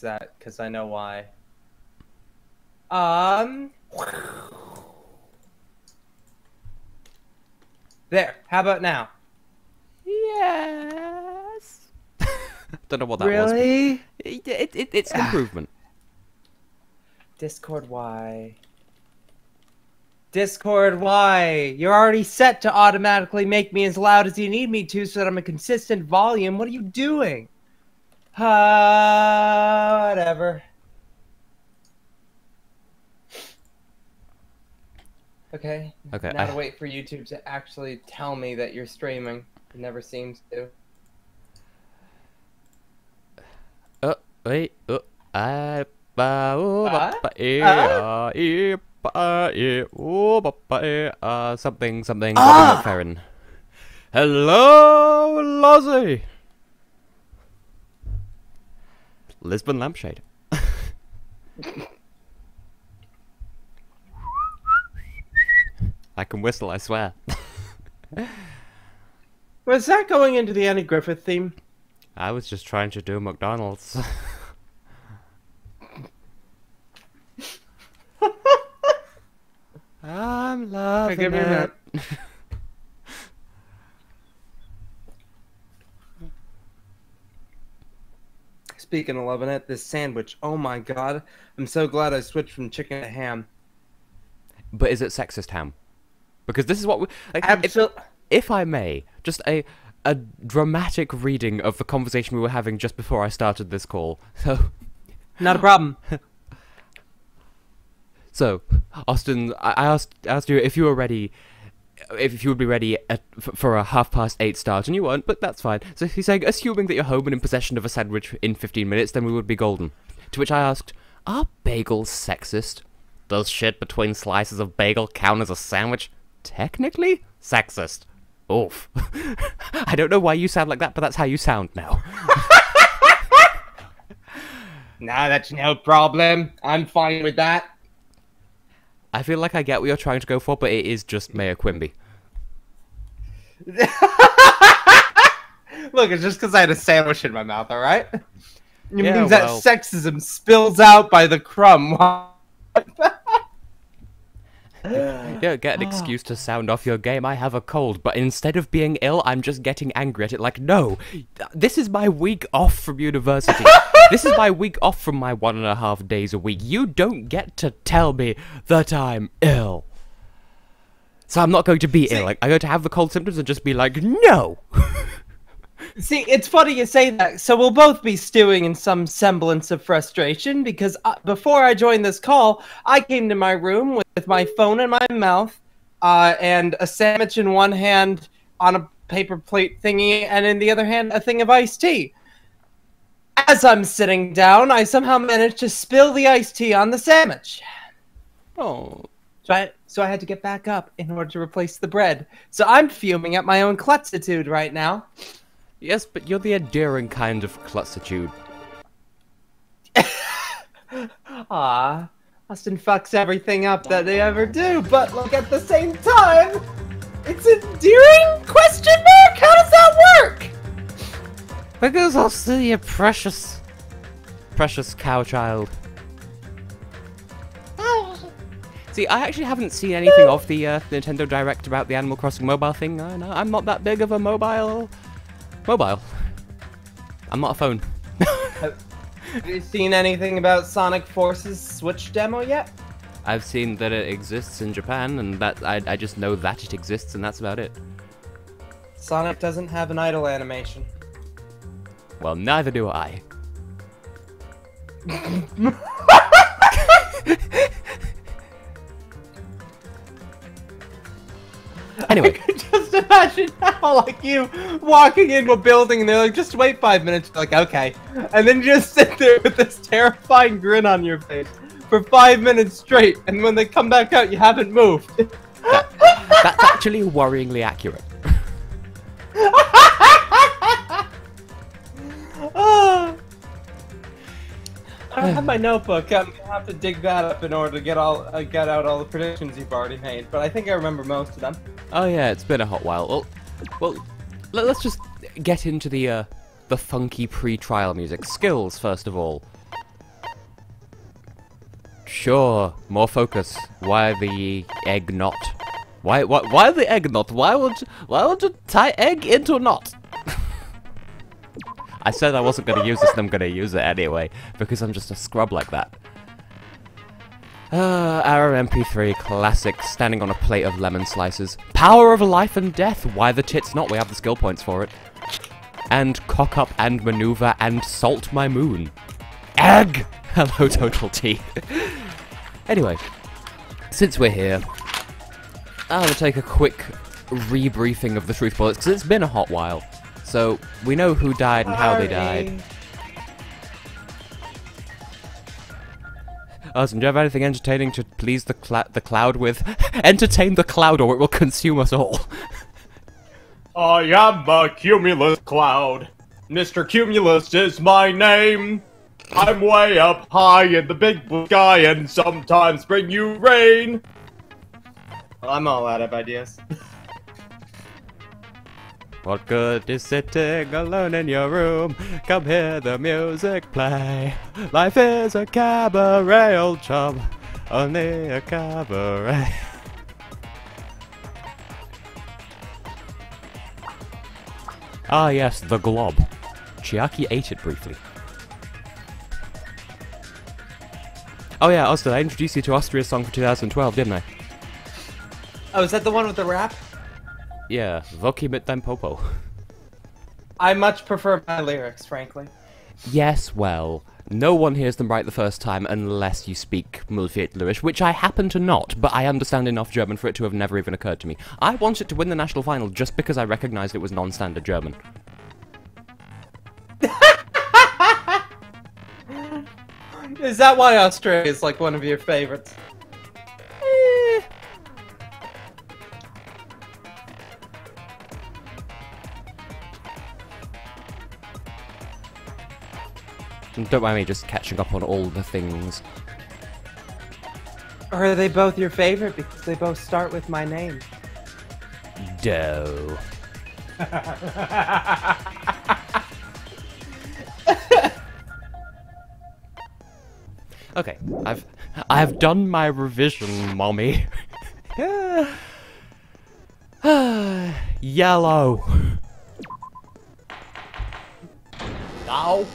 that because I know why. There. How about now? Yes. Don't know what that was. Really? It's an improvement. Discord, why? Discord, why? You're already set to automatically make me as loud as you need me to so that I'm a consistent volume. What are you doing? Whatever. Okay. Okay. Now to wait for YouTube to actually tell me that you're streaming. It never seems to. Wait. Something. Farron. Hello, Lozzie. Lisbon lampshade. I can whistle, I swear. Was that going into the Andy Griffith theme? I was just trying to do McDonald's. I'm loving give me a minute. Speaking of loving it, this sandwich, oh my god. I'm so glad I switched from chicken to ham. But is it sexist ham? Because this is what we... Like, if I may, just a dramatic reading of the conversation we were having just before I started this call. So... Not a problem. So, Austin, I asked you if you were ready, if you would be ready for a 8:30 start, and you weren't, but that's fine. So he's saying, assuming that you're home and in possession of a sandwich in 15 minutes, then we would be golden. To which I asked, are bagels sexist? Does shit between slices of bagel count as a sandwich? Technically, sexist. Oof. I don't know why you sound like that, but that's how you sound now. Nah, that's no problem. I'm fine with that. I feel like I get what you're trying to go for, but it is just Mayor Quimby. Look, it's just because I had a sandwich in my mouth, alright? It means that sexism spills out by the crumb. You don't get an excuse to sound off your game. I have a cold, but instead of being ill, I'm just getting angry at it. Like, no, this is my week off from university. This is my week off from my 1.5 days a week. You don't get to tell me that I'm ill. So I'm not going to be ill. Like, I'm going to have the cold symptoms and just be like, no. See, it's funny you say that. So we'll both be stewing in some semblance of frustration because before I joined this call, I came to my room with my phone in my mouth and a sandwich in one hand on a paper plate thingy, and in the other hand, a thing of iced tea. As I'm sitting down, I somehow managed to spill the iced tea on the sandwich. Oh. So I had to get back up in order to replace the bread. So I'm fuming at my own klutzitude right now. Yes, but you're the endearing kind of klutzitude. Ah, Austin fucks everything up that they ever do, but like at the same time, it's endearing? Question mark? How does that work? Because I'll see you, precious cow child. See, I actually haven't seen anything of the Nintendo Direct about the Animal Crossing mobile thing. No, I'm not that big of a mobile. I'm not a phone. Have you seen anything about Sonic Force's Switch demo yet? I've seen that it exists in Japan, and that I just know that it exists, and that's about it. Sonic doesn't have an idle animation. Well, neither do I. Anyway. I could just imagine how, like, you walking into a building and they're like, just wait 5 minutes. You're like, okay. And then you just sit there with this terrifying grin on your face for 5 minutes straight. And when they come back out, you haven't moved. That's actually worryingly accurate. I don't have my notebook. I'm gonna have to dig that up in order to get out all the predictions you've already made. But I think I remember most of them. Oh yeah, it's been a hot while. Well, let's just get into the funky pre-trial music. Skills, first of all. Sure, more focus. Why the egg knot? Why the egg knot? Why would you tie egg into knot? I said I wasn't gonna use this, and I'm gonna use it anyway, because I'm just a scrub like that. Our MP3 classic, standing on a plate of lemon slices. Power of life and death. Why the tits not? We have the skill points for it. And cock up and maneuver and salt my moon. Egg! Hello, Total T. Anyway, since we're here, I'm gonna take a quick rebriefing of the truth bullets, because it's been a hot while. So, we know who died and how they died. Austin, do you have anything entertaining to please the cloud with? Entertain the cloud or it will consume us all. I am a cumulus cloud. Mr. Cumulus is my name. I'm way up high in the big blue sky and sometimes bring you rain. Well, I'm all out of ideas. What good is sitting alone in your room? Come hear the music play. Life is a cabaret, old chum. Only a cabaret. Ah yes, the glob. Chiaki ate it briefly. Oh yeah, Austin, I introduced you to Austria's song for 2012, didn't I? Oh, is that the one with the rap? Yeah, Voki mit dein Popo. I much prefer my lyrics, frankly. Yes, well, no one hears them right the first time unless you speak Mulvietlerish, which I happen to not, but I understand enough German for it to have never even occurred to me. I wanted to win the national final just because I recognized it was non-standard German. Is that why Australia is like one of your favorites? Don't mind me just catching up on all the things. Or are they both your favorite because they both start with my name? Doe. Okay, I've done my revision, mommy. Yellow. Ow.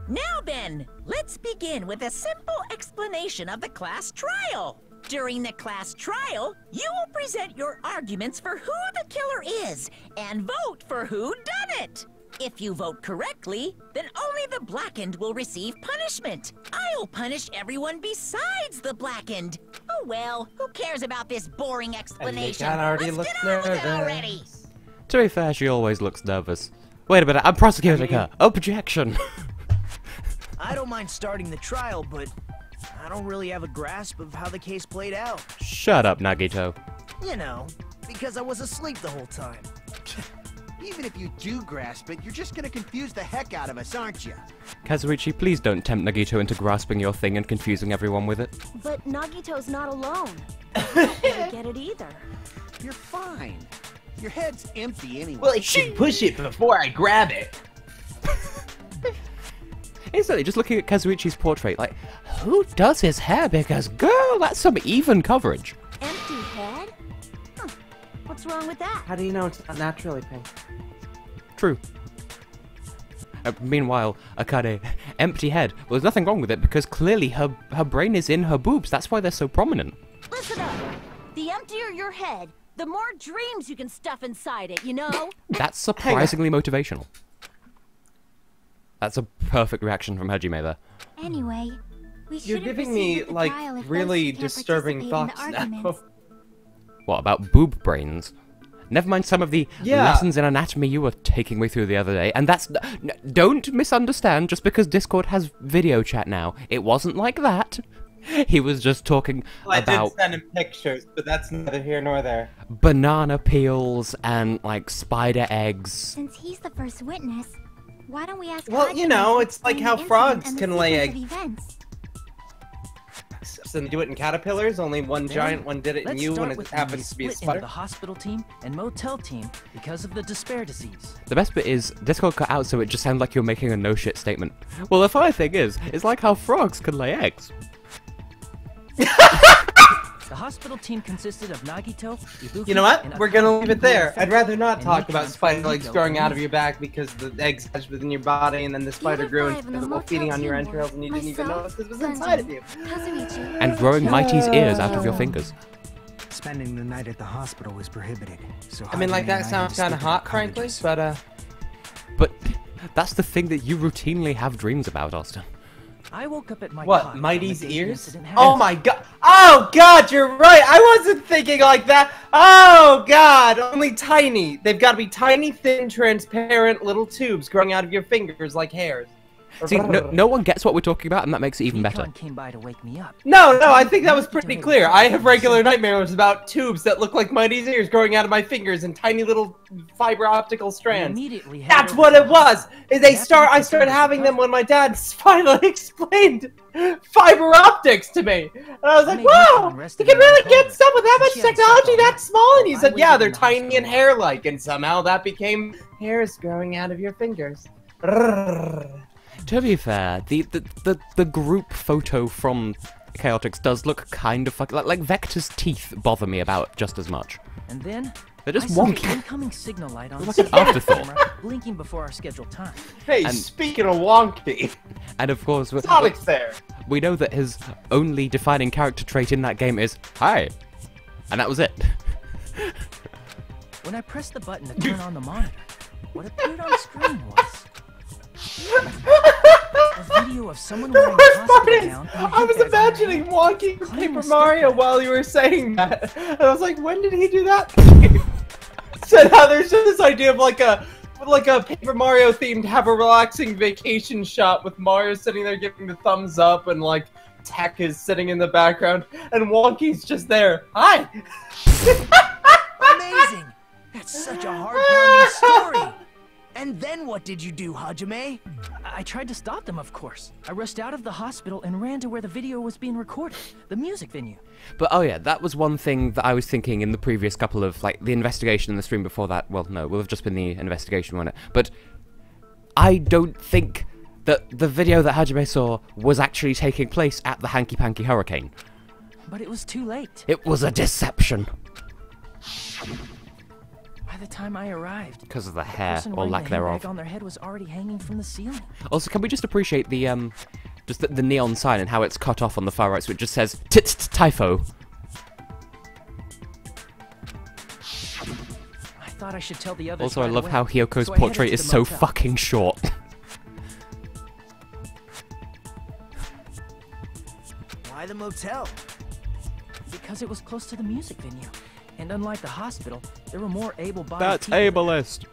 Now then, let's begin with a simple explanation of the class trial. During the class trial, you will present your arguments for who the killer is and vote for who done it. If you vote correctly, then only the blackened will receive punishment. I'll punish everyone besides the blackened. Oh well, who cares about this boring explanation? And Mikan already Let's looks get on with it nervous. already. To be fair, she always looks nervous. Wait a minute, I'm prosecuting her. Objection. I don't mind starting the trial, but I don't really have a grasp of how the case played out. Shut up, Nagito. You know, because I was asleep the whole time. Even if you do grasp it, you're just gonna confuse the heck out of us, aren't you? Kazuichi, please don't tempt Nagito into grasping your thing and confusing everyone with it. But Nagito's not alone. I don't get it either. You're fine. Your head's empty anyway. Well, it should push it before I grab it. Instantly, just looking at Kazuichi's portrait, like, who does his hair? Because, girl, that's some even coverage. Empty head? Huh. What's wrong with that? How do you know it's not naturally pink? True. Meanwhile, Akane, empty head. Well, there's nothing wrong with it because clearly her brain is in her boobs. That's why they're so prominent. Listen up. The emptier your head, the more dreams you can stuff inside it, you know? That's surprisingly motivational. That's a perfect reaction from Hajime there. Anyway, we You're shouldn't giving proceed me, with the like, trial if those really who can't disturbing participate thoughts in the now. arguments. What, about boob brains? Never mind some of the lessons in anatomy you were taking me through the other day. And that's... don't misunderstand just because Discord has video chat now. It wasn't like that. He was just talking Well, about... I did send him pictures, but that's neither here nor there. banana peels and, like, spider eggs. Since he's the first witness, why don't we ask Well, you know, Hajime to it's like explain how the incident frogs and the can lay sequence of events? And they do it in caterpillars, only one Then, giant one did it in let's you when start it with happens the to be a split into spider. the hospital team and motel team because of the despair disease. The best bit is, Discord cut out so it just sounded like you're making a no-shit statement. Well, the funny thing is, it's like how frogs can lay eggs. The hospital team consisted of Nagito, Ibuki, You know what? and We're gonna leave it there. Akane, I'd rather not and talk Mikan about from spider legs Nagito growing out of and your back because the eggs hatched within your body and then the spider other grew five and in the physical feeding on your motel entrails and you didn't even myself, notice because it was Gunjan, inside of you. Kazuichi, And growing Mighty's ears out of your fingers. Spending the night at the hospital was prohibited, so I mean, like, Hajime and that I sounds had to kind of sleep at hot, frankly, cottages. but, But that's the thing that you routinely have dreams about, Austin. I woke up at my what, cot on Mighty's the day the ears? incident Oh happened. my god. Oh god, you're right. I wasn't thinking like that. Oh god, only tiny. They've got to be tiny, thin, transparent little tubes growing out of your fingers like hairs. See, no one gets what we're talking about, and that makes it even better. Mikan came by to wake me up. No, I think that was pretty clear. I have regular nightmares about tubes that look like Mighty's ears growing out of my fingers and tiny little fiber optical strands. Immediately headed That's over what to it the was. hospital. I started having them when my dad finally explained fiber optics to me. And I was like, made wow, Mikan rest you in can her really own get closet. stuff with that much She had a technology suck on that it. small. And he I said, yeah, waited they're in the tiny and hospital. hair-like. And somehow that became hairs growing out of your fingers. To be fair, the group photo from Chaotix does look kind of like Vector's teeth bother me about just as much. And then They're just I saw the wonky. incoming signal light on Like the an afterthought. camera blinking before our scheduled time. Hey, And- speaking of wonky, And of course, Sonic's there. we know that his only defining character trait in that game is "Hi," and that was it. When I pressed the button to turn on the monitor, what appeared on screen was a video of someone wearing a hospital gown and a I was headband on their imagining head. walking Claim Paper was Mario stupid. while you were saying that. And I was like, when did he do that? So now there's just this idea of like a Paper Mario themed have a relaxing vacation shot with Mario sitting there giving the thumbs up and like Tech is sitting in the background and Wonky's just there. Hi! Amazing! That's such a heart-pounding story! And then what did you do, Hajime? I tried to stop them, of course. I rushed out of the hospital and ran to where the video was being recorded, the music venue. But oh yeah, that was one thing that I was thinking in the previous couple of, like, the investigation and the stream before that. Well, no, it will have just been the investigation, won't it? But I don't think that the video that Hajime saw was actually taking place at the Hanky Panky Hurricane. But it was too late. It was a deception. By the time I arrived, Because of the the hair, person or wearing lack the thereof. handbag on their head was already hanging from the ceiling. Also, can we just appreciate the, just the neon sign and how it's cut off on the far right, so it just says Typho. I thought I should tell the others. Also, I right love away, how Hyoko's so I headed portrait to is the so motel. fucking short. Why the motel? Because it was close to the music venue. And unlike the hospital, there were more able-bodied people there. ableist.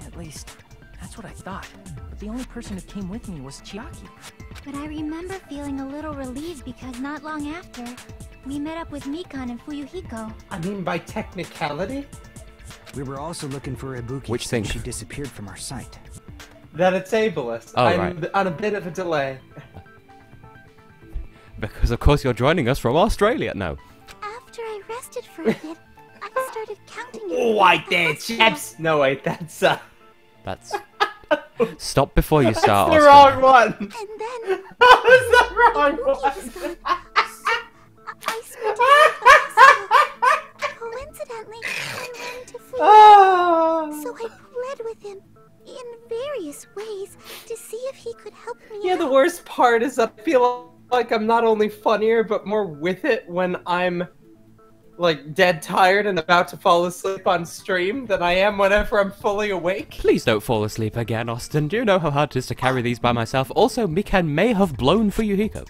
At least, that's what I thought. But the only person who came with me was Chiaki. But I remember feeling a little relieved because not long after, we met up with Mikan and Fuyuhiko. I mean, by technicality, We were also looking for Ibuki Which since thing? she disappeared from our sight. that it's ableist. Oh, I'm right. on a bit of a delay. Because, of course, you're joining us from Australia. No. After I rested for a bit, I started counting you. Oh, I did, chaps! No, wait, that's That's... Stop before you start, the Austin. wrong one! And then That was the wrong one! I spent a hospital. Coincidentally, I ran into Fuyuhiko. Ah. So I pled with him in various ways to see if he could help me Yeah, out. the worst part is that I feel like I'm not only funnier, but more with it when I'm, like, dead tired and about to fall asleep on stream than I am whenever I'm fully awake. Please don't fall asleep again, Austin. Do you know how hard it is to carry these by myself? Also, Mikan may have blown for Yuhiko.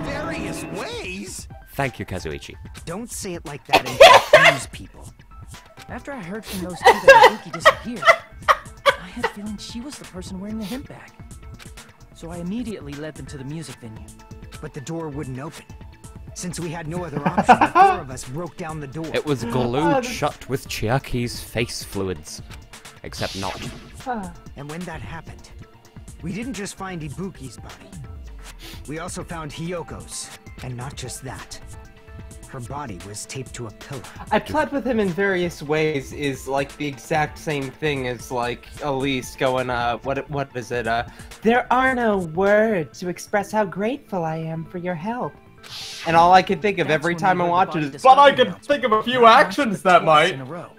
Various ways? Thank you, Kazuichi. Don't say it like that and confuse people. After I heard from those two that Ibuki disappeared, I had a feeling she was the person wearing the hemp bag. So I immediately led them to the music venue. But the door wouldn't open. Since we had no other option, the four of us broke down the door. It was glued shut with Chiaki's face fluids. Except not. And when that happened, we didn't just find Ibuki's body. We also found Hyoko's. And not just that. Her body was taped to a pillar. I pled with him in various ways is like the exact same thing as like Elise going, what is it? There are no words to express how grateful I am for your help. And all I can think of every That's time I when we watch heard it the is, But I body can announcement. think of a few Not once, actions but that twice might. in a row.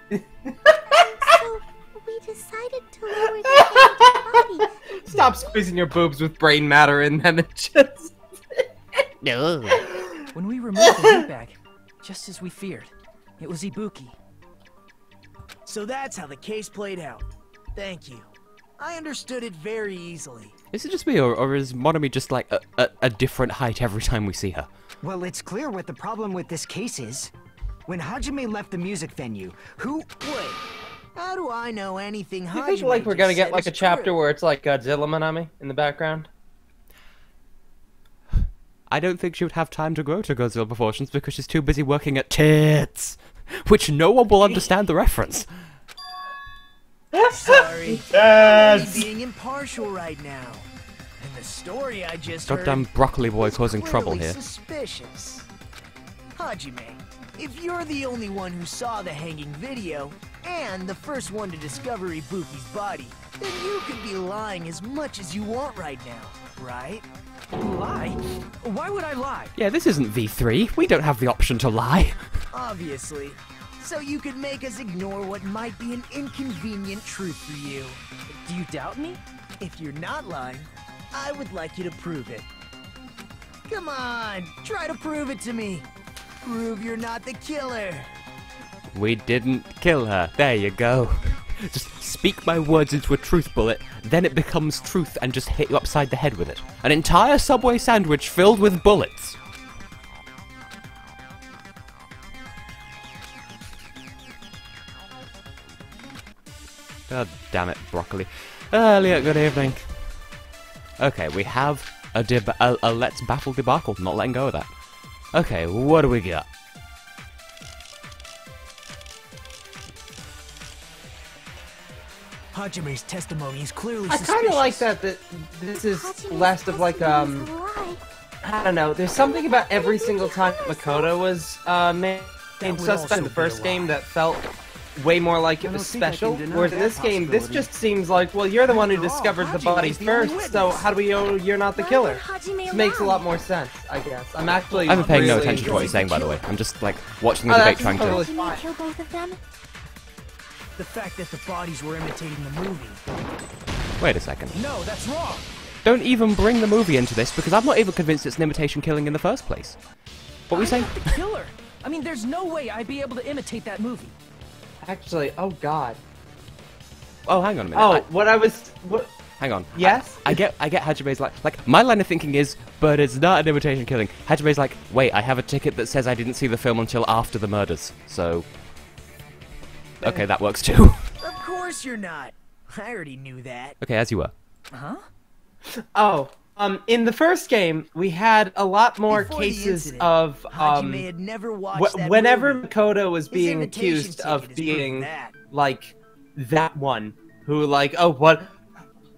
So, we decided to lower the head body. stop squeezing your boobs with brain matter in them. It just... No. When we removed the heat bag, just as we feared, it was Ibuki. So that's how the case played out. Thank you. I understood it very easily. Is it just me, or is Monomi just like a different height every time we see her? Well, it's clear what the problem with this case is. When Hajime left the music venue, who... Wait, how do I know anything Do you think Hajime like we're gonna just get said like a is chapter true? where it's like Godzilla Manami in the background? I don't think she would have time to grow to Godzilla proportions because she's too busy working at tits, which no one will understand the reference. Sorry. Yes. I'm being impartial right now. And the story I just Goddamn heard broccoli boy was causing trouble clearly here. Suspicious. Hajime, if you're the only one who saw the hanging video and the first one to discover Ibuki's body, then you could be lying as much as you want right now, right? Lie? Why would I lie? Yeah, this isn't V3. We don't have the option to lie. Obviously. So you could make us ignore what might be an inconvenient truth for you. Do you doubt me? If you're not lying, I would like you to prove it. Come on, try to prove it to me. Prove you're not the killer. We didn't kill her. There you go. Just speak my words into a truth bullet, then it becomes truth and just hit you upside the head with it. An entire Subway sandwich filled with bullets. God damn it, broccoli. Elliot, good evening. Okay, we have a let's baffle debacle. Not letting go of that. Okay, what do we got? Hajime's testimony is clearly I suspicious. kind of like that this is Hajime's less of like testimony is a lie. I don't know. There's something about every single time Makoto was made would suspect also in the be first a game lie. that felt way more like it I was don't think I special. can deny Whereas in that this game, this possibility. just seems like, well, you're the one who After all, discovered the Hajime body is the only first, so witness. how do we know you're not the Why killer? would Hajime This makes a lie? lot more sense, I guess. I'm actually. I've been paying no really attention to what enjoying he's saying, by the way. I'm just like watching the Oh, debate, that's trying totally to. Did fine. you kill both of them? The fact that the bodies were imitating the movie. Wait a second. No, that's wrong. Don't even bring the movie into this because I'm not even convinced it's an imitation killing in the first place. What were you saying? I'm not the killer. I mean, there's no way I'd be able to imitate that movie. Actually, oh god. Oh, hang on a minute. Oh, what I was. What? Hang on. Yes? I get Hajime's like my line of thinking is, but it's not an imitation killing. Hajime's like, wait, I have a ticket that says I didn't see the film until after the murders, so okay, that works too. Of course you're not. I already knew that. Okay, as you were. Huh? Oh, in the first game, we had a lot more Before the cases incident, of Hajime had never watched that whenever movie. Makoto was His being invitation accused of ticket is proof of being that. like that one who like, oh, what?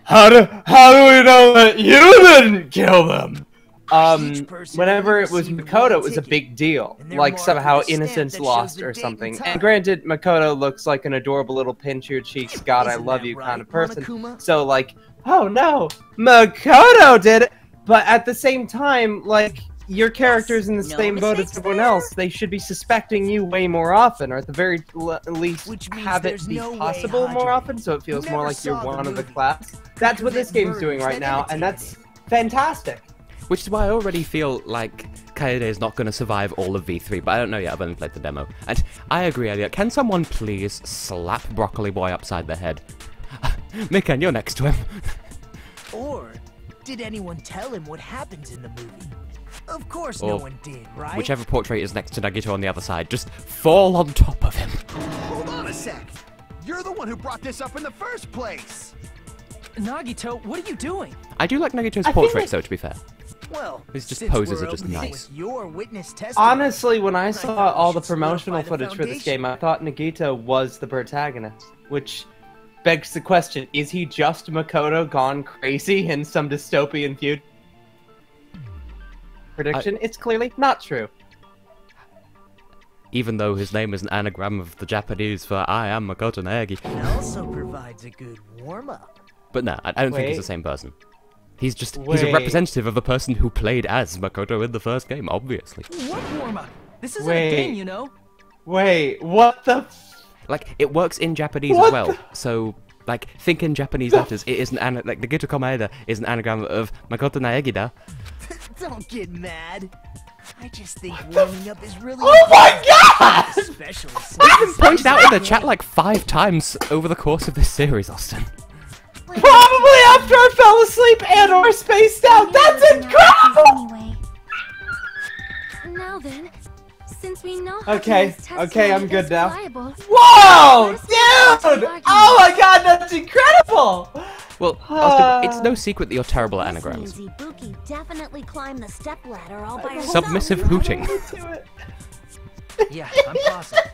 How do we know that you didn't kill them? Each person Whenever only it was received Makoto, one it was a ticket, big deal. and they're Like marked somehow with a stamp innocence that shows lost the or date something. and time. And granted, Makoto looks like an adorable little pinch your cheeks, God, I Isn't love that you right, kind of person. Monokuma? So like, oh no, Makoto did it. But at the same time, like, your character's in the No same boat as mistakes everyone there. else. They should be suspecting you way more often, or at the very least Which means have it there's be no way possible more Hajime, often, so it feels who more never like you're saw the one of the movie, class. That's what this commit game's doing murders right that now, and imitated that's fantastic. Which is why I already feel like Kaede is not going to survive all of V3, but I don't know yet, I've only played the demo. And I agree, Elliot, can someone please slap Broccoli Boy upside the head? Mikan, you're next to him. Or did anyone tell him what happens in the movie? Of course no Or one did, right? Whichever portrait is next to Nagito on the other side, just fall on top of him. Hold on a sec. You're the one who brought this up in the first place. Nagito, what are you doing? I do like Nagito's I feel portraits, like- though, to be fair. Well, His just since poses we're are just opening nice. with your witness testimony, Honestly, when I saw thought we all the should solidify promotional the footage for this foundation. game, I thought Nagito was the protagonist, which begs the question, is he just Makoto gone crazy in some dystopian future? Prediction? It's clearly not true. Even though his name is an anagram of the Japanese for I am Makoto Naegi. it also provides a good warm-up. But no, I don't think he's Wait. the same person. He's a representative of the person who played as Makoto in the first game, obviously. What warm-up? This isn't a game, you know. Wait, what the? Like, it works in Japanese as well. So, like, think in Japanese letters. It is like the Gito Komaeda is an anagram of Makoto Naegida. Don't get mad. I just think warming up is really. Oh my god! Especially since It's been pointed out in the chat like 5 times over the course of this series, Austin. Probably after I fell asleep and or spaced out. That's incredible! Anyway. Now then, since we know Okay, I'm good now. reliable, Whoa! Dude! Oh my god, that's incredible! Well, Austin, it's no secret that you're terrible at anagrams. This means Ibuki definitely climbed the stepladder all by herself. Submissive hooting. Yeah, I'm positive.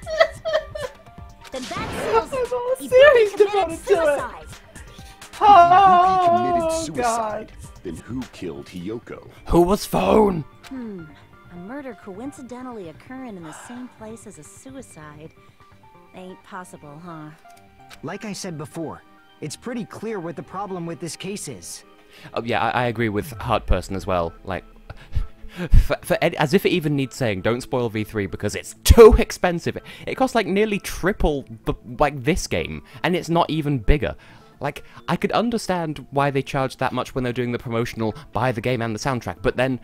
Then that seals it. whole Ibuki series committed devoted to it. suicide. Ibuki committed Oh suicide. god. Then who killed Hiyoko? Who was phone? A murder coincidentally occurring in the same place as a suicide. Ain't possible, huh? Like I said before, it's pretty clear what the problem with this case is. Oh, yeah, I agree with Heart Person as well. Like, as if it even needs saying, don't spoil V3 because it's too expensive. It costs like nearly triple like this game, and it's not even bigger. Like, I could understand why they charged that much when they're doing the promotional buy the game and the soundtrack, but then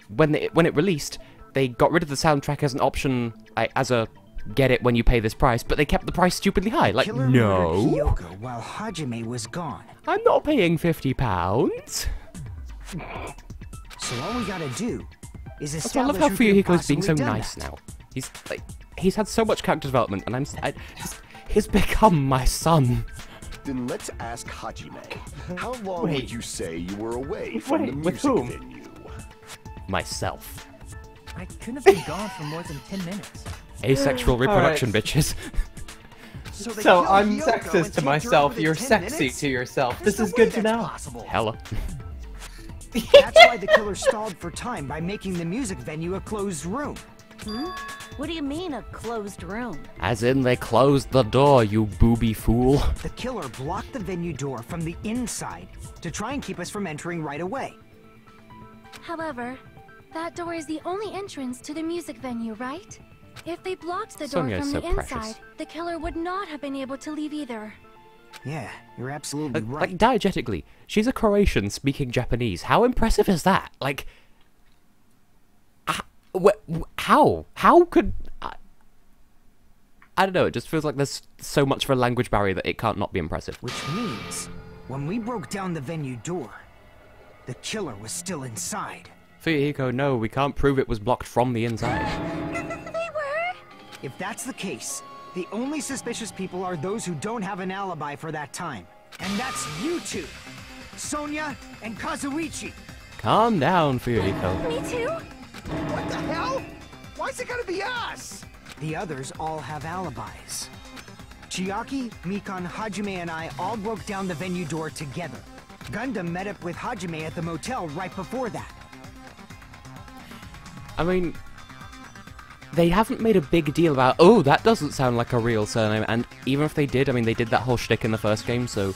when it released, they got rid of the soundtrack as an option, as a get it when you pay this price, but they kept the price stupidly high. Like, Killer no, murdered Hiyoko while Hajime was gone. I'm not paying £50. So all we gotta do is Also, I love establish how who could have Fuyuhiko's being so possibly done nice that. now. He's had so much character development, and he's become my son. Then let's ask Hajime. How long would you say you were away from the with music whom? venue? Myself. I couldn't have been gone for more than 10 minutes. Asexual reproduction, bitches. So I'm sexist to myself, you're sexy to yourself. This is good to know. Hella. That's why the killer stalled for time by making the music venue a closed room. What do you mean, a closed room? As in, they closed the door, you booby fool. The killer blocked the venue door from the inside to try and keep us from entering right away. However, that door is the only entrance to the music venue, right? If they blocked the door Sonya's from so the inside, precious. the killer would not have been able to leave either. Yeah, you're absolutely right. Like, diegetically, she's a Croatian speaking Japanese. How impressive is that? Like, how? How could... I don't know, it just feels like there's so much of a language barrier that it can't not be impressive. Which means, when we broke down the venue door, the killer was still inside. Fuyuhiko, no, we can't prove it was blocked from the inside. They were? If that's the case, the only suspicious people are those who don't have an alibi for that time. And that's you two, Sonya and Kazuichi. Calm down, Fuyuhiko. Me too? What the hell? Why's it gonna be us? The others all have alibis. Chiaki, Mikan, Hajime, and I all broke down the venue door together. Gundam met up with Hajime at the motel right before that. I mean, they haven't made a big deal about, oh, that doesn't sound like a real surname, and even if they did, I mean, they did that whole shtick in the first game, so,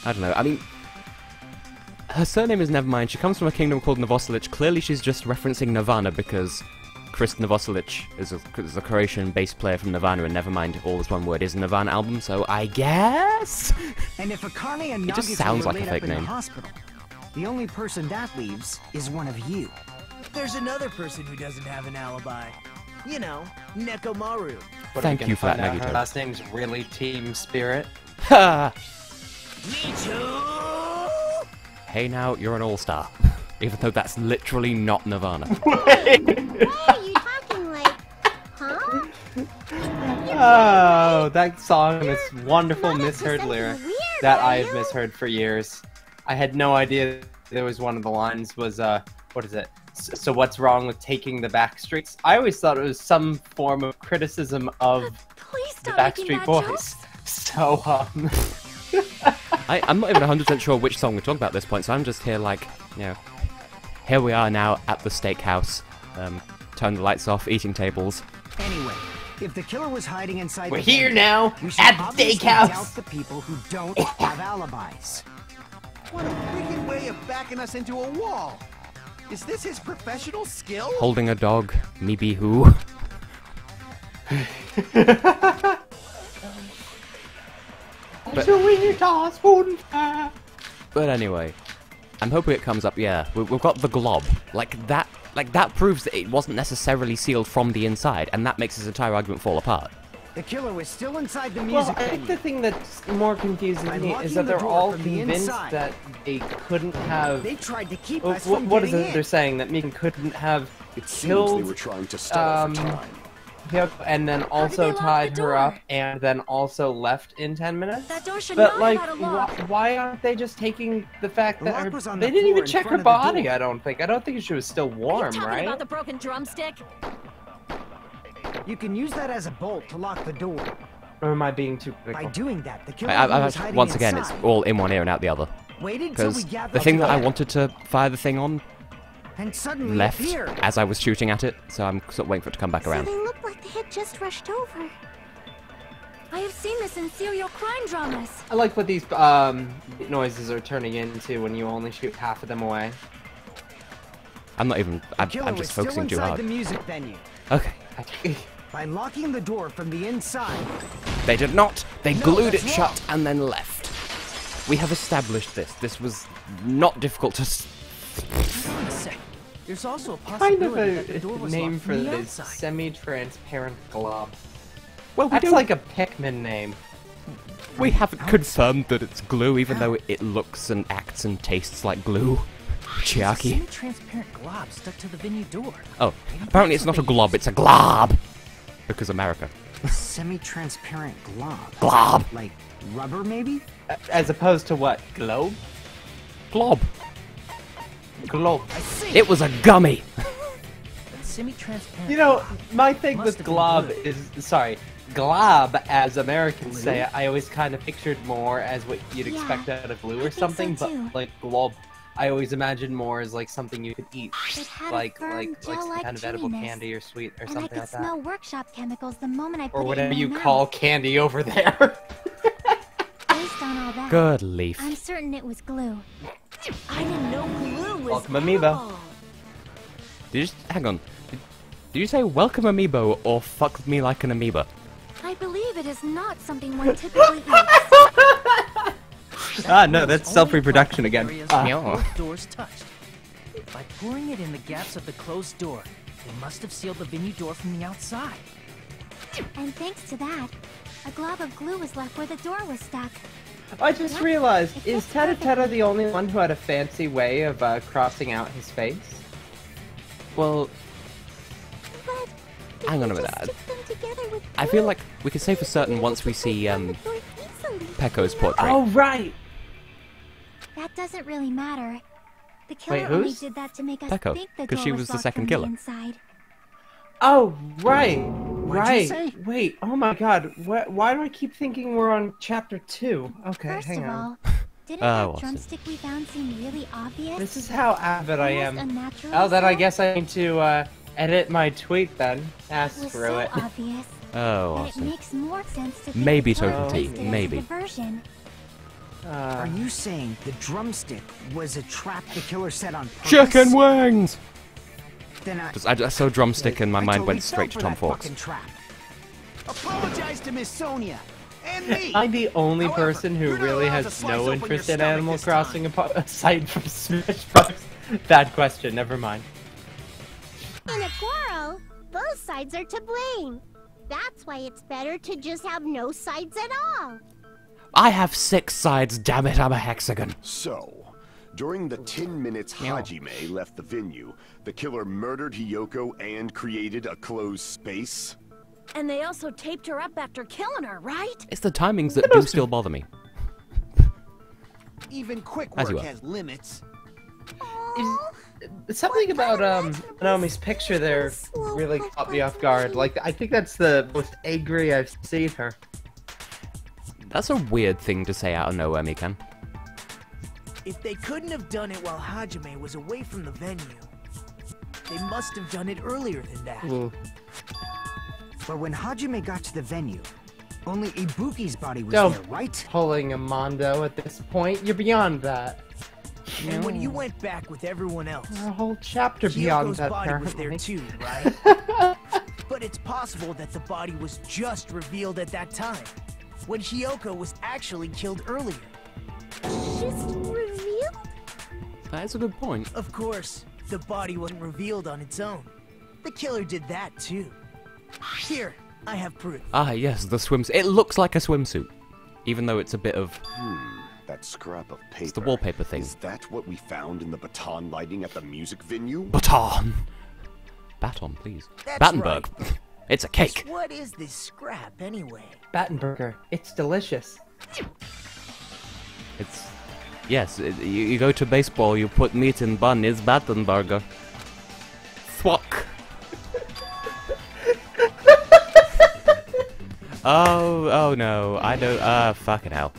I don't know. I mean, her surname is Nevermind. She comes from a kingdom called Novoselic. Clearly she's just referencing Nirvana because Chris Novoselic is a Croatian bass player from Nirvana, and Nevermind, all is one word, is a Nirvana album, so I guess? And if Akane and It just Nagito sounds were like a laid fake up in name. the hospital, the only person that leaves is one of you. There's another person who doesn't have an alibi. You know, Nekomaru. Thank you for that, Her Nagito. last name's really Team Spirit. Ha! Me too! Hey now, you're an all-star. Even though that's literally not Nirvana. Why are you talking like, huh? Oh, that song, this wonderful misheard something lyric weird, that are I have you? misheard for years. I had no idea there was one of the lines was, what is it? So what's wrong with taking the back streets? I always thought it was some form of criticism of Please the stop making Backstreet that Boys. joke. So, I'm not even 100% sure which song we're talking about at this point, so I'm just here like, you know, here we are now at the steakhouse, turn the lights off, eating tables. Anyway, if the killer was hiding inside we're the here venue, now we should at the obviously steakhouse. doubt the people who don't have alibis. What a freaking way way of backing us into a wall. Is this his professional skill? Holding a dog, me be who? But anyway, I'm hoping it comes up. Yeah, we've got the glob. Like that proves that it wasn't necessarily sealed from the inside, and that makes his entire argument fall apart. The killer was still inside the music Well, I think the thing that's more confusing to me is that they're all convinced that they couldn't have... They tried to keep us from what is getting it they're saying? That Mikan couldn't have It seems killed... they were trying to stall for time. Yep, and then also tied her up, and then also left in 10 minutes. That door should But not like, have had a lock. why aren't they just taking the fact The that lock her, was on they the didn't floor even in check her front of the body? door. I don't think she was still Are you warm, talking right? about the broken drumstick? You can use that as a bolt to lock the door. Or am I being too By critical? doing that, the killer was hiding Once again, it's inside. all in one ear and out the other. Waited till we Because gathered the thing that I together, wanted to fire the thing on and suddenly left appeared. as I was shooting at it, so I'm sort of waiting for it to come back around. So they look like they had just rushed over. I have seen this in serial crime dramas. I like what these noises are turning into when you only shoot half of them away. I'm not even. The killer I'm was just still focusing too inside hard. the music venue. Okay. By locking the door from the inside, They did not. They No, glued it that's shut wrong. and then left. We have established this. This was not difficult to. Hang on a sec. There's also a Kind of possibility that the door a was name locked for from the this outside. semi-transparent glob. Well, That's like a Pikmin name. We haven't confirmed that it's glue, even though it looks and acts and tastes like glue. There's a Chiaki. semi-transparent glob stuck to the venue door. Oh, apparently it's not a glob, it's a glob! Because America. semi-transparent glob. Glob! Like rubber, maybe? As opposed to what? Globe? Glob. Globe. I see. It was a gummy! That semi-transparent. You know, glob my thing must with have been glob glue. is, sorry, glob, as Americans say it, I always kind of pictured more as what you'd Yeah, expect out of glue I or think so something, too. but like glob, I always imagined more as like something you could eat, It had like a firm, some gel-like kind of edible chewiness, candy or sweet or and I something could like smell that, workshop chemicals the moment I put or it whatever in you my call mouth. candy over there. Based on all that, Good leaf. I'm certain it was glue. I didn't know glue was Welcome, Amiibo. edible. Did you hang on. Did you say welcome amiibo or fuck me like an amoeba? I believe it is not something one typically eats. Ah, no, that's Only self-reproduction applied again. areas Ah. where both doors touched. By pouring it in the gaps of the closed door, they must have sealed the venue door from the outside. And thanks to that, a glob of glue was left where the door was stuck. I just realized, is Teta the only one who had a fancy way of crossing out his face? Well, But if hang you on a just minute. stick them together with I glue, feel like we can say for certain once we see Pecco's portrait. Oh, right! That doesn't really matter. The killer Wait, only who's? did that to make us Pecco, think the 'cause door she was was the locked second from killer. the inside. Oh, right, What'd you say? Wait, oh my god, why do I keep thinking we're on chapter 2? Okay, First hang of on. all, didn't Oh, that Watson. drumstick we found seem really obvious? This is how avid I am. Almost unnatural Oh, then I so? guess I need to edit my tweet then. Ah, It was screw so it. obvious. Oh, And it awesome. makes more sense to think Maybe the killer token tea, placed it as a maybe. diversion. Are you saying the drumstick was a trap the killer set on purpose? Chicken wings! Then I saw drumstick and my I mind totally went straight to fell Tom for that Fawkes. fucking trap. Apologize to Miss Sonia and me. I'm the only However, person who you're not really allowed to has slice no open interest your in stomach Animal this Crossing aside from Smash Bros. Bad question, never mind. In a quarrel, both sides are to blame. That's why it's better to just have no sides at all. I have 6 sides, damn it, I'm a hexagon. So, during the 10 minutes Hajime left the venue, the killer murdered Hiyoko and created a closed space? And they also taped her up after killing her, right? It's the timings that do still bother me. Even quick As you work are. has limits. Something about Naomi's picture there really caught me off guard. Like, I think that's the most angry I've seen her. That's a weird thing to say out of nowhere, Mikan. If they couldn't have done it while Hajime was away from the venue, they must have done it earlier than that. But when Hajime got to the venue, only Ibuki's body was Don't there, right? pulling a Mondo at this point. You're beyond that. And when you went back with everyone else, a whole chapter beyond Hyoko's that, body was there apparently. too, right? But it's possible that the body was just revealed at that time, when Hyoko was actually killed earlier. Just revealed? That's a good point. Of course, the body wasn't revealed on its own. The killer did that too. Here, I have proof. Ah, yes, the swimsuit. It looks like a swimsuit, even though it's a bit of... That scrap of paper. It's the wallpaper thing. Is that what we found in the baton lighting at the music venue? Baton! Baton, please. That's Battenberg. right. It's a cake. Just what is this scrap anyway? Battenberger. It's delicious. It's... Yes, you go to baseball, you put meat in bun, it's Battenberger. Thwack. Oh no, I don't, fucking hell.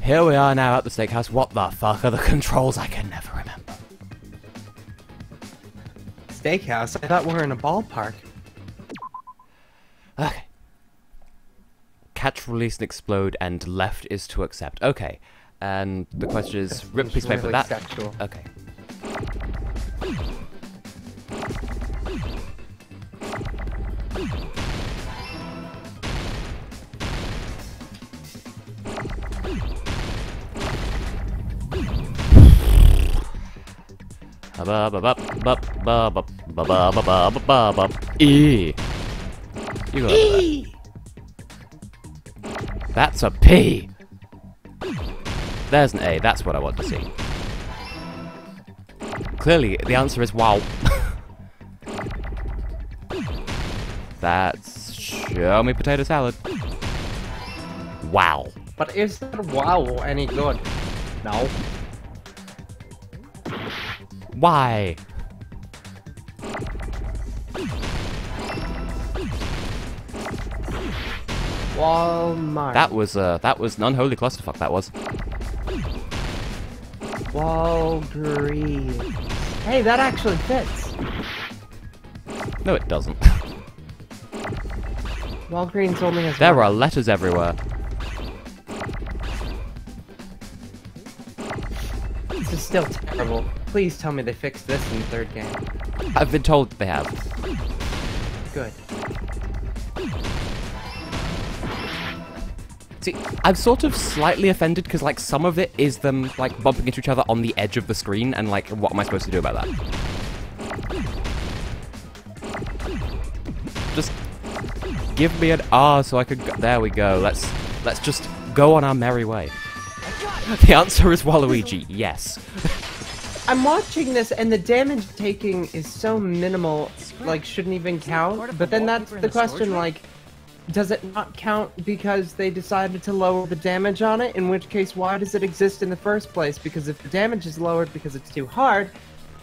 Here we are now at the steakhouse. What the fuck are the controls? I can never remember. Steakhouse? I thought we were in a ballpark. Okay. Catch, release, and explode, and left is to accept. Okay. And the question is, rip piece of paper. Really That. sexual. Okay. E. You got that. That's a P. There's an A. That's what I want to see. Clearly, the answer is wow. That's show me potato salad. Wow. But is that wow any good? No. Why? Walmart. That was an unholy clusterfuck. That was. Walgreens. Hey, that actually fits. No, it doesn't. Walgreens only has There one. are letters everywhere. This is still terrible. Please tell me they fixed this in the third game. I've been told they have. Good. See, I'm sort of slightly offended because, like, some of it is them, like, bumping into each other on the edge of the screen, and, like, what am I supposed to do about that? Just give me an R so I could go. There we go. Let's just go on our merry way. The answer is Waluigi. Yes. I'm watching this and the damage taking is so minimal, like, shouldn't even count. But then that's the question, like, does it not count because they decided to lower the damage on it? In which case, why does it exist in the first place? Because if the damage is lowered because it's too hard,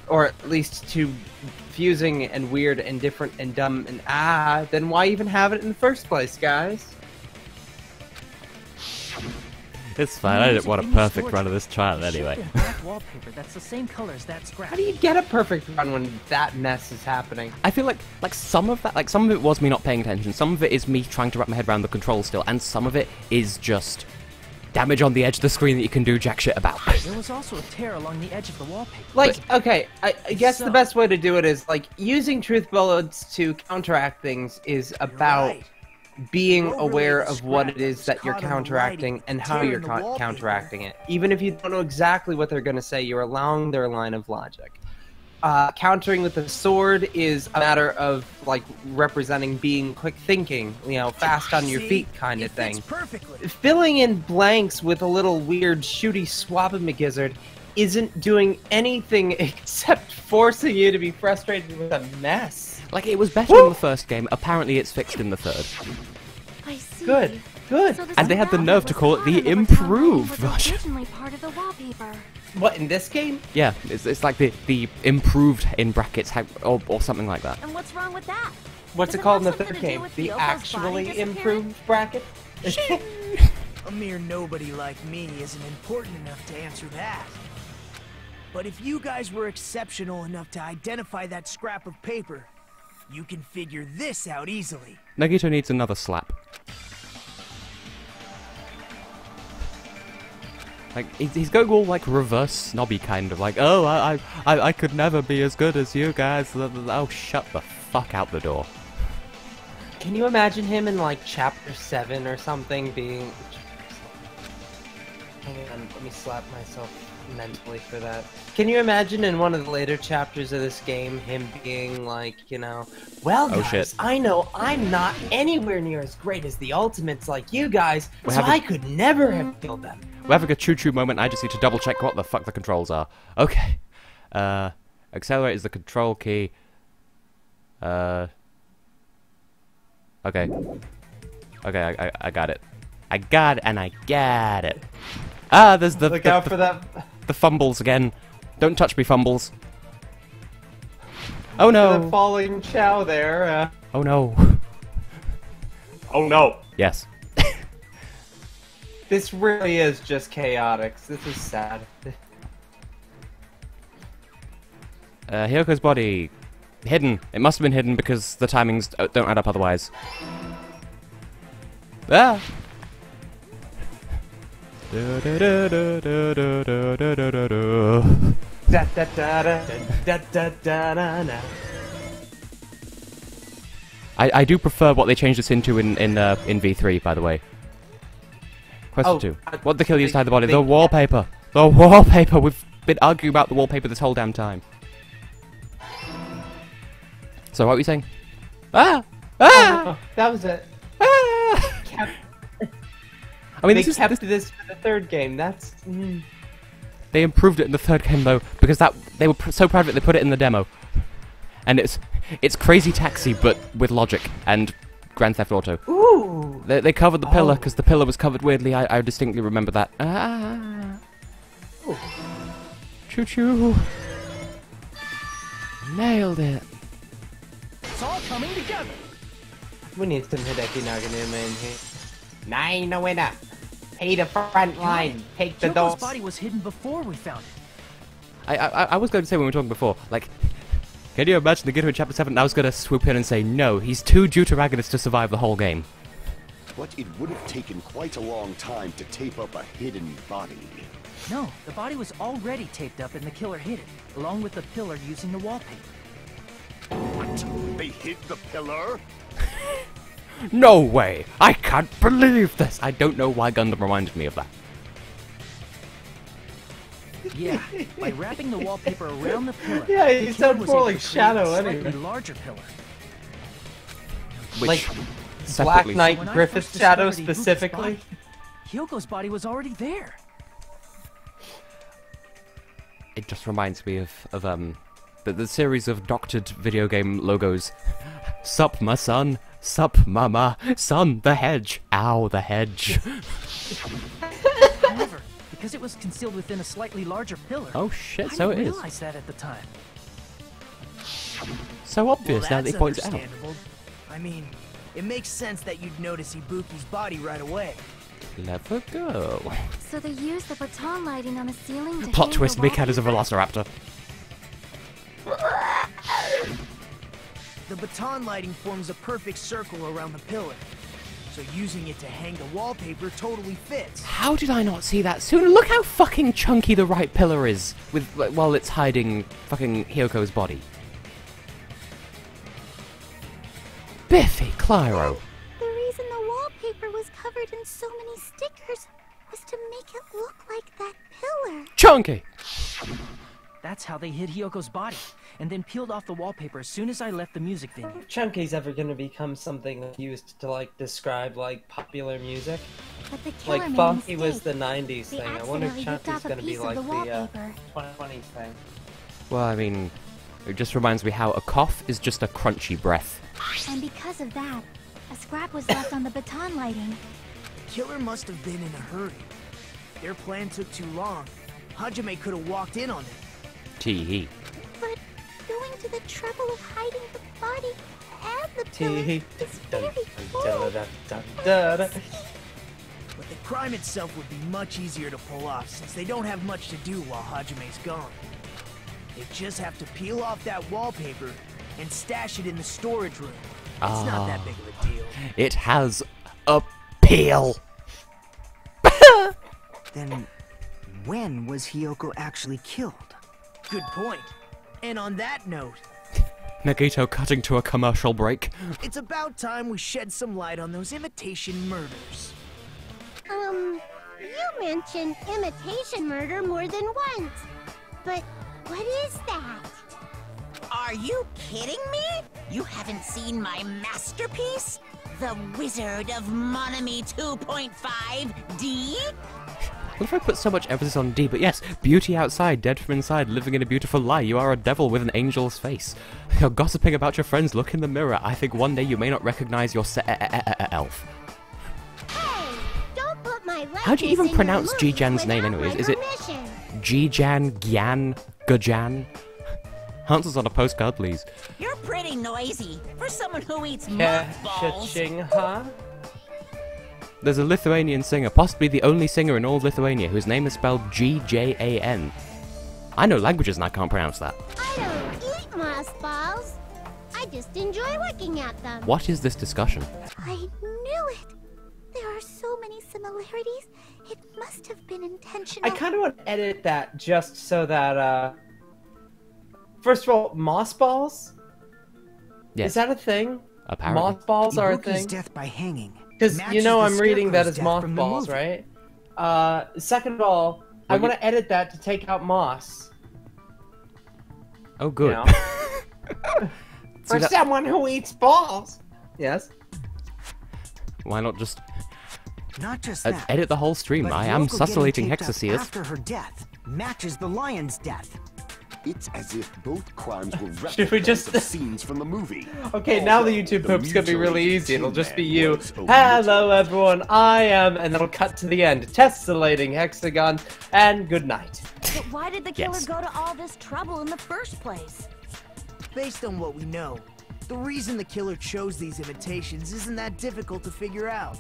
or at least too confusing and weird and different and dumb and then why even have it in the first place, guys? It's fine. I didn't want a perfect run of this trial anyway. Black wallpaper that's the same color as that scrap. How do you get a perfect run when that mess is happening? I feel like some of that, like some of it was me not paying attention, some of it is me trying to wrap my head around the controls still, and some of it is just damage on the edge of the screen that you can do jack shit about. There was also a tear along the edge of the wallpaper. Like, okay, I guess the best way to do it is, like, using truth bullets to counteract things is about being aware of what it is that you're counteracting and how you're counteracting it. Even if you don't know exactly what they're going to say, you're along their line of logic. Countering with a sword is a matter of, like, representing being quick thinking, you know, fast on your feet kind of thing. Filling in blanks with a little weird shooty swabba-magizzard isn't doing anything except forcing you to be frustrated with a mess. Like, it was better in the first game. Apparently it's fixed in the third. I see. Good. Good. So And they had the nerve to call it the improved version. Originally part of the wallpaper. What, in this game? Yeah, it's like the improved in brackets or something like that. And what's wrong with that? What's Does it called in the have third something to do game? with The Hyoko's body actually disappearing? improved bracket? A mere nobody like me isn't important enough to answer that. But if you guys were exceptional enough to identify that scrap of paper, you can figure this out easily. Nagito needs another slap. Like, he's going all, like, reverse snobby kind of, like, oh, I could never be as good as you guys. Oh, shut the fuck out the door. Can you imagine him in, like, Chapter 7 or something being... Hang on, let me slap myself mentally for that. Can you imagine in one of the later chapters of this game, him being like, you know, well, guys, shit. I know I'm not anywhere near as great as the Ultimates like you guys, so I could never have killed them. We're having a choo-choo moment. I just need to double-check what the fuck the controls are. Okay. Accelerate is the control key. Okay. Okay, I got it. I got it, and I got it. Ah, there's the... Look out for that... The fumbles again. Don't touch me, fumbles. Oh no! The falling Chow there. Oh no. Oh no. Yes. This really is just chaotic. This is sad. Hyoko's body. Hidden. It must have been hidden because the timings don't add up otherwise. Ah! I do prefer what they changed this into in V3, by the way. Question 2. What the kill used to hide the body? The wallpaper! The wallpaper! We've been arguing about the wallpaper this whole damn time. So what were you saying? Ah! Ah! Oh, that was it. Ah! I mean, they kept this for the third game. That's... They improved it in the third game, though, because they were so proud of it, they put it in the demo. And it's Crazy Taxi, but with logic, and Grand Theft Auto. Ooh! They covered the pillar, because the pillar was covered weirdly. I distinctly remember that. Ah! Choo-choo! Nailed it! It's all coming together! We need some Hideki Naganuma in here. Nine a winner! Pay the front line! Take the doors! Hyoko's body was hidden before we found it. I was going to say when we were talking before, like... Can you imagine the Gito in Chapter 7? I was going to swoop in and say, no, he's too deuteragonist to survive the whole game. But it would have taken quite a long time to tape up a hidden body. No, the body was already taped up and the killer hid it, along with the pillar using the wallpaper. What? They hid the pillar? No way! I can't believe this! I don't know why Gundam reminded me of that. Yeah, by wrapping the wallpaper around the pillar. Yeah, you sound more like Shadow anyway. Larger pillar. Which, like Black Knight Griffith's Shadow specifically. Hyoko's body was already there. It just reminds me of the series of doctored video game logos. Sup, my son. Sup, mama. Son, the hedge. Ow, the hedge. However, because it was concealed within a slightly larger pillar. Oh shit, so it is. I didn't realize that at the time. So obvious now that he points it out. I mean, it makes sense that you'd notice Ibuki's body right away. Clever girl. So they used the baton lighting on the ceiling to Plot hang twist, the Mikan is a wallpaper? velociraptor. The baton lighting forms a perfect circle around the pillar, so using it to hang the wallpaper totally fits. How did I not see that sooner? Look how fucking chunky the right pillar is while it's hiding fucking Hyoko's body. Biffy Clyro. The reason the wallpaper was covered in so many stickers was to make it look like that pillar. Chunky! That's how they hid Hyoko's body, and then peeled off the wallpaper as soon as I left the music venue. Chunky's ever gonna become something used to like describe like popular music. But the killer Like made Funky a was mistake. the 90s They thing. I wonder if accidentally ripped Chunky's off a gonna be piece of like the the wallpaper. 2020s thing. Well, I mean, it just reminds me how a cough is just a crunchy breath. And because of that, a scrap was left on the baton lighting. The killer must have been in a hurry. Their plan took too long. Hajime could have walked in on it. Tee-hee. But going to the trouble of hiding the body and the pillar is very bold. But the crime itself would be much easier to pull off since they don't have much to do while Hajime's gone. They just have to peel off that wallpaper and stash it in the storage room. It's not that big of a deal. It has a peel. Then when was Hiyoko actually killed? Good point. And on that note, Nagito cutting to a commercial break. it's about time we shed some light on those imitation murders. You mentioned imitation murder more than once. But what is that? Are you kidding me? You haven't seen my masterpiece? The Wizard of Monami 2.5D? What if I put so much emphasis on D? But yes, beauty outside, dead from inside, living in a beautiful lie. You are a devil with an angel's face. You're gossiping about your friends. Look in the mirror. I think one day you may not recognize your elf. Hey, don't put my How do you even pronounce Ji-Jan's name anyways? Is it Ji-Jan, Gyan, Gajan? Answers on a postcard, please. You're pretty noisy for someone who eats Yeah, mothballs. cha-ching, huh? There's a Lithuanian singer, possibly the only singer in all of Lithuania, whose name is spelled G-J-A-N. I know languages and I can't pronounce that. I don't eat mothballs. I just enjoy looking at them. What is this discussion? I knew it! There are so many similarities. It must have been intentional. I kind of want to edit that just so that, first of all, moss balls? Yes. Is that a thing? Apparently. Moss balls are a Ibuki's thing? death by hanging. Because, you know, I'm reading that as Scarecrow's death from the mothballs, movie. right? Second of all, I Well, want to edit that to take out moss. Oh, good. You know? For that- someone who eats balls! Yes? Why not just Not just that. edit the whole stream? but I am Hiyoko getting Tessellating taped up Hexagons. after her death matches the lion's death. It's as if both crimes were Should we just- replicas of scenes from the movie. Okay, now the Also, YouTube poop's gonna be really mutilated easy. It'll just be Tin you. Man was omitted. Hello, everyone. I am, and it'll cut to the end. Tessellating Hexagons, and good night. But why did the killer Yes. go to all this trouble in the first place? Based on what we know, the reason the killer chose these imitations isn't that difficult to figure out.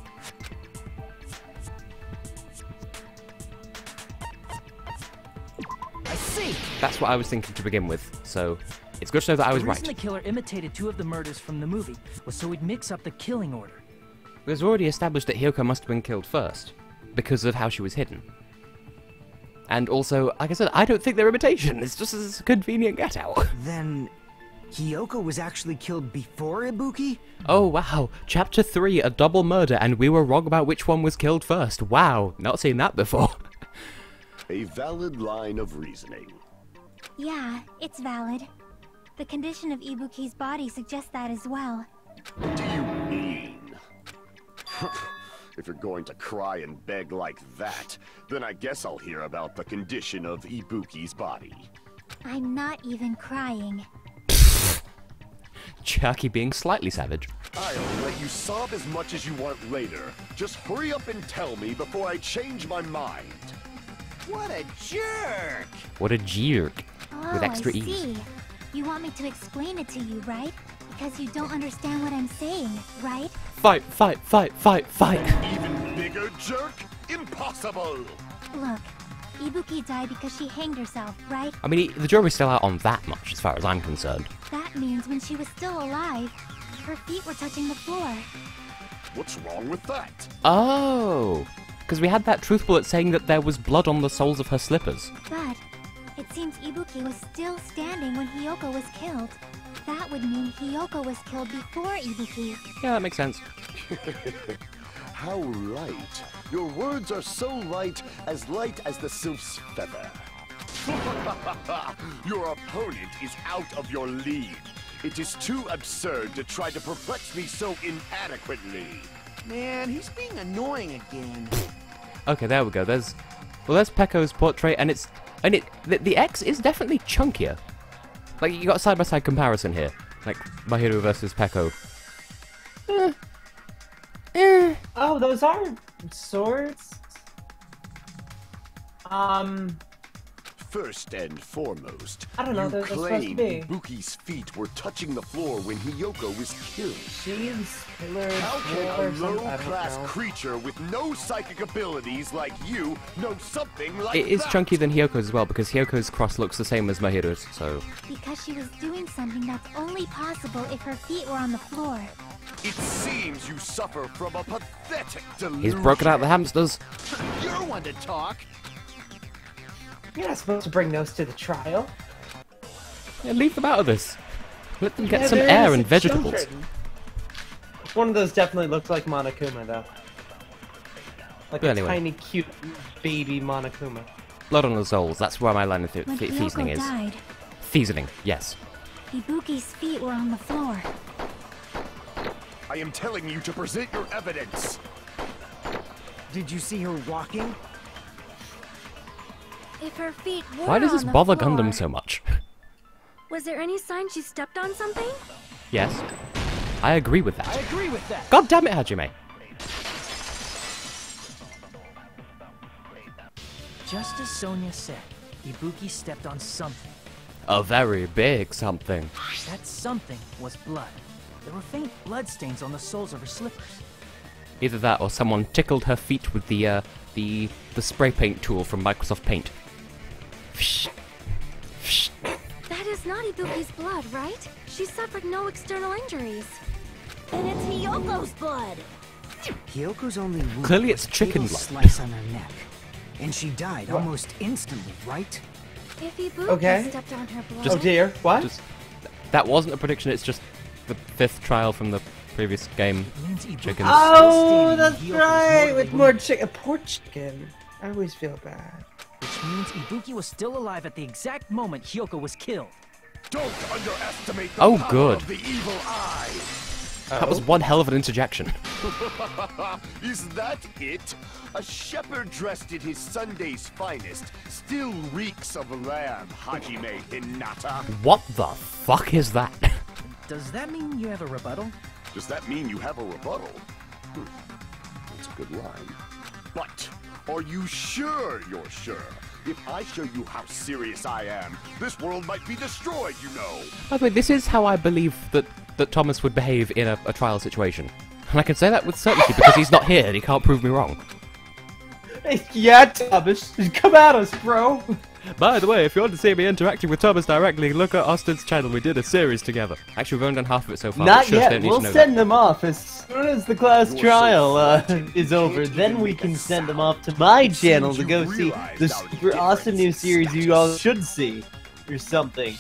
I see! That's what I was thinking to begin with, so it's good to know that I was The reason right. the killer imitated 2 of the murders from the movie was so he'd mix up the killing order. It was already established that Hiyoko must have been killed first, because of how she was hidden. And also, like I said, I don't think they're imitation, it's just a convenient get-out. Then Hiyoko was actually killed before Ibuki? Oh wow, Chapter 3, a double murder, and we were wrong about which one was killed first. Wow, not seen that before. A valid line of reasoning. Yeah, it's valid. The condition of Ibuki's body suggests that as well. What do you mean? If you're going to cry and beg like that, then I guess I'll hear about the condition of Ibuki's body. I'm not even crying. Chucky being slightly savage. I'll let you sob as much as you want later. Just hurry up and tell me before I change my mind. What a jerk! What a jerk. Oh, With extra I ease. see. You want me to explain it to you, right? Because you don't understand what I'm saying, right? Fight, fight, fight, fight, fight. Even bigger jerk? Impossible! Look, Ibuki died because she hanged herself, right? I mean, the jury's still out on that much, as far as I'm concerned. That means when she was still alive, her feet were touching the floor. What's wrong with that? Oh, because we had that truth bullet saying that there was blood on the soles of her slippers. But it seems Ibuki was still standing when Hiyoko was killed. That would mean Hiyoko was killed before Ibuki. Yeah, that makes sense. How light. Your words are so light as the sylph's feather. Your opponent is out of your league. It is too absurd to try to perplex me so inadequately. Man, he's being annoying again. Okay, there we go. There's Pekko's portrait, and the X is definitely chunkier. Like, you got a side-by-side comparison here. Like, My Hero versus Pekko. Oh, those are swords? First and foremost, I don't know, you they're supposed to claim be. Ibuki's feet were touching the floor when Hiyoko was killed. She's pillars, How can a floors, I don't low-class know. creature with no psychic abilities like you know something like It is that? chunkier than Hyoko's as well, because Hyoko's cross looks the same as Mahiro's, so... Because she was doing something that's only possible if her feet were on the floor. It seems you suffer from a pathetic delusion. He's broken out the hamsters. You're one to talk. You're not supposed to bring those to the trial. Yeah, leave them out of this. Let them get Yeah, some they're air and innocent vegetables. children. One of those definitely looks like Monokuma, though. Like But a anyway. tiny, cute baby Monokuma. Blood on the souls. That's where my line of When reasoning Kyoko is. died, Reasoning, yes. Ibuki's feet were on the floor. I am telling you to present your evidence. Did you see her walking? If her feet were Why does this on the bother floor, Gundam so much? Was there any sign she stepped on something? Yes. I agree with I that. agree with that. God damn it, Hajime. Just as Sonia said, Ibuki stepped on something. A very big something. That something was blood. There were faint blood stains on the soles of her slippers. Either that or someone tickled her feet with the spray paint tool from Microsoft Paint. That is not Ibuki's blood, right? She suffered no external injuries. Then it's Hiyoko's blood. Hyoko's only wound Clearly was it's a chicken fatal blood. slice on her neck. And she died almost instantly, right? If Ibuki Okay. stepped on her blood... Just- Oh dear, what? Just, that wasn't a prediction, it's just the 5th trial from the previous game. It means Ibuki Chickens. was still Oh, standing that's in Hyoko's right! mortally With more wounded, chicken. Poor chicken. I always feel bad. which means Ibuki was still alive at the exact moment Hyoko was killed. Don't underestimate the Oh, power good. of the evil eye. That was one hell of an interjection. Is that it? A shepherd dressed in his Sunday's finest still reeks of lamb, Hajime Hinata. What the fuck is that? Does that mean you have a rebuttal? Does that mean you have a rebuttal? That's a good line. But are you sure you're sure? If I show you how serious I am, this world might be destroyed, you know. By the way, this is how I believe that Thomas would behave in a trial situation. And I can say that with certainty because he's not here and he can't prove me wrong. Yeah, Thomas, come at us, bro. By the way, if you want to see me interacting with Thomas directly, look at Austin's channel. We did a series together. Actually, we've only done half of it so far. but Not shush, yet. don't need We'll to know send that. them off as soon as the class You're so trial frightened, is you over. can't Then even we make can a send them sound. off to my It channel seems to you go see realize the how super awesome new different series you all should see, or something.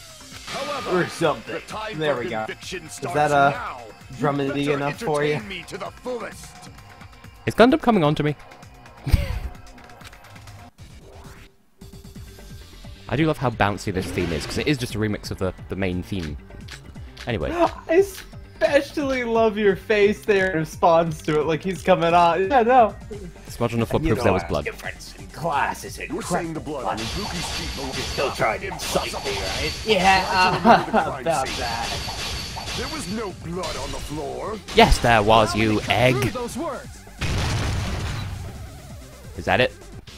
However, Or something. the time There for we go. conviction Is starts that now. You drum-y better enough for you? entertain me to the fullest. Is Gundam coming on to me? I do love how bouncy this theme is, because it is just a remix of the main theme. Anyway. I especially love your face there in response to it, like he's coming on. Yeah, no. Smudge on the floor proves there was blood. Difference in class is You're saying the blood on Ibuki's feet belongs Still trying to impossible. insult me, right? Yeah, about that. There was no blood on the floor. Yes, there was, you egg! Through those words. Is that it?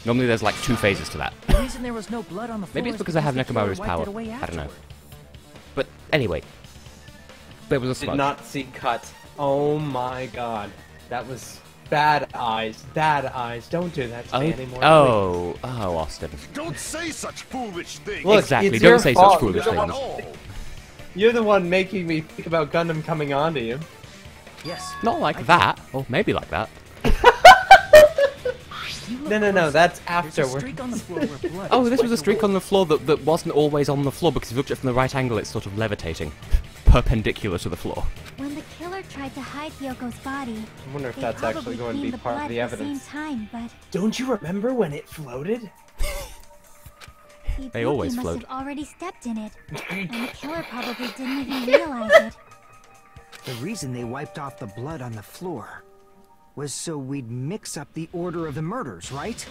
Normally there's like 2 phases to that. The reason there was no blood on the floor Maybe it's is because I have the killer Nekomaru's wiped power. it away I don't know. afterward. But anyway. There was a Did smudge. not see cut. Oh my god. That was bad eyes. Bad eyes. Don't do that to me anymore. Oh, Austin. Don't say such foolish things. Look, Exactly, it's don't your say fault. such foolish Not at things. all. You're the one making me think about Gundam coming on to you. Yes. Not like that. Or maybe like that. No, that's There's a afterward. streak on the floor where blood Oh, is this was a wiped streak away. on the floor that wasn't always on the floor because if you looked at it from the right angle, it's sort of levitating. Perpendicular to the floor. When the killer tried to hide Hyoko's body, I wonder if they that's actually probably going to be cleaned the part of blood the at the evidence. same time, but Don't you remember when it floated? They always Ibuki float. must have already stepped in it, and the killer probably didn't even realize it. The reason they wiped off the blood on the floor was so we'd mix up the order of the murders, right?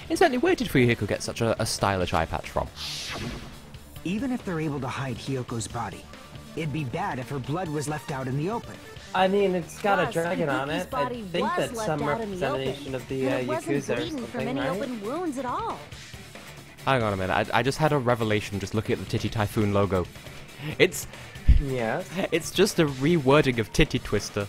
Incidentally, where did Fuyuhiko get such a stylish eye patch from? Even if they're able to hide Hyoko's body, it'd be bad if her blood was left out in the open. I mean, it's got a Plus, dragon on Ibuki's it. I body think was that's left some out in the representation open, of the and it wasn't Yakuza or bleeding from something, any right? open wounds at all. Hang on a minute, I just had a revelation just looking at the Titty Typhoon logo. It's Yes. just a rewording of Titty Twister.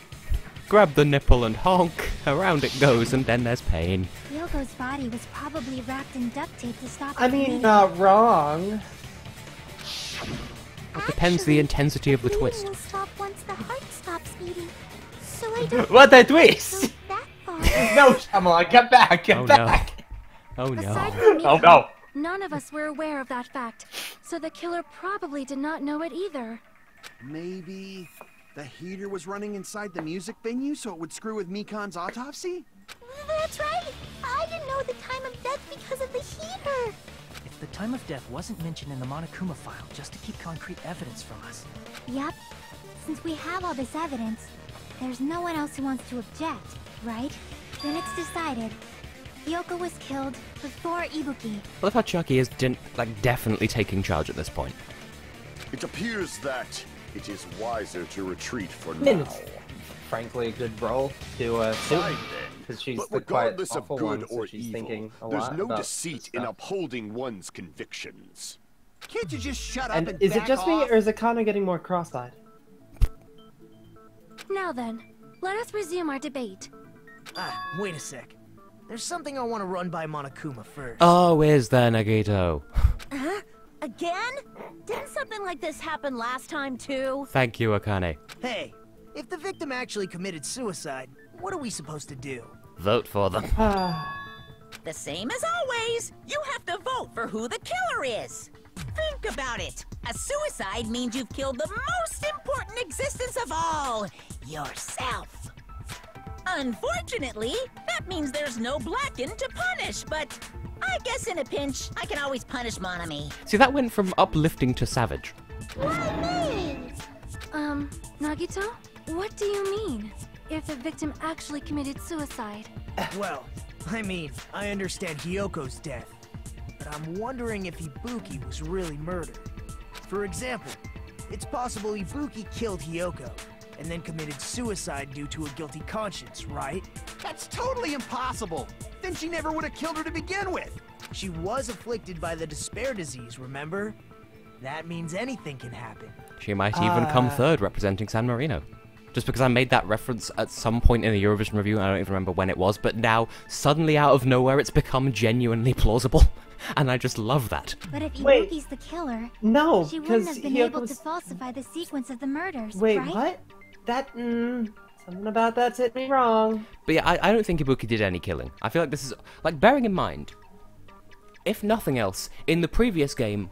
Grab the nipple and honk, around it goes and then there's pain. Hyoko's body was probably wrapped in duct tape to stop I the mean, bleeding. not wrong. It depends the intensity of the Bleeding twist. will stop once the heart stops beating. So I don't What a go twist! that far. No, Shyamalan, get back, get Oh no. back! Oh Aside no. from Oh Mikan, no! None of us were aware of that fact, so the killer probably did not know it either. Maybe the heater was running inside the music venue so it would screw with Mikan's autopsy? That's right! I didn't know the time of death because of the heater! If the time of death wasn't mentioned in the Monokuma file just to keep concrete evidence from us. Yep. Since we have all this evidence, there's no one else who wants to object, right? Then it's decided. Hiyoko was killed before Ibuki. I love how Chucky is definitely taking charge at this point. It appears that it is wiser to retreat for I mean, now. it's frankly a good role to suit, because she's But the quiet, regardless of awful good one, so or she's evil, thinking a there's lot no about deceit in upholding one's convictions. Can't you just shut up And and is it back just me, off? or is Akane getting more cross-eyed? Now then, let us resume our debate. Wait a sec. There's something I want to run by Monokuma first. Oh, is there, Nagito? Huh? Again? Didn't something like this happen last time too? Thank you, Akane. Hey, if the victim actually committed suicide, what are we supposed to do? Vote for them. The same as always. You have to vote for who the killer is. Think about it. A suicide means you've killed the most important existence of all, yourself. Unfortunately, that means there's no Blacken to punish, but I guess in a pinch, I can always punish Monami. See, that went from uplifting to savage. Nagito? What do you mean? If the victim actually committed suicide? Well, I mean, I understand Hiyoko's death, but I'm wondering if Ibuki was really murdered. For example, it's possible Ibuki killed Hiyoko, and then committed suicide due to a guilty conscience, right? That's totally impossible! Then she never would have killed her to begin with! She was afflicted by the despair disease, remember? That means anything can happen. She might even come third representing San Marino. Just because I made that reference at some point in the Eurovision review, I don't even remember when it was, but now, suddenly out of nowhere, it's become genuinely plausible. And I just love that. But if Ibuki's the killer, no, she wouldn't have been able to Hiyoko's- falsify the sequence of the murders, Wait, right? what? That, something about that's hit me wrong. But yeah, I don't think Ibuki did any killing. I feel like this is, like, bearing in mind, if nothing else, in the previous game,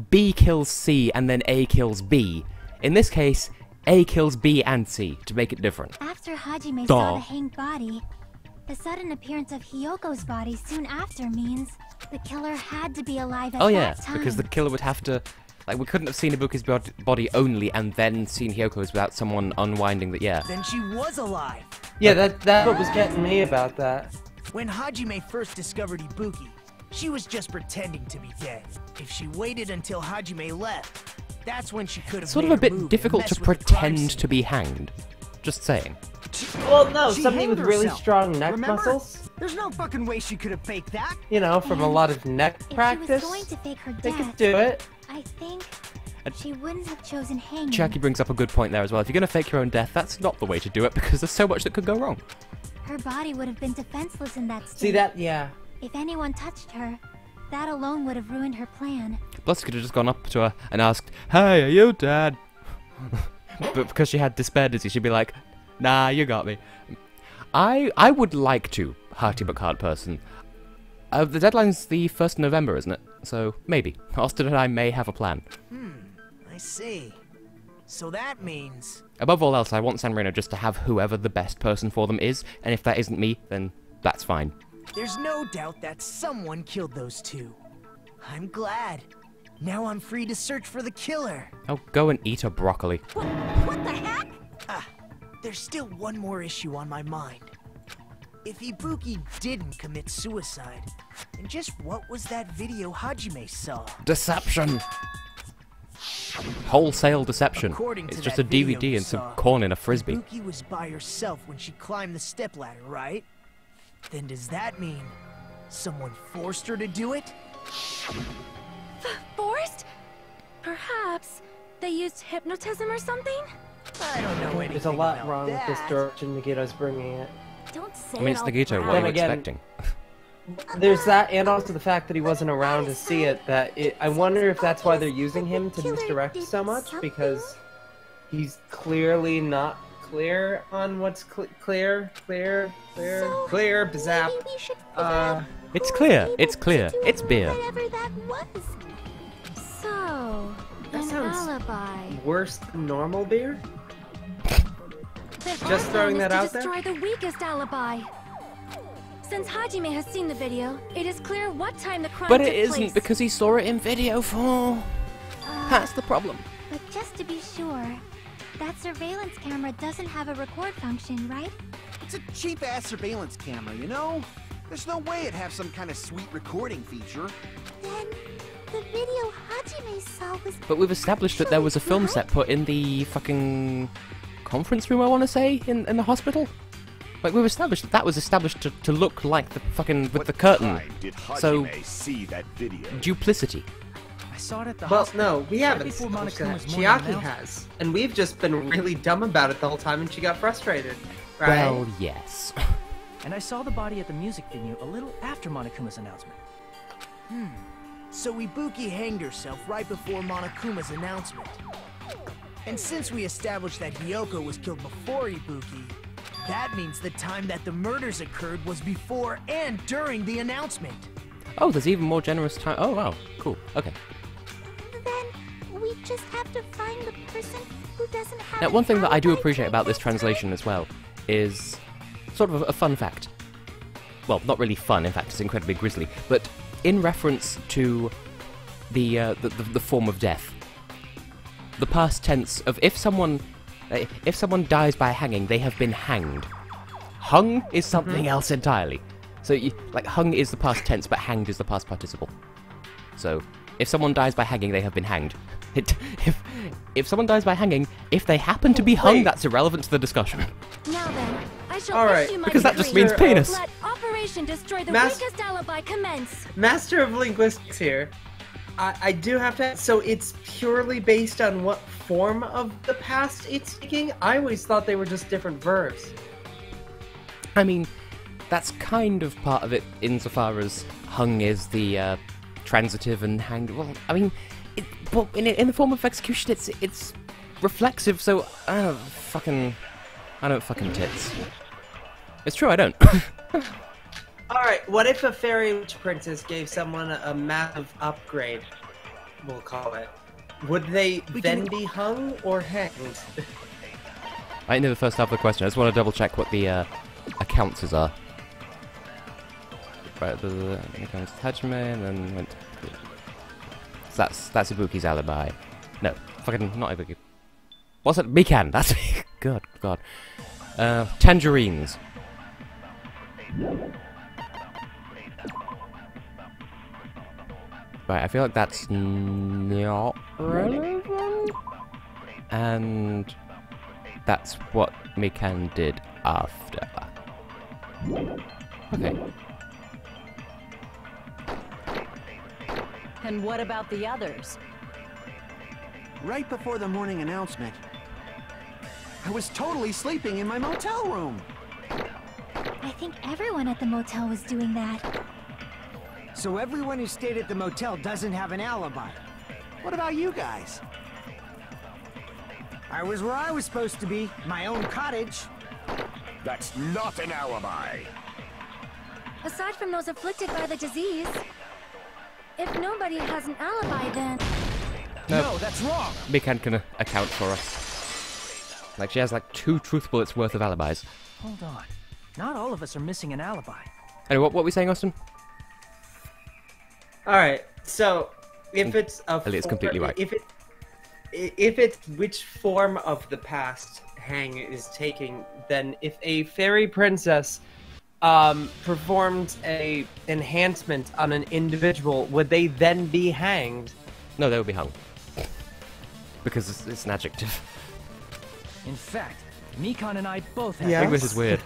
B kills C and then A kills B. In this case, A kills B and C, to make it different. After Hajime saw the hanged body, the sudden appearance of Hiyoko's body soon after means the killer had to be alive at that time. Because the killer would have to... Like, we couldn't have seen Ibuki's body only and then seen Hiyoko's without someone unwinding the... Yeah. Then she was alive. Yeah, that's what was getting me about that. When Hajime first discovered Ibuki, she was just pretending to be dead. If she waited until Hajime left, that's when she could have Sort of made a her bit move difficult and to mess with the crime pretend scene. to be hanged. Just saying. Well, no, She somebody with hanged really herself, strong neck remember? muscles. There's no fucking way she could have faked that. You know, from a lot of neck If practice. she was going to fake her They could death, do it. I think she wouldn't have chosen hanging. Chucky brings up a good point there as well. If you're going to fake your own death, that's not the way to do it because there's so much that could go wrong. Her body would have been defenseless in that state. See that? Yeah. If anyone touched her, that alone would have ruined her plan. Plus, could have just gone up to her and asked, "Hey, are you dead?" But because she had despair disease, she'd be like, "Nah, you got me." I would like to, hearty but hard person. The deadline's the 1st of November, isn't it? So, maybe. Austin and I may have a plan. I see. So that means... Above all else, I want San Marino just to have whoever the best person for them is, and if that isn't me, then that's fine. There's no doubt that someone killed those two. I'm glad. Now I'm free to search for the killer. Oh, go and eat a broccoli. What the heck? There's still one more issue on my mind. If Ibuki didn't commit suicide, then just what was that video Hajime saw? Deception! Wholesale deception. According to It's just that a video DVD you and some saw, corn in a frisbee. Ibuki was by herself when she climbed the stepladder, right? Then does that mean someone forced her to do it? Forced? Perhaps they used hypnotism or something? I don't know anything There's a lot about wrong with this that. direction Nagito's bringing it. Don't say I mean, it's Nagito, what are Then you again- expecting? There's that, and also the fact that he wasn't around to see it. I wonder if that's why they're using him to misdirect so much, because he's clearly not clear on what's clear, So, bazap. maybe we should figure out It's who clear. was It's able clear. to do It's beer. Whatever that was. So, That an sounds alibi. worse than normal beer? Then Just our throwing plan that is out to there? destroy the weakest alibi. Since Hajime has seen the video, it is clear what time the crime But took it isn't place. because he saw it in video form. That's the problem. But just to be sure, that surveillance camera doesn't have a record function, right? It's a cheap-ass surveillance camera, you know? There's no way it'd have some kind of sweet recording feature. Then, the video Hajime saw was... But we've established that there was a film set put in the fucking conference room, I want to say, in the hospital. Like, we've established that was established to look like the fucking, with the curtain. Time did Hajime So, see that video? duplicity. I saw it at the Well, hospital. no, we right haven't. before established that. Monokuma's morning Chiaki announcement. has. And we've just been really dumb about it the whole time and she got frustrated. Right? Well, yes. And I saw the body at the music venue a little after Monokuma's announcement. So Ibuki hanged herself right before Monokuma's announcement. And since we established that Hiyoko was killed before Ibuki, that means the time that the murders occurred was before and during the announcement. Oh, there's even more generous time. Oh, wow. Cool. Okay. Then, we just have to find the person who doesn't have Now, one thing that I do alibi appreciate about this during that translation time. as well is sort of a fun fact. Well, not really fun, in fact, it's incredibly grisly. But in reference to the form of death, the past tense of if someone dies by hanging, they have been hanged. Hung is something else entirely. So, like, hung is the past tense, but hanged is the past participle. So, if someone dies by hanging, they have been hanged. If someone dies by hanging, if they happen to be hung, Wait. that's irrelevant to the discussion. Now then, I shall All right, issue my Because that just decree. means penis. Let Operation Destroy the Mas- Weakest Alibi commence. Master of Linguistics here. I do have to... So it's purely based on what form of the past it's taking? I always thought they were just different verbs. I mean, that's kind of part of it insofar as hung is the transitive and hanged. Well, I mean, but in the form of execution, it's reflexive. So I don't fucking tits. It's true, I don't. Alright, what if a fairy witch princess gave someone a massive upgrade, we'll call it? Would they then be hung or hanged? I didn't know the first half of the question. I just want to double check what the accounts are. Right, the accounts Hajime, and then went. So that's Ibuki's alibi. No, fucking not Ibuki. What's it? Mikan. That's God. Tangerines. Right, I feel like that's not relevant. And that's what Mikan did after. Okay. And what about the others? Right before the morning announcement, I was totally sleeping in my motel room. I think everyone at the motel was doing that. So everyone who stayed at the motel doesn't have an alibi. What about you guys? I was where I was supposed to be, my own cottage. That's not an alibi. Aside from those afflicted by the disease, if nobody has an alibi, then... No, that's wrong! Mikan can account for us. Like, she has like 2 truth bullets worth of alibis. Hold on. Not all of us are missing an alibi. Anyway, what were we saying, Austin? Alright, so if it's a Elliot's completely right. If it's which form of the past Hang is taking, then if a fairy princess performed a enhancement on an individual, would they then be hanged? No, they would be hung. Because it's an adjective. In fact, Mikan and I both have... Yes. English is weird.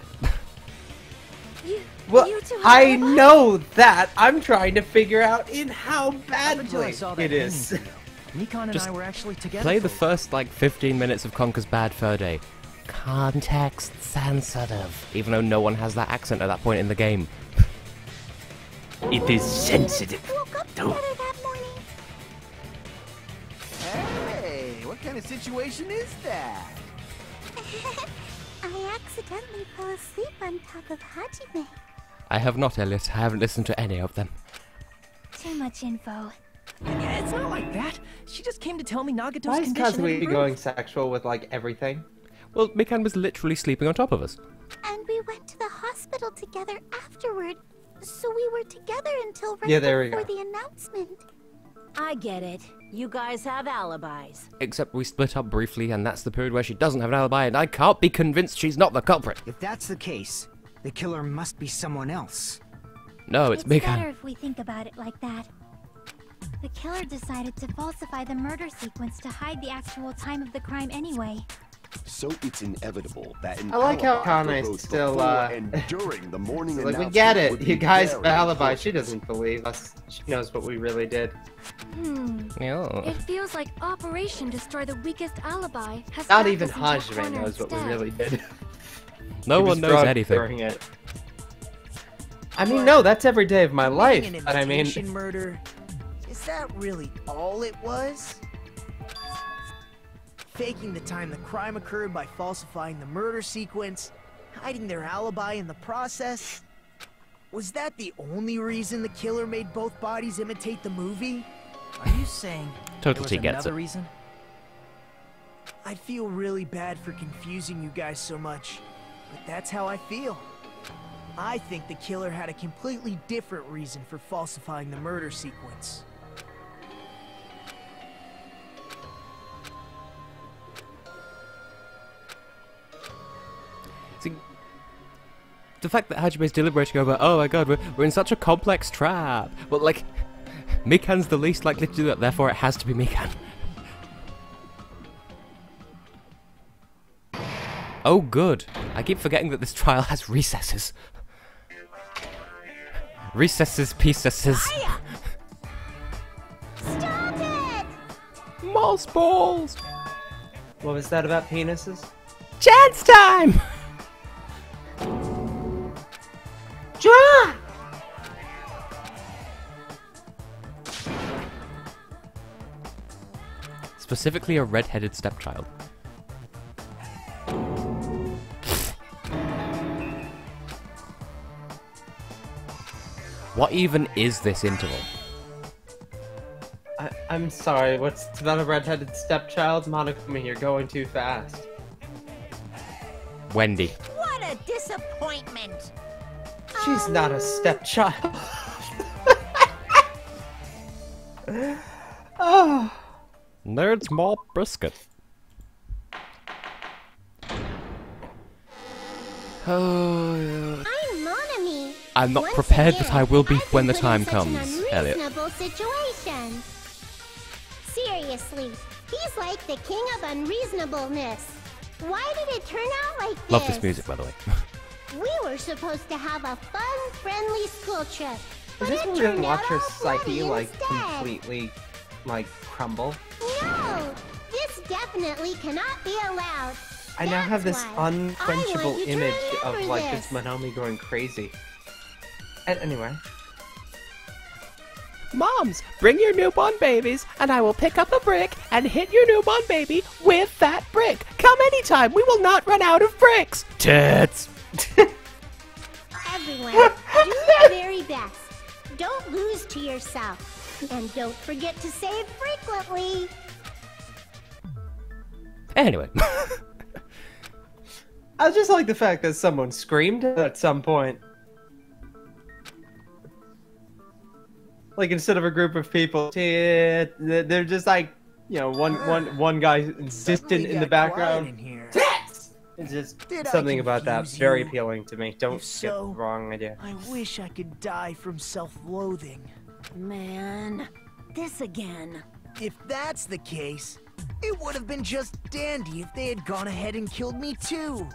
Well, you two have I alibi? know that. I'm trying to figure out in how Up until I badly saw that it is. hanging video, Mikan and Just I were actually together. Play the for a while. first, like, 15 minutes of Conker's Bad Fur Day. Context sensitive. Even though no one has that accent at that point in the game. It is sensitive. Woke up together that morning. Hey, what kind of situation is that? I accidentally fell asleep on top of Hajime. I have not, Elliot. I haven't listened to any of them. Too much info. Yeah, it's not like that. She just came to tell me Nagato's Why is condition had Kazumi improved. going sexual with, like, everything? Well, Mikan was literally sleeping on top of us. And we went to the hospital together afterward. So we were together until right Yeah, there we before go. the announcement. I get it. You guys have alibis. Except we split up briefly, and that's the period where she doesn't have an alibi, and I can't be convinced she's not the culprit. If that's the case, the killer must be someone else. No, it's better Mikan. if we think about it like that. The killer decided to falsify the murder sequence to hide the actual time of the crime anyway. So it's inevitable that an I like how alibi for Kane's both still, before and during the morning like, we announcement get it. would You be guys have very alibi. important. She doesn't believe us. She knows what we really did. Yeah. It feels like Operation Destroy the Weakest Alibi has Not backed even us into a Hajime corner knows what we instead. really did. No He one was knows drunk anything. during it. I mean, no, that's every day of my life. An But I mean, imitation murder? Is that really all it was? Faking the time the crime occurred by falsifying the murder sequence, hiding their alibi in the process? Was that the only reason the killer made both bodies imitate the movie? Are you saying Totally there was gets another it. reason? I feel really bad for confusing you guys so much, but that's how I feel. I think the killer had a completely different reason for falsifying the murder sequence. See, the fact that Hajime's deliberating over, oh my god, we're in such a complex trap. Well, like, Mikan's the least likely to do that, therefore it has to be Mikan. Oh, good. I keep forgetting that this trial has recesses. Recesses, pieces. Stop it! Mouse balls! what was that about penises? Chance time! John! Specifically a red-headed stepchild. What even is this interval? I'm sorry, what's about a redheaded stepchild? Monokuma, you're going too fast. Wendy. What a disappointment! She's not a stepchild. Oh. Nerds more brisket. Oh, yeah. I'm Monami. I'm not Once prepared, again, but I will be I've when the been put in time such an comes, Elliot. unreasonable situation. Seriously, he's like the king of unreasonableness. Why did it turn out like this? Love this music, by the way. We were supposed to have a fun, friendly school trip. Is But this it when we turned watch out her all psyche, bloody like, instead. completely, like, crumble? No, this definitely cannot be allowed. I now have this That's why I unquenchable want you to image of, remember like, this. this Monomi going crazy. And anyway. Moms, bring your newborn babies, and I will pick up a brick and hit your newborn baby with that brick. Come anytime, we will not run out of bricks. Tits. Everyone, do your very best. Don't lose to yourself. And don't forget to save frequently. Anyway. I just like the fact that someone screamed at some point. Like, instead of a group of people, they're just like, you know, one guy distant in the background. In here. It's just Did I something about that confuse very you? appealing to me. Don't If get so, the wrong idea. I wish I could die from self-loathing. Man, this again. If that's the case, it would have been just dandy if they had gone ahead and killed me too.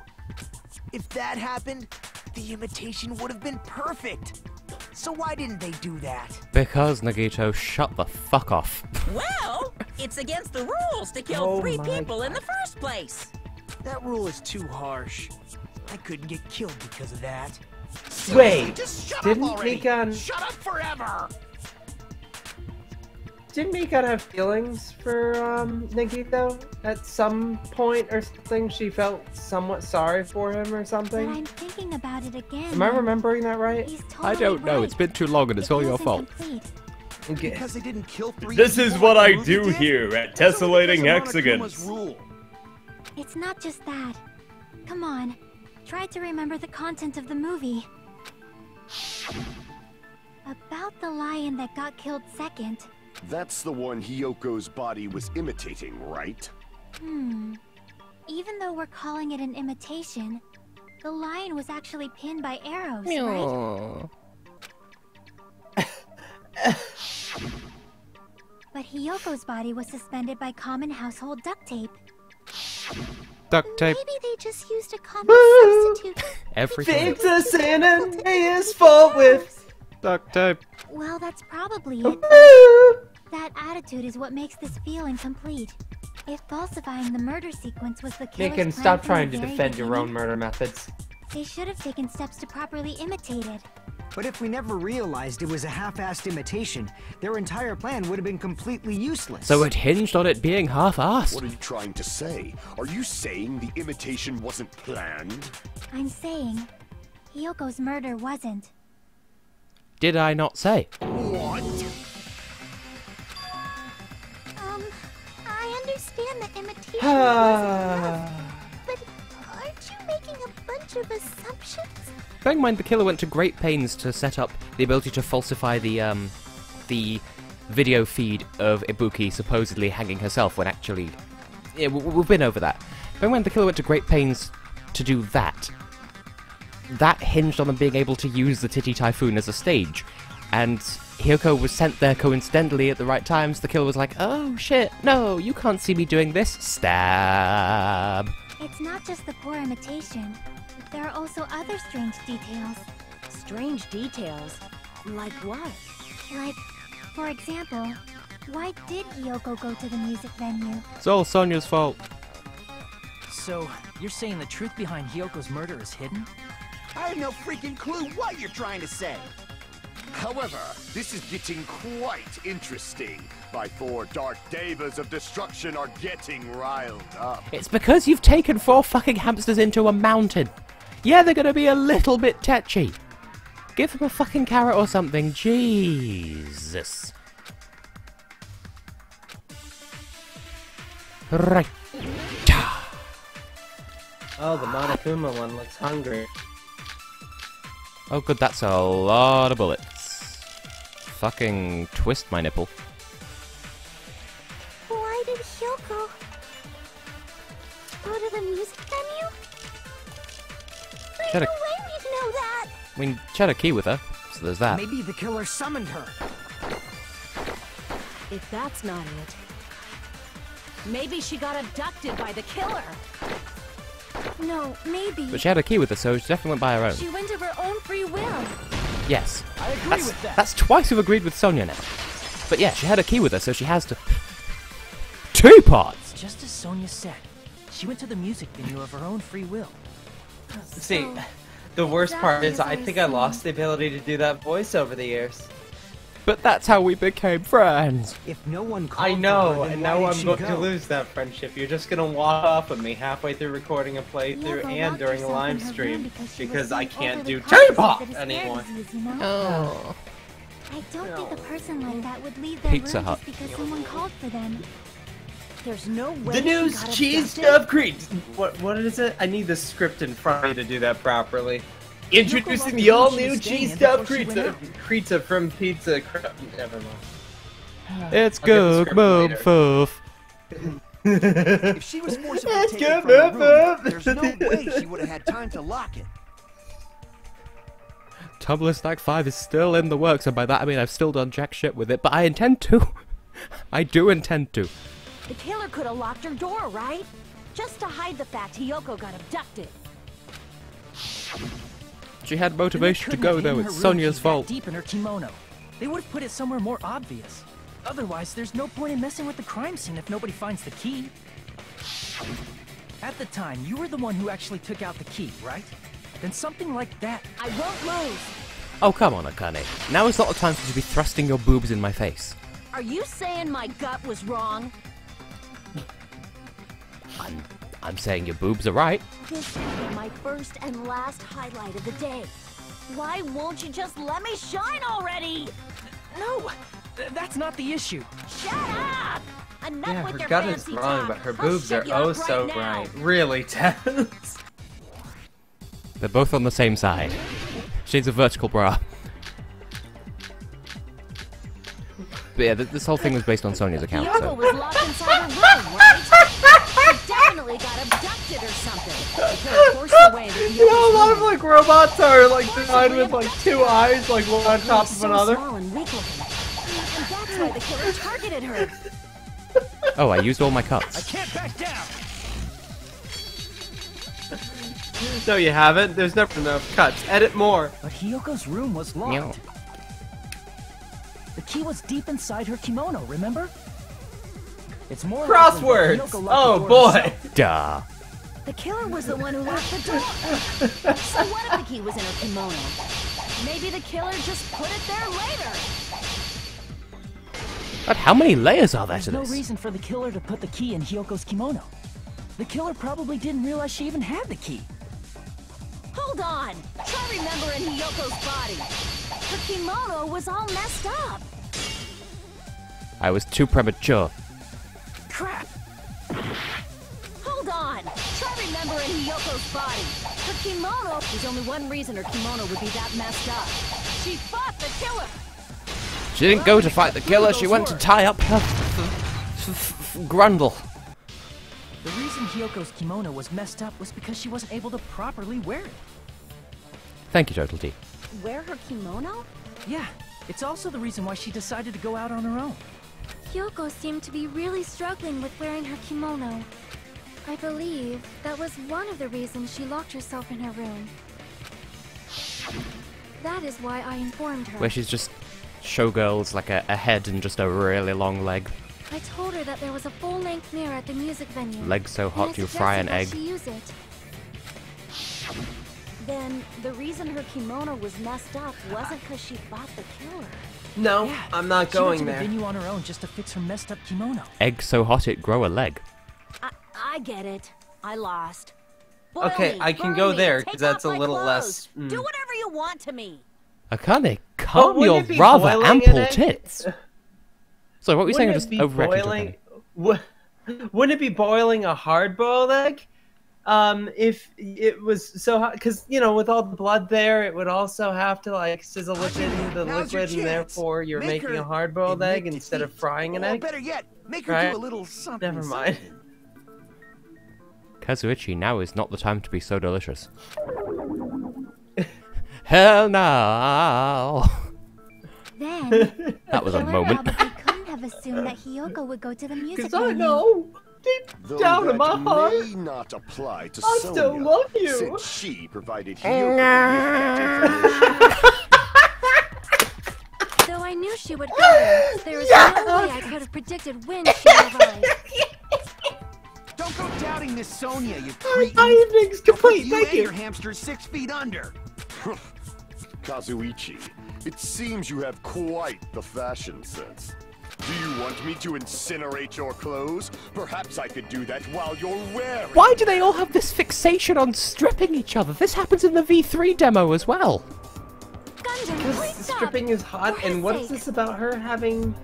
If that happened, the imitation would have been perfect. So why didn't they do that? Because, Nagito, shut the fuck off. Well, it's against the rules to kill Oh 3 my people in the first place. That rule is too harsh. I couldn't get killed because of that. Wait, Just shut didn't up already. Mikan... Shut up forever. didn't Mikan have feelings for Nagito at some point or something? She felt somewhat sorry for him or something? But I'm thinking about it again. Am I remembering that right? He's totally I don't know. right. It's been too long and it's all your fault. Complete. Okay. Because they didn't kill 3 This is people what like I the movie do did? here at That's only Tessellating because of Hexagons. Monokuma's rule. It's not just that. Come on. Try to remember the content of the movie. About the lion that got killed second. That's the one Hiyoko's body was imitating, right? Even though we're calling it an imitation, the lion was actually pinned by arrows, right? But Hiyoko's body was suspended by common household duct tape. Duct tape. Maybe they just used a common substitute. Everything. Fix a San Andreas fault with Duct tape. Well, that's probably it. That attitude is what makes this feel incomplete. If falsifying the murder sequence was the killer's Mikan, plan stop from trying the to very defend your own beginning, murder methods. they should have taken steps to properly imitate it. But if we never realized it was a half-assed imitation, their entire plan would have been completely useless. So it hinged on it being half-assed. What are you trying to say? Are you saying the imitation wasn't planned? I'm saying, Hiyoko's murder wasn't. Did I not say? What? I understand that imitation wasn't enough, but aren't you making a bunch of assumptions? Bearing in mind, the killer went to great pains to set up the ability to falsify the video feed of Ibuki supposedly hanging herself when actually... Yeah, we've been over that. Bearing in mind, the killer went to great pains to do that. That hinged on them being able to use the Titty Typhoon as a stage. And Hiyoko was sent there coincidentally at the right times. The killer was like, oh shit, no, you can't see me doing this. Stab. It's not just the poor imitation. There are also other strange details. Strange details? Like what? Like, for example, why did Hiyoko go to the music venue? It's all Sonya's fault. So, you're saying the truth behind Hiyoko's murder is hidden? I have no freaking clue what you're trying to say. However, this is getting quite interesting. My 4 dark devas of destruction are getting riled up. It's because you've taken 4 fucking hamsters into a mountain. Yeah, they're gonna be a little bit tetchy. Give them a fucking carrot or something. Jesus. Right. Oh, the Monokuma one looks hungry. Oh good, that's a lot of bullets. Fucking twist my nipple. Why did Hiyoko go to the music venue? There's no way we'd know that! I mean, she had a key with her, so there's that. Maybe the killer summoned her. If that's not it, maybe she got abducted by the killer. No, maybe. But she had a key with her, so she definitely went by her own. She went of her own free will. Yes. I agree with that. That's twice we've agreed with Sonya now. But yeah, she had a key with her, so she has to... Teapots! Just as Sonya said, she went to the music venue of her own free will. See, the worst part is I think I lost the ability to do that voice over the years. But that's how we became friends. If no one called I know, for her, then and why now did I'm she going go? to lose that friendship. You're just gonna walk off of me halfway through recording a playthrough and during a live stream because I can't do K-pop anymore. Oh. I don't think a person like that would leave their Pizza room Hut. just because someone called for them. There's no way The news she got cheese abducted. stuff creeps. What is it? I need the script in front of me to do that properly. Introducing the all-new cheese stuff pizza from Pizza. Never mind. It's I'll get the good, script move, later. foof. If she was forcibly Let's taken go, from her room, move. there's no way she would have had time to lock it. Tumblr Stack 5 is still in the works, and by that I mean I've still done jack shit with it, but I intend to. I do intend to. The killer could have locked her door, right? Just to hide the fact Hiyoko got abducted. She had Then they motivation to couldn't go have though, hidden it's her room Sonya's key that fault. deep in her kimono. They would have put it somewhere more obvious. Otherwise, there's no point in messing with the crime scene if nobody finds the key. At the time, you were the one who actually took out the key, right? Then something like that. I won't lose. Oh come on, Akane. Now is not the time for you to be thrusting your boobs in my face. Are you saying my gut was wrong? I'm saying your boobs are right. This will be my first and last highlight of the day. Why won't you just let me shine already? No, that's not the issue. Shut up! Enough Yeah, with her your gut is fancy wrong, talk. but her I'll boobs shut are you up oh so right now. right. Really, Tess. They're both on the same side. Shades of vertical bra. But yeah, this whole thing was based on Sonia's account. Yoko So. was locked inside her room, right? She definitely got abducted or something. The killer forced her way into You know, a Yoko's lot of room. like robots are like designed with like two eyes, like one on top of So another. small and weak looking. And that's why the killer targeted her. Oh, I used all my cuts. Can't back down. No, you haven't. There's never enough cuts. Edit more. But Hiyoko's room was locked. Meow. The key was deep inside her kimono, remember? It's more Crosswords. likely that Hiyoko locked Oh the door boy. herself. Duh. The killer was the one who locked the door. So what if the key was in her kimono? Maybe the killer just put it there later. But how many layers are there There's to no this? reason for the killer to put the key in Hiyoko's kimono. The killer probably didn't realize she even had the key. Hold on. Try remembering Hiyoko's body. Her kimono was all messed up. I was too premature. Crap! Hold on. Try remembering Hiyoko's body. Her kimono. There's only one reason her kimono would be that messed up. She fought the killer. She didn't go to fight the killer, she went to tie up her grundle. The reason Hiyoko's kimono was messed up was because she wasn't able to properly wear it. Thank you, Total T. Wear her kimono? Yeah, it's also the reason why she decided to go out on her own. Hiyoko seemed to be really struggling with wearing her kimono. I believe that was one of the reasons she locked herself in her room. That is why I informed her. Where she's just showgirls like a head and just a really long leg. I told her that there was a full-length mirror at the music venue. Leg so and hot I you fry an suggested egg. that she use it. Then the reason her kimono was messed up wasn't because she fought the killer. No, Yeah, I'm not she went going to the there. venue on her own just to fix her messed up kimono. Egg so hot it grow a leg. I get it. I lost. Okay, I can burn go me, there, take 'cause that's off a my little clothes. less, Do whatever you want to me. Akane, calm wouldn't your it be rather boiling an ample egg? tits. Sorry, what were you saying? I'm Wouldn't just it be overreacting to boiling? Akane. Wouldn't it be boiling a hard-boiled egg? If it was so hot, because you know, with all the blood there, it would also have to like sizzle within the Now's your liquid, and chance. therefore you're Make making her a hard-boiled egg admit instead of defeat. frying an Or egg. better yet, make her Right? do a little something. Never mind. something. Kazuichi, now is not the time to be so delicious. Hell no! Then, That was a killer moment. probably couldn't have assumed that Hiyoko would go to the music Because I venue. know deep Though down that in my heart, may not apply to I Sonia, still love you. since she provided Hiyoko with that information. Though I knew she would go there, there was no way I could have predicted when she would arrive. Don't go doubting Miss Sonia, you cretin. my evening's complete. You Thank and you. your hamster's 6 feet under. Kazuichi, it seems you have quite the fashion sense. Do you want me to incinerate your clothes? Perhaps I could do that while you're wearing. Why do they all have this fixation on stripping each other? This happens in the V3 demo as well. Gundam, Because please stop! stripping is hot, For and his what is sake. this about her having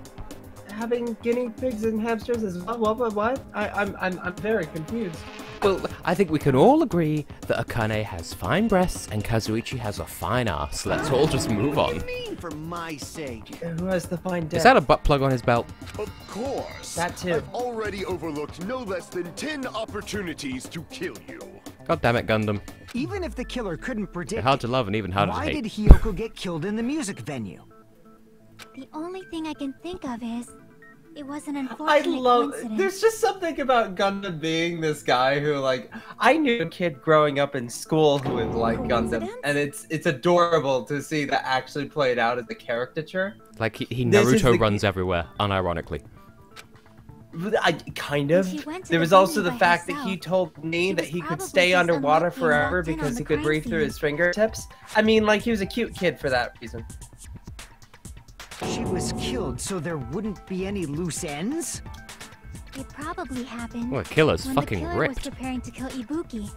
guinea pigs and hamsters as well? What? I'm very confused. Well, I think we can all agree that Akane has fine breasts and Kazuichi has a fine ass. Let's all just move What on. do you mean, for my sake? Who has the fine dick? Is that a butt plug on his belt? Of course. That too. I've already overlooked no less than 10 opportunities to kill you. God damn it, Gundam. Even if the killer couldn't predict They're hard to it, love and even harder to why hate. did Hiyoko get killed in the music venue? The only thing I can think of is, it was an I unfortunate love. coincidence. There's just something about Gundam being this guy who, like, I knew a kid growing up in school who would like Gundam, Coincidence? and it's adorable to see that actually played out as a caricature. Like, he This is Naruto the- runs everywhere, unironically. Kind of. She went to There the was also venue the by fact that herself. he told me She that was he could probably stay just underwater unlucky and forever locked in on because the he could crime breathe through scene. his fingertips. I mean, like, he was a cute kid for that reason. She was killed, so there wouldn't be any loose ends? It probably happened Well, the killer's when fucking the killer ripped. was preparing to kill Ibuki.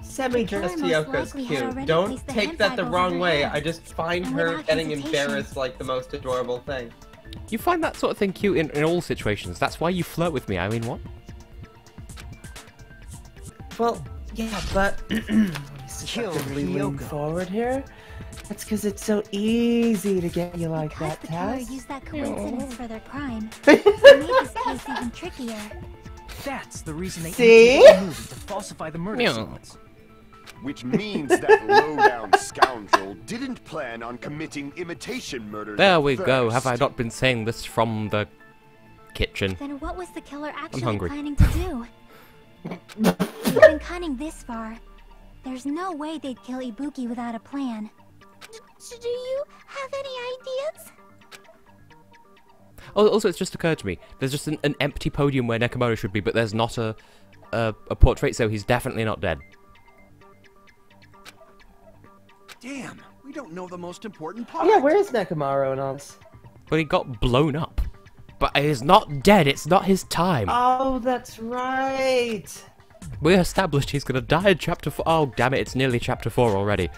Semi-dressed The killer most Yoko's likely had cute. already Don't placed the take that hentai the over wrong her way. head. I just find And her without getting hesitation. embarrassed like the most adorable thing. You find that sort of thing cute in all situations. That's why you flirt with me. I mean, what? Well, yeah, but Kill seductively lean Hyoko. forward here. That's because it's so easy to get you like Because that, the killer Tess. used that coincidence for their crime. It made this case even trickier. That's the reason they See? imitated the movie to falsify the murder Meow. sequence. Which means that low-down scoundrel didn't plan on committing imitation murder. There we go. Have I not been saying this from the kitchen? Then what was the killer actually hungry. planning to do? They've been cunning this far. There's no way they'd kill Ibuki without a plan. Do you have any ideas? Oh, also, it's just occurred to me. There's just an empty podium where Nekomaru should be, but there's not a portrait, so he's definitely not dead. Damn, we don't know the most important Oh, part. yeah, where is Nekomaru and all this? But he got blown up. But he's not dead. It's not his time. Oh, that's right. We established he's gonna die in chapter 4. Oh, damn it! It's nearly chapter 4 already.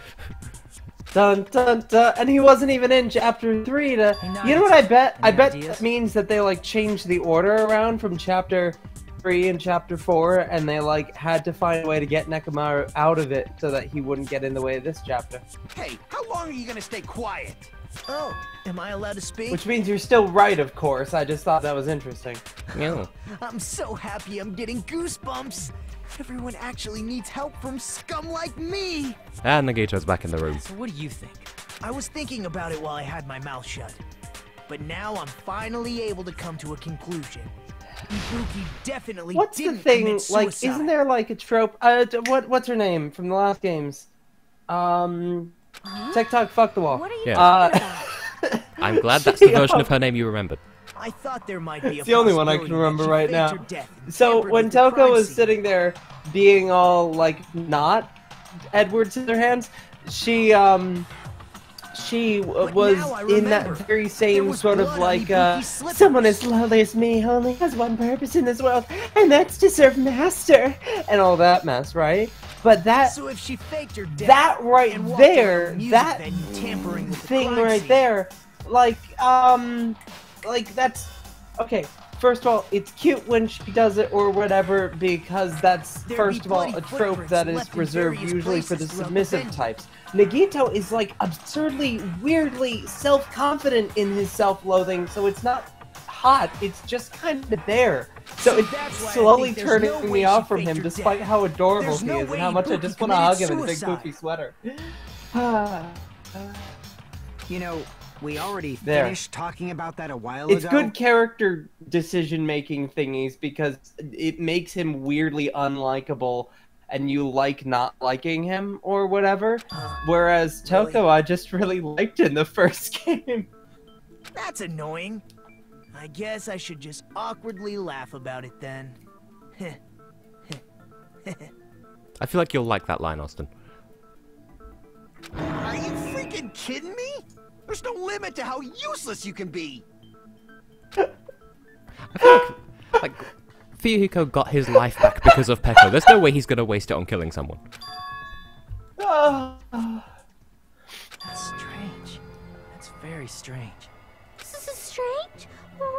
Dun dun dun, and he wasn't even in chapter 3 to... You know what I bet? I bet that means that they, like, changed the order around from chapter 3 and chapter 4, and they, like, had to find a way to get Nekomaru out of it so that he wouldn't get in the way of this chapter. Hey, how long are you gonna stay quiet? Oh, am I allowed to speak? Which means you're still right, of course. I just thought that was interesting. Yeah. I'm so happy I'm getting goosebumps. Everyone actually needs help from scum like me. And Nagito's back in the room. So what do you think? I was thinking about it while I had my mouth shut. But now I'm finally able to come to a conclusion. Ibuki definitely What's the didn't thing? commit Like, suicide. isn't there like a trope? What's her name from the last games? TikTok, fuck the wall. What are you Yeah. talking about? I'm glad that's the version of her name you remembered. I thought there might be a It's the only one I can possibility remember that she right now. faked her death and So tampered when with the Toko crime was scene. sitting there, being all like not Edward Scissorhands, she was now I in that remember. very There same was sort of blood on like Ibuki's slippers. someone as lovely as me only has one purpose in this world, and that's to serve master, and all that mess, right? But that So if she faked her death that right and walked around there, the music that venue tampering with the thing crime right scene. there, like that's okay. First of all, it's cute when she does it or whatever because that's There'd first be of all bloody a trope footprints that is left in reserved various usually for the places throughout the submissive venue. types. Nagito is like absurdly, weirdly self-confident in his self-loathing, so it's not hot. It's just kind of there. So it's that's why I slowly think there's no turning way me she off from faked him, her despite death. how adorable There's he no is and way how much I Ibuki just want to hug him in a big committed poofy sweater. You know, we already There. finished talking about that a while It's ago. good character decision-making thingies because it makes him weirdly unlikable and you like not liking him or whatever. Whereas Toko, I just really liked in the first game. That's annoying. I guess I should just awkwardly laugh about it then. I feel like you'll like that line, Austin. Are you freaking kidding me? There's no limit to how useless you can be. I feel like Fuyuhiko got his life back because of Peko. There's no way he's gonna waste it on killing someone. That's strange. That's very strange. This is strange?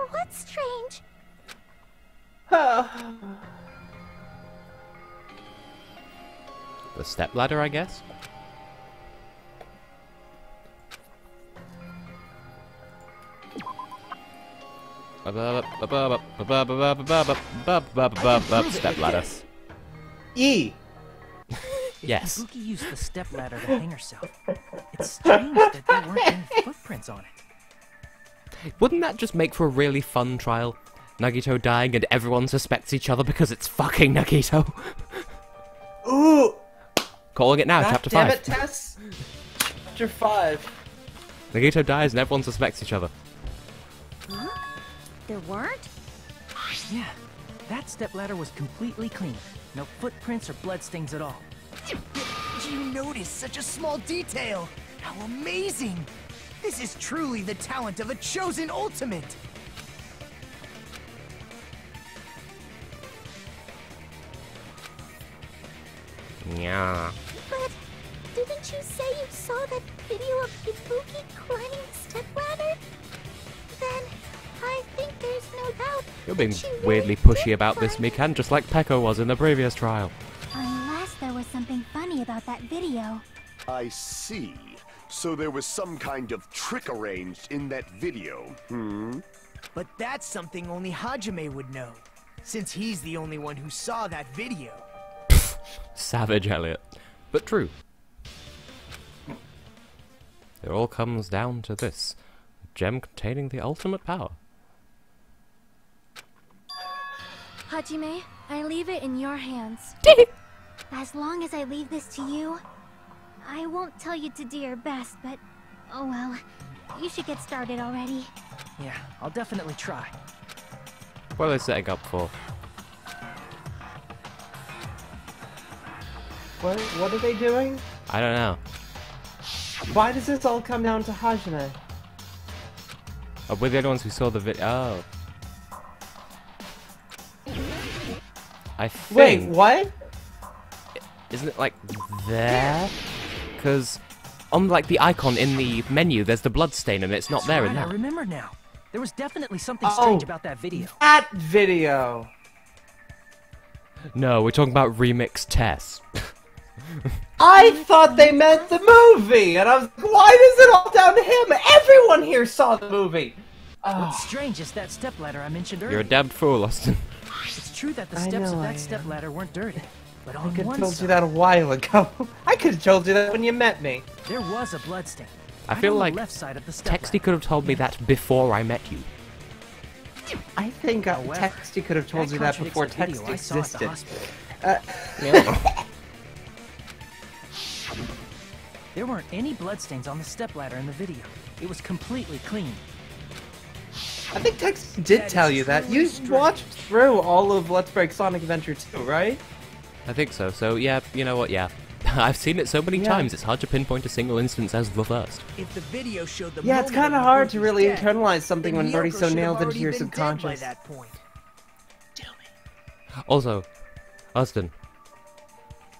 What's strange? The stepladder, I guess? Stepladder. E. Yes. Ibuki used the stepladder to hang herself. It's strange that there weren't any footprints on it. Wouldn't that just make for a really fun trial? Nagito dying and everyone suspects each other because it's fucking Nagito. Ooh. Calling it now, God chapter damn 5. it, Tess. Chapter 5. Nagito dies and everyone suspects each other. Huh? There weren't? Yeah, that stepladder was completely clean. No footprints or bloodstains at all. Did you notice such a small detail? How amazing! This is truly the talent of a chosen ultimate! Yeah. But didn't you say you saw that video of Ibuki climbing the stepladder? Then I think there's no doubt. You're being that you weirdly really pushy did about this, climb. Mikan, just like Peko was in the previous trial. Unless there was something funny about that video. I see. So there was some kind of trick arranged in that video, But that's something only Hajime would know, since he's the only one who saw that video. Savage, Elliot. But true. It all comes down to this. A gem containing the ultimate power. Hajime, I leave it in your hands. As long as I leave this to you, I won't tell you to do your best, but oh well. You should get started already. Yeah, I'll definitely try. What are they setting up for? What are they doing? I don't know. Why does this all come down to Hajime? Oh, we're the only ones who saw the video. Oh. I think... Wait, what? Isn't it like there? Because on like the icon in the menu, there's the blood stain and it's not there in I that. remember now. There was definitely something strange about that video. That video! No, we're talking about Remix Tess. I thought they meant the movie! And I was like, why is it all down to him? Everyone here saw the movie! What's strange is that stepladder I mentioned earlier. You're a damned fool, Austin. It's true that the I steps know of I that am. stepladder weren't dirty. But I on could have one told side, you that a while ago. I could have told you that when you met me. there was a bloodstain. I Right feel on the like left side of the stepladder. Texty could have told me that before I met you. I think However, Texty could have told you that contradicts before the video Texty I saw at the existed. hospital. There weren't any bloodstains on the stepladder in the video. It was completely clean. I think Texty did tell you that. You watched through all of Let's Break Sonic Adventure 2, right? I think so. So yeah, you know what? Yeah, I've seen it so many times. It's hard to pinpoint a single instance as the first. If the video showed the Yeah, it's moment kind of of hard to Ibuki's really death, internalize something then when it's already Hiyoko so should have nailed into already your been dead by subconscious. that point. Also, Austin,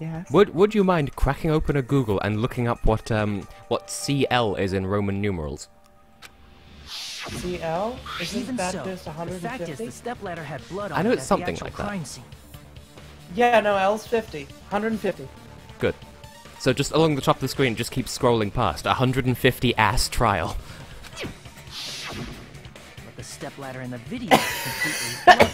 Yes. would you mind cracking open a Google and looking up what CL is in Roman numerals? CL? Isn't Even that so, just the fact is 150? the stepladder had blood on I know it it's at something the actual like that. crime scene. Yeah, no, L's 50. 150. Good. So just along the top of the screen, just keep scrolling past. 150 ass trial. But the stepladder in the video is completely bloody.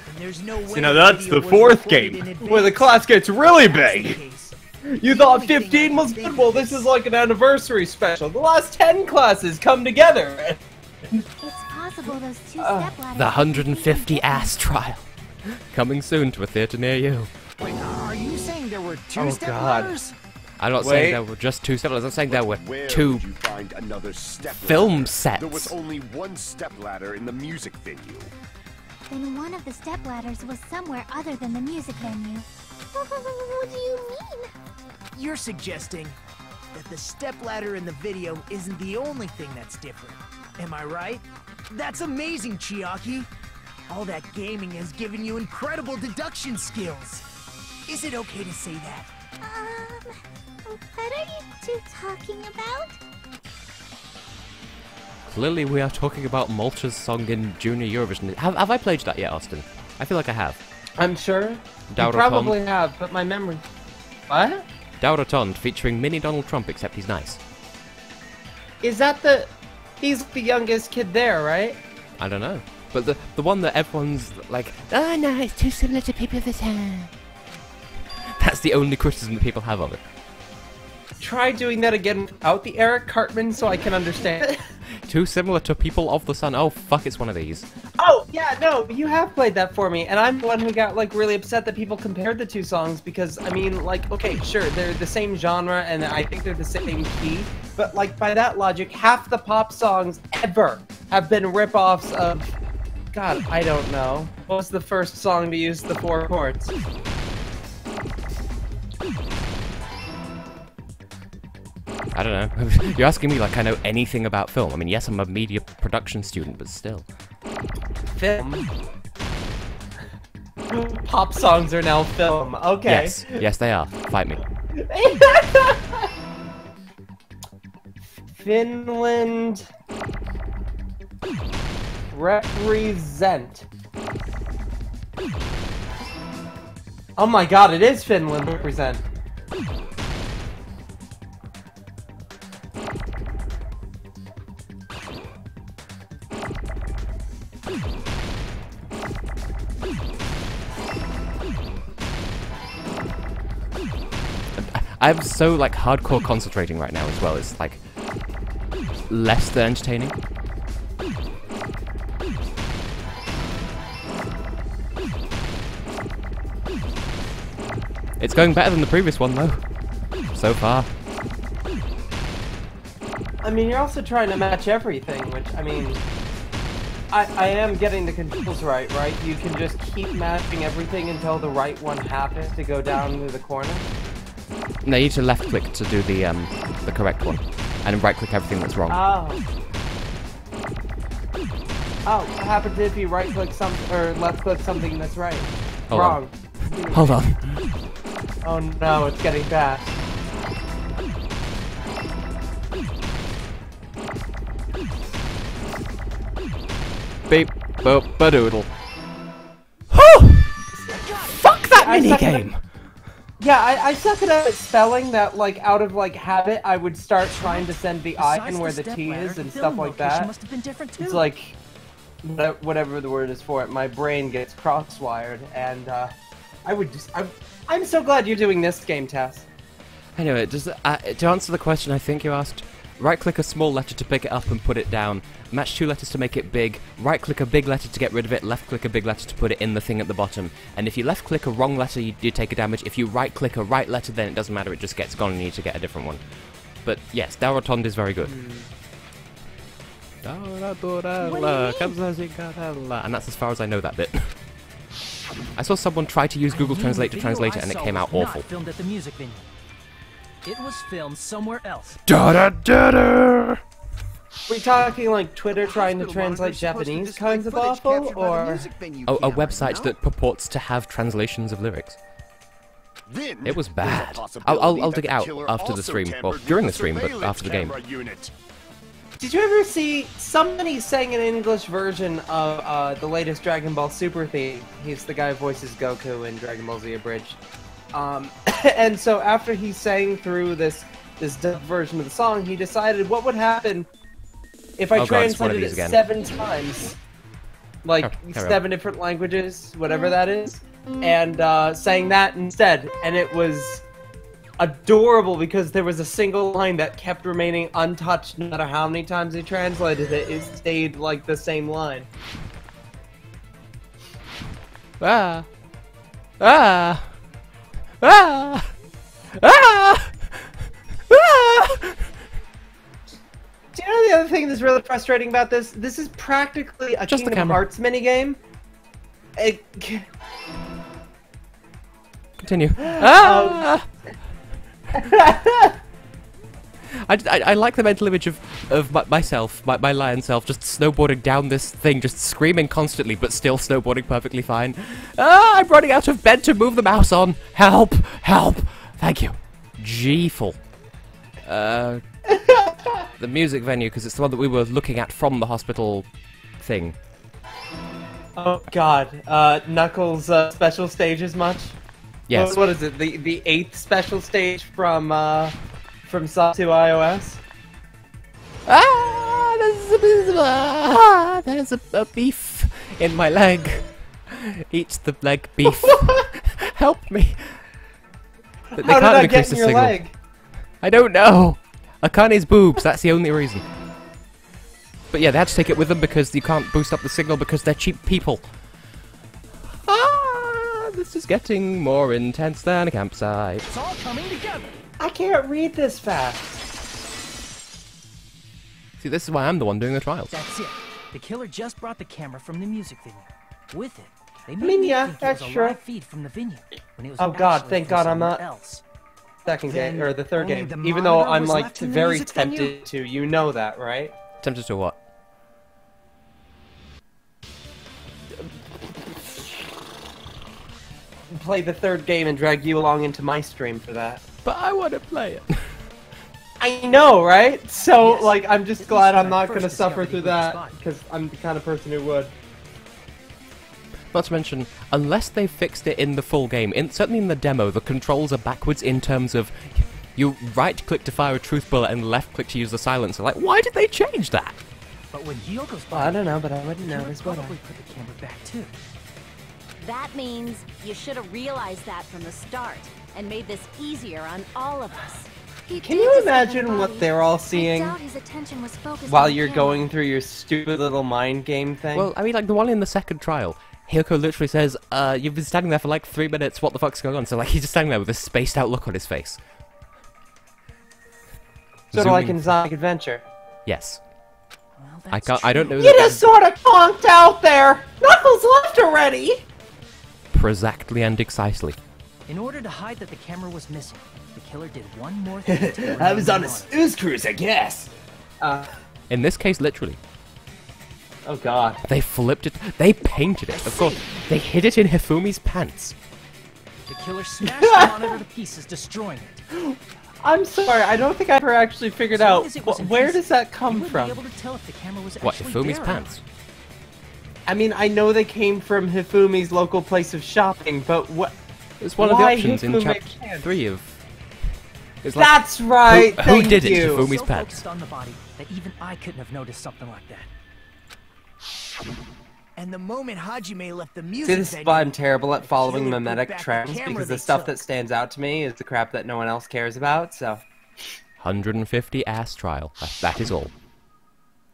And there's no way See, now that's video the was fourth recorded game, in where the advance. class gets really That's the big. case. You The thought only thing 15 was I can good? think Well, of this is like an anniversary special. The last 10 classes come together. It's possible those two stepladders... The 150 ass trial. Coming soon to a theatre near you. Wait, are you saying there were two Oh, stepladders? I'm not Wait. saying there were just two stepladders. I'm saying there were Where two would you find another step film ladder? sets. There was only one stepladder in the music venue. Then one of the stepladders was somewhere other than the music venue. What do you mean? You're suggesting that the stepladder in the video isn't the only thing that's different. Am I right? That's amazing, Chiaki. All that gaming has given you incredible deduction skills. Is it okay to say that? What are you two talking about? Clearly, we are talking about Malta's song in Junior Eurovision. Have I played that yet, Austin? I feel like I have. I'm sure. You Dauraton. probably have, but my memory... What? Dauraton featuring Mini Donald Trump, except he's nice. Is that the... He's the youngest kid there, right? I don't know. But the one that everyone's like, oh no, it's too similar to People of the Time. That's the only criticism that people have of it. Try doing that again without the Eric Cartman so I can understand. Too similar to People of the Sun. Oh fuck, it's one of these. Oh, yeah, no, you have played that for me, and I'm the one who got, like, really upset that people compared the two songs, because, I mean, like, okay, sure, they're the same genre, and I think they're the same key, but, like, by that logic, half the pop songs ever have been rip-offs of... God, I don't know. What was the first song to use the 4 chords? I don't know. You're asking me like I know anything about film. I mean, yes, I'm a media production student, but still. Film? Pop songs are now film. Okay. Yes. Yes, they are. Fight me. Finland... represent. Oh my god, it is Finland represent. I'm so like hardcore concentrating right now as well. It's like less than entertaining. It's going better than the previous one though, so far. I mean, you're also trying to match everything, which, I mean... I am getting the controls right? You can just keep matching everything until the right one happens to go down to the corner? No, you need to left click to do the correct one, and right click everything that's wrong. Oh. Oh, what happens if you right click something, or left click something that's right? Wrong. Hold on. Oh no, it's getting bad. Beep, boop, badoodle. Fuck that minigame! Yeah, I suck it up at spelling that, like, out of, like, habit, I would start trying to send the I in where the T is and stuff like that. It's like, whatever the word is for it, my brain gets cross-wired, and, I'm so glad you're doing this game, Tess. Anyway, to answer the question I think you asked, right-click a small letter to pick it up and put it down, match two letters to make it big, right-click a big letter to get rid of it, left-click a big letter to put it in the thing at the bottom. And if you left-click a wrong letter, you take a damage. If you right-click a right letter, then it doesn't matter, it just gets gone and you need to get a different one. But yes, Dalrotond is very good. And that's as far as I know that bit. I saw someone try to use Google Translate to translate it and it came out awful. Filmed at the music venue. It was filmed somewhere else. Are we talking like Twitter trying to translate Japanese kinds of awful, or... Oh, a website that purports to have translations of lyrics. It was bad. I'll dig it out after the stream. Well, during the stream, but after the game. Did you ever see somebody sang an English version of the latest Dragon Ball Super theme? He's the guy who voices Goku in Dragon Ball Z Abridged. And so after he sang through this dub version of the song, he decided what would happen if I translated it 7 times. Like, 7 different languages, whatever that is. And sang that instead. And it was adorable because there was a single line that kept remaining untouched no matter how many times he translated it. It stayed like the same line. Ah. Ah. Ah! Ah! Ah! Do you know the other thing that's really frustrating about this? This is practically a Kingdom Hearts minigame. Continue. Ah! I like the mental image of myself, my lion self, just snowboarding down this thing, just screaming constantly, but still snowboarding perfectly fine. Ah, I'm running out of bed to move the mouse on. Help! Help! Thank you. G-ful. The music venue, because it's the one that we were looking at from the hospital thing. Oh god. Knuckles' special stage as much? Yes. What is it? The 8th special stage from Sub 2 iOS? There's a beef in my leg. Eat the leg beef. Help me. How did I get in your leg? I don't know. Akane's boobs, that's the only reason. But yeah, they had to take it with them because you can't boost up the signal because they're cheap people. Ah, this is getting more intense than a campsite. It's all coming together. I can't read this fast. See, this is why I'm the one doing the trials. That's it. The killer just brought the camera from the music venue. With it, they I mean, yeah, think that's it was a true. live feed from the venue when it was oh god, thank god I'm not. Else. second game, or the third only game. the Even though monitor I'm was like left in the very music venue? tempted to. You know that, right? Tempted to what? Play the third game and drag you along into my stream for that. But I want to play it. I know, right? So, Yes. like, I'm just This glad is I'm when I not first gonna suffer discovered through Ibuki's that, body. because I'm the kind of person who would. Not to mention, unless they fixed it in the full game, certainly in the demo, the controls are backwards in terms of you right-click to fire a truth bullet and left-click to use the silencer. Like, why did they change that? But when Hyoko's Well, I body, don't know, but I wouldn't the killer notice, would I? probably put the camera back too. That means you should have realized that from the start and made this easier on all of us. He Can did you discover imagine the what body. they're all I seeing doubt his attention was focused while on the you're camera. going through your stupid little mind game thing? Well, I mean, like, the one in the second trial, Hyoko literally says, you've been standing there for like 3 minutes, what the fuck's going on? So, like, he's just standing there with a spaced-out look on his face. sort of like zooming- in Sonic Adventure. Yes. Well, I don't know You that just sort of conked out there! Knuckles left already! Precisely and excisely. In order to hide that the camera was missing, the killer did one more thing. to I was remain on a anonymous. snooze cruise, I guess. In this case, literally. Oh god. They flipped it, they painted it. Of course, they hid it in Hifumi's pants. The killer smashed the monitor to pieces, destroying it. I'm sorry, I don't think I ever actually figured So long out as it was in where pieces, does that you come wouldn't from. be able to tell if the camera was What, actually Hifumi's there or pants? I mean, I know they came from Hifumi's local place of shopping, but what? It's one of the Why options in Hifumi chapter pants? 3 of... It's like, That's right. who Thank did it? you. Hifumi's so pants. focused on the body that even I couldn't have noticed something like that. And the moment Hajime left the See, music this is venue, why I'm terrible at following killer put mimetic back the trends, camera because they the stuff took. that stands out to me is the crap that no one else cares about, so... 150 ass trial. That is all.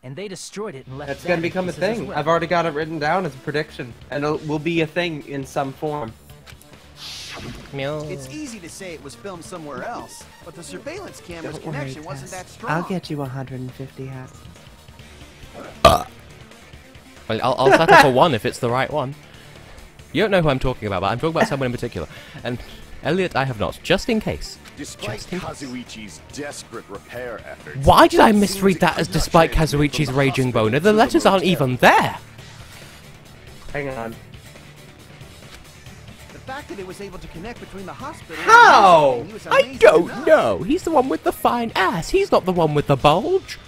And they destroyed it and left That's that gonna in become a pieces as thing. well. I've already got it written down as a prediction, and it will be a thing in some form. It's easy to say it was filmed somewhere else, but the surveillance camera's connection wasn't that strong. I'll get you 150 asses. I'll settle for one if it's the right one. You don't know who I'm talking about, but I'm talking about someone in particular. And Elliot, I have not, just in case. Despite Kazuichi's desperate repair efforts... Why did I it seems misread it that could as not despite transmit from Kazuichi's the raging hospital boner? to The letters aren't motel. even there! Hang on. The fact that it was able to connect between the hospital How? and the music venue I was amazing don't enough. know. He's the one with the fine ass. He's not the one with the bulge.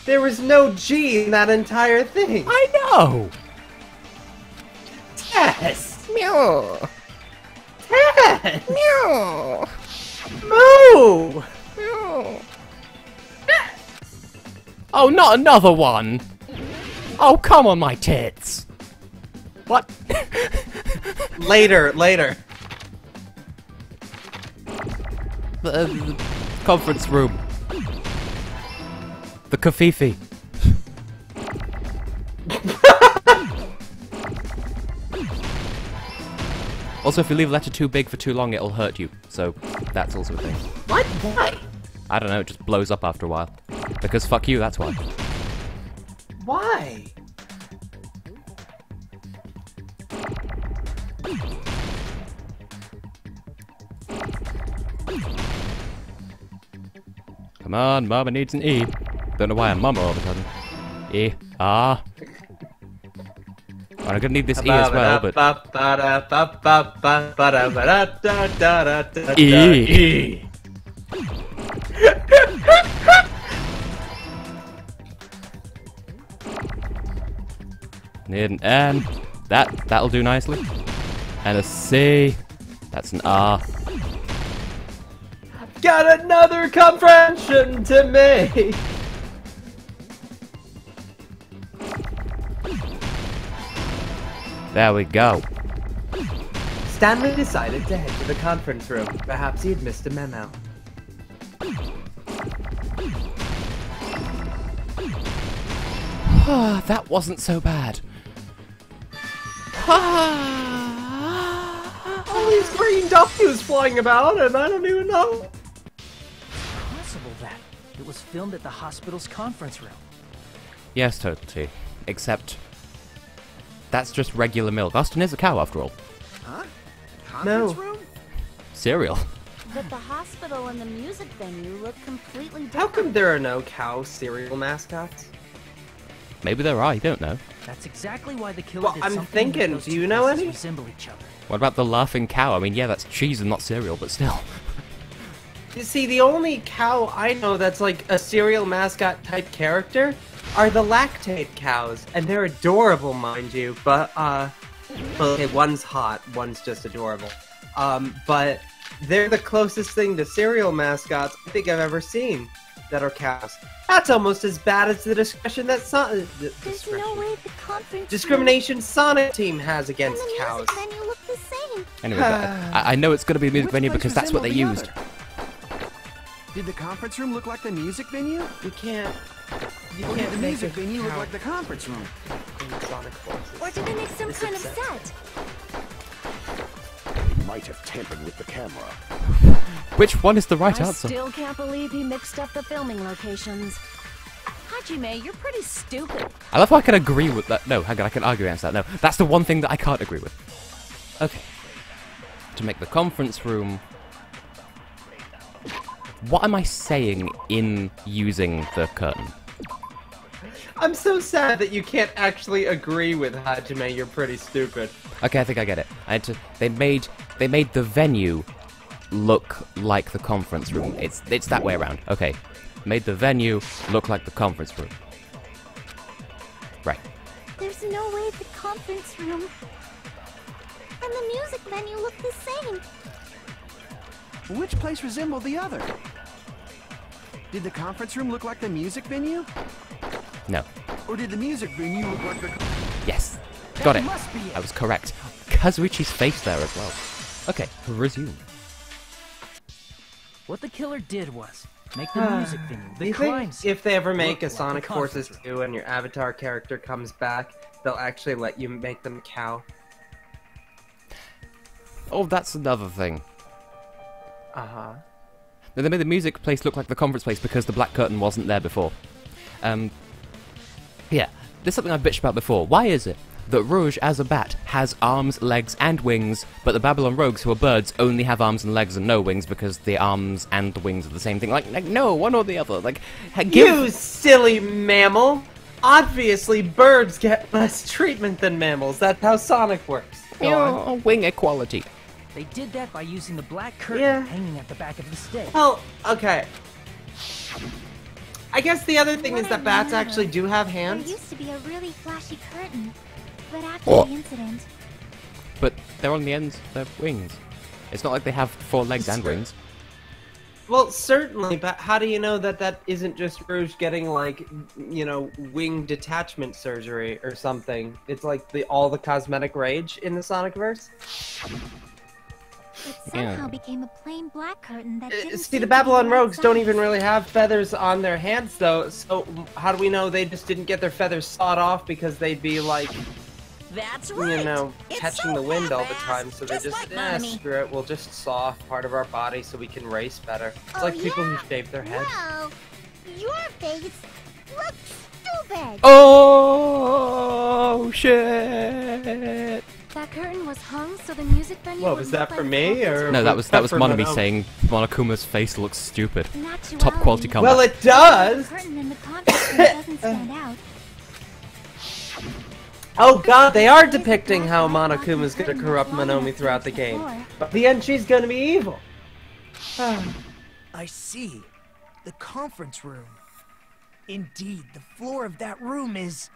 There was no G in that entire thing. I know. Tess! Meow. Tess! Meow. Moo! Meow. Oh, not another one. Oh, come on, my tits. What? Later. The conference room. The Kafifi. Also, if you leave a letter too big for too long, it'll hurt you. So, that's also a thing. What? Why? I don't know, it just blows up after a while. Because fuck you, that's why. Why? Come on, Mama needs an E. Don't know why I'm Mama all of a sudden. E. Ah. I'm gonna need this E as well, but... E. Need an N. That'll do nicely. And a C. That's an R. Got another comprehension to me. There we go. Stanley decided to head to the conference room. Perhaps he had missed a memo. That wasn't so bad. All these green W's flying about, and I don't even know. Possible that it was filmed at the hospital's conference room. Yes, totally. Except... that's just regular milk. Austin is a cow, after all. Huh? Conference No. room? Cereal. But the hospital and the music venue look completely different. How come there are no cow cereal mascots? Maybe there are, you don't know. That's exactly why the killer Well, did I'm something thinking, that those do you two know places any? resemble each other. What about the laughing cow? I mean, yeah, that's cheese and not cereal, but still. You see, the only cow I know that's like a cereal mascot type character are the lactate cows, and they're adorable, mind you, but, well, okay, one's hot, one's just adorable. But they're the closest thing to cereal mascots I think I've ever seen that are cows. That's almost as bad as the discretion that There's no way the conference discrimination Sonic Team has against and the cows. music venue look the same. Anyway, I know it's going to be a music venue because that's what they used. Did the conference room look like the music venue? You can't. You Or did can't the make music a venue look cow like the conference room? in Sonic Forces. Or did they make some It's kind of upset. set? He might have tampered with the camera. Which one is the right I answer? still can't believe he mixed up the filming locations. Hajime, you're pretty stupid. I love how I can agree with that. No, hang on, I can argue against that. No, that's the one thing that I can't agree with. Okay. To make the conference room... What am I saying in using the curtain? I'm so sad that you can't actually agree with Hajime. You're pretty stupid. Okay, I think I get it. They made the venue look like the conference room. It's that way around. Okay. Made the venue look like the conference room. Right. There's no way the conference room and the music venue look the same. Which place resembled the other? Did the conference room look like the music venue? No. Or did the music venue look like the... Yes. Got it. Must be it. I was correct. Kazuichi's face there as well. Okay, resume. What the killer did was make the music venue, Do the you crime think scene, if they ever make look a like the Sonic conference Forces room? 2 and your avatar character comes back, they'll actually let you make them cow? Oh, that's another thing. Uh-huh. They made the music place look like the conference place because the black curtain wasn't there before. Yeah, there's something I bitched about before. Why is it that Rouge, as a bat, has arms, legs, and wings, but the Babylon Rogues, who are birds, only have arms and legs and no wings because the arms and the wings are the same thing? Like no, one or the other. Like, You silly mammal! Obviously, birds get less treatment than mammals. That's how Sonic works. Go on. Wing equality. They did that by using the black curtain Yeah. hanging at the back of the stage. Well, okay. I guess the other thing is that bats actually do have There hands. used to be a really flashy curtain, but after Oh. the incident, But they're on the ends of their wings. It's not like they have 4 legs and wings. Well, certainly, but how do you know that that isn't just Rouge getting, like, you know, wing detachment surgery or something? It's like all the cosmetic rage in the Sonicverse? it somehow became a plain black curtain that didn't See, seem the to Babylon be right Rogues don't size. even really have feathers on their hands, though, so how do we know they just didn't get their feathers sawed off because they'd be, like, That's right. you know, It's catching so the wind all the half-assed, time, so they just, like Mommy. screw it, we'll just saw off part of our body so we can race better. It's Oh, like people yeah? who shave their heads. No, your face looks stupid. Oh shit! That curtain was hung so the music venue What, would was look that like for the me, conference or room. No, that was for Monami Monami? saying Monokuma's face looks stupid. Naturality. Top quality combat. Well, it does! The curtain in the conference room doesn't stand out. Oh god, they are depicting how Monokuma's gonna corrupt Monomi throughout the game. But at the end, she's gonna be evil. I see. The conference room. Indeed, the floor of that room is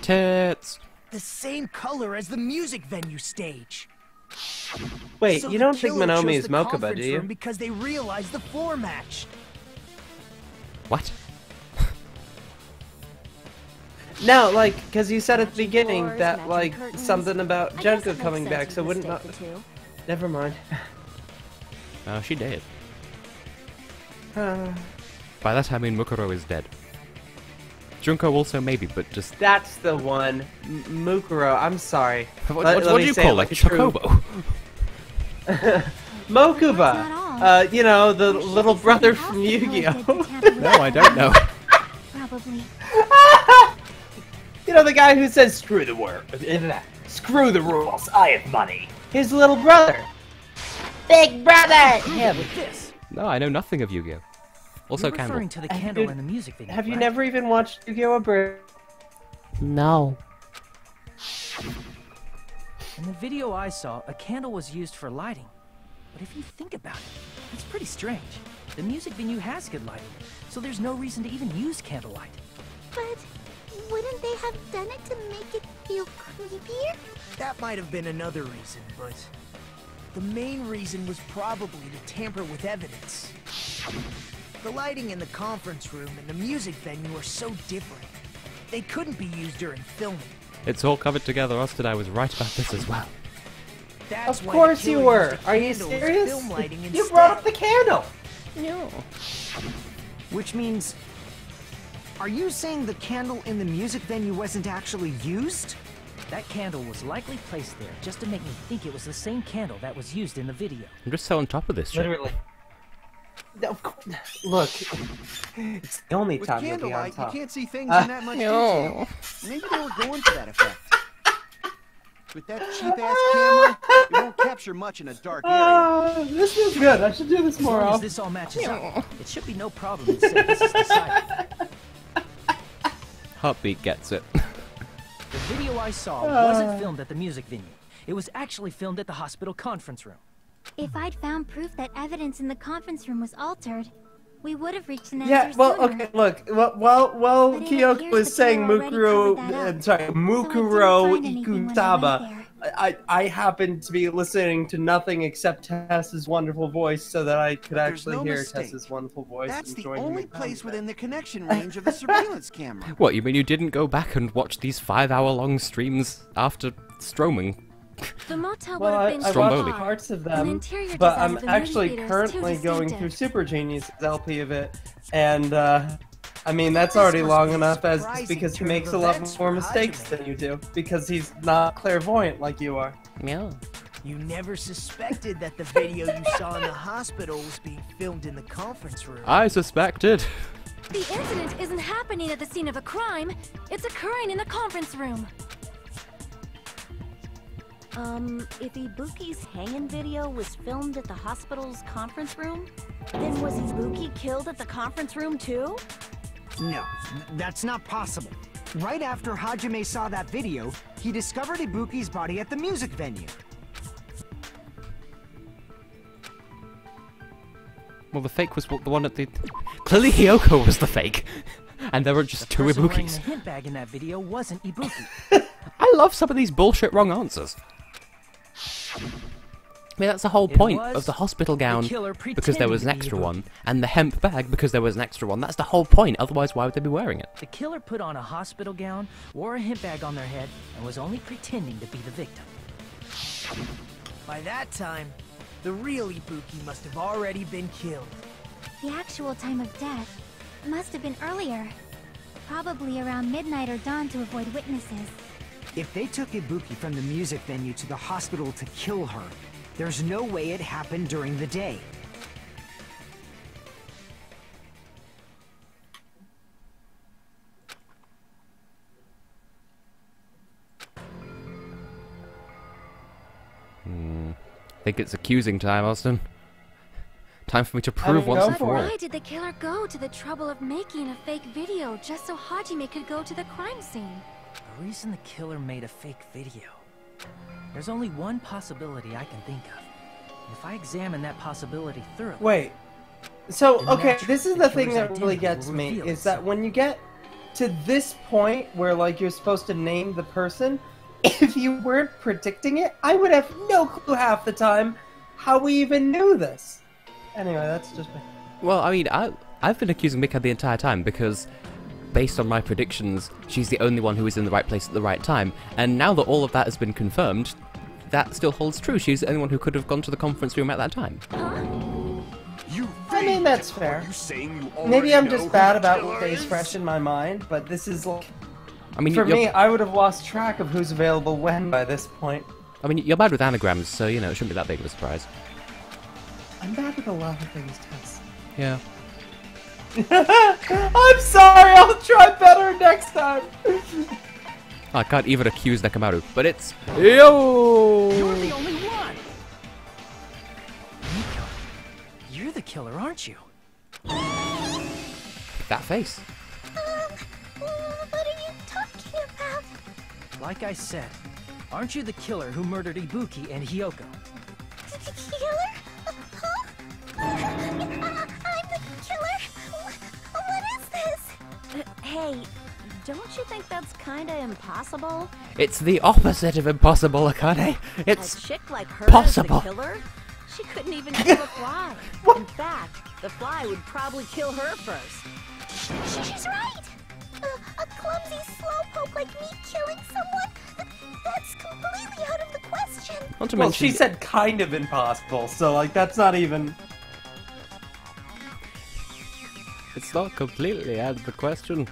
Tits. the same color as the music venue stage. Wait, So you the don't think killer Monomi chose is the Mokuba, conference do you? room because they realized the floor matched. What? No, like, because you said at the beginning floors, that, matching like, curtains. something about I guess it Junko makes coming sense back, you so wouldn't mistake not... the two. Never mind. Oh, she did. Uh, By that I mean Mukuro is dead. Junko also maybe, but just... That's the one. Mukuro, I'm sorry. What, Let what do me you say call it like a true- Chocobo? Mokuba! That's not You know, the Well, she little was brother someone from else that Yu-Gi-Oh! colored the tamper with No, I don't know. Probably. You know, the guy who says, screw the world, screw the rules, I have money. His little brother. big brother! Him. With this. No, I know nothing of Yu-Gi-Oh. Also, You're referring to the candle in the music video. Have you right? never even watched Yu-Gi-Oh! Abridged? No. In the video I saw, a candle was used for lighting. But if you think about it, it's pretty strange. The music venue has good lighting, so there's no reason to even use candlelight. But wouldn't they have done it to make it feel creepier? That might have been another reason, but the main reason was probably to tamper with evidence. The lighting in the conference room and the music venue are so different. They couldn't be used during filming. It's all covered together. Austin, I was right about this as well. That's Of why course the you killer were. used a Are you candle as serious? film lighting You instead. brought up the candle. No. Which means... Are you saying the candle in the music venue wasn't actually used? That candle was likely placed there just to make me think it was the same candle that was used in the video. I'm just so on top of this shit. Literally. No, look, it's the only With time you'll be on candlelight, you top. can't see things in that much detail. Maybe they were going for that effect. With that cheap-ass camera, it won't capture much in a dark area. This feels good. I should do this As more long as often. this all matches up, it should be no problem to say this is decided. Heartbeat gets it. The video I saw wasn't filmed at the music venue. It was actually filmed at the hospital conference room. If I'd found proof that evidence in the conference room was altered, we would have reached an answer Yeah, well, sooner. okay, look, well, But it Kyoko appears was the saying killer already Mukuro, covered that up, sorry, so I Mukuro didn't find anything when I went Ikusaba. there. I happened to be listening to nothing except Tess's wonderful voice so that I could There's actually no hear mistake. Tess's wonderful voice. That's and the join only in the place combat. within the connection range of the surveillance camera. What, you mean you didn't go back and watch these 5-hour-long streams after stroming? The motel Well, would I have been Stromboli. watched parts of An them, interior but design I'm of the movie actually theater is currently too going through distinctive. Super Genius' LP of it, and I mean that's This already must long be a enough as surprising because he turn makes of a lot events more for mistakes Hajime. than you do because he's not clairvoyant like you are. Yeah. You never suspected that the video you saw in the hospital was being filmed in the conference room. I suspected. The incident isn't happening at the scene of a crime. It's occurring in the conference room. If Ibuki's hanging video was filmed at the hospital's conference room, then was Ibuki killed at the conference room too? No, that's not possible. Right after Hajime saw that video, he discovered Ibuki's body at the music venue. Well, the fake was the one at the... Clearly Hiyoko was the fake. And there were just two Person wearing Ibukis. the hint bag in that video wasn't Ibuki. I love some of these bullshit wrong answers. I mean, that's the whole It point was of the hospital the gown, killer because there was an pretending to be extra Ibuki. one, and the hemp bag because there was an extra one. That's the whole point, otherwise why would they be wearing it? The killer put on a hospital gown, wore a hint bag on their head, and was only pretending to be the victim. By that time, the real Ibuki must have already been killed. The actual time of death must have been earlier. Probably around midnight or dawn to avoid witnesses. If they took Ibuki from the music venue to the hospital to kill her, there's no way it happened during the day. I think it's accusing time, Austin. Time for me to prove mean, once go and for for it. all. Why did the killer go to the trouble of making a fake video just so Hajime could go to the crime scene? The reason the killer made a fake video. There's only one possibility I can think of. If I examine that possibility thoroughly... Wait. So, And okay, naturally, this is the the thing killer's that really identity gets will me, reveal is that itself. when you get to this point where, like, you're supposed to name the person, if you weren't predicting it, I would have no clue half the time how we even knew this. Anyway, that's just me. Well, I mean, I've been accusing Mika the entire time because, based on my predictions, she's the only one who was in the right place at the right time. And now that all of that has been confirmed, that still holds true. She's the only one who could have gone to the conference room at that time. You I mean, that's fair. you saying you already Maybe I'm know just who bad the about killer what stays is? fresh in my mind, but this is like... I mean, For you're, me, I would have lost track of who's available when by this point. I mean, you're bad with anagrams, so you know it shouldn't be that big of a surprise. I'm bad with a lot of things, Tess. Yeah. I'm sorry, I'll try better next time. I can't even accuse Nekomaru, but it's yo. You're the only one! killer, aren't you? That face. What are you talking about? Like I said, aren't you the killer who murdered Ibuki and Hiyoko? Killer? Huh? I'm the killer? What is this? Hey, don't you think that's kinda impossible? It's the opposite of impossible, Akane. It's A chick like her possible. as the killer? She couldn't even kill a fly. In fact, the fly would probably kill her first. She's right! A clumsy slowpoke like me killing someone? That's completely out of the question. Not to Well, mention, she said kind of impossible, so like that's not even. it's not completely out of the question.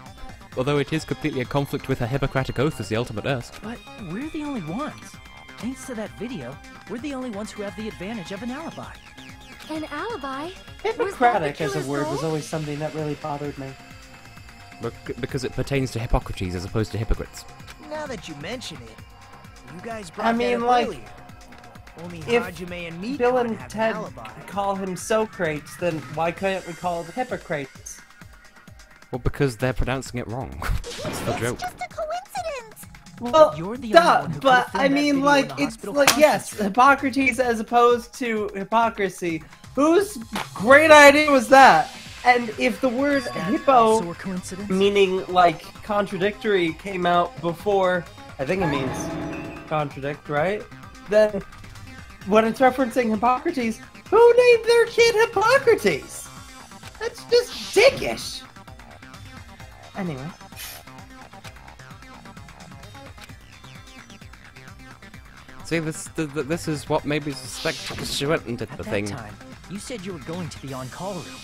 Although it is completely a conflict with her Hippocratic Oath as the ultimate nurse. But we're the only ones. Thanks to that video, we're the only ones who have the advantage of an alibi. An alibi? Hippocratic as a killer's word goal? was always something that really bothered me. Because it pertains to Hippocrates as opposed to hypocrites. Now that you mention it, you guys brought I mean, that up like, earlier. Only if Hajime and Mikan Bill and have Ted an alibi. call him Socrates, then why couldn't we call it Hippocrates? Well, because they're pronouncing it wrong. That's the joke. Just a coincidence. Well, You're the only duh, one who but could've filmed I that mean, video in like, the it's hospital like, yes, conference room. Hippocrates as opposed to hypocrisy. Whose great idea was that? And if the word Also hippo, a coincidence? meaning like contradictory, came out before, I think it means contradict, right? Then when it's referencing Hippocrates, who named their kid Hippocrates? That's just dickish. Anyway. See, this is what made me suspect because she went and did At the that thing. time, you said you were going to the on-call room,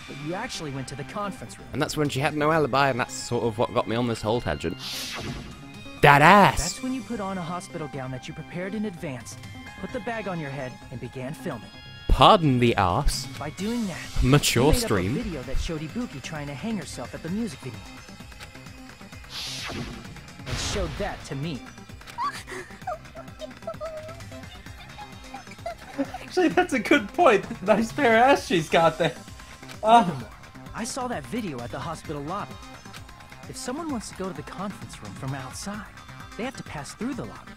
but you actually went to the conference room. And that's when she had no alibi, and that's sort of what got me on this whole tangent. That ass! That's when you put on a hospital gown that you prepared in advance, put the bag on your head, and began filming. Pardon the ass. By doing that, Mature you made stream. up a video that showed Ibuki trying to hang herself at the music video. And showed that to me. Actually, that's a good point. Nice pair of ass she's got there. Furthermore, I saw that video at the hospital lobby. If someone wants to go to the conference room from outside, they have to pass through the lobby.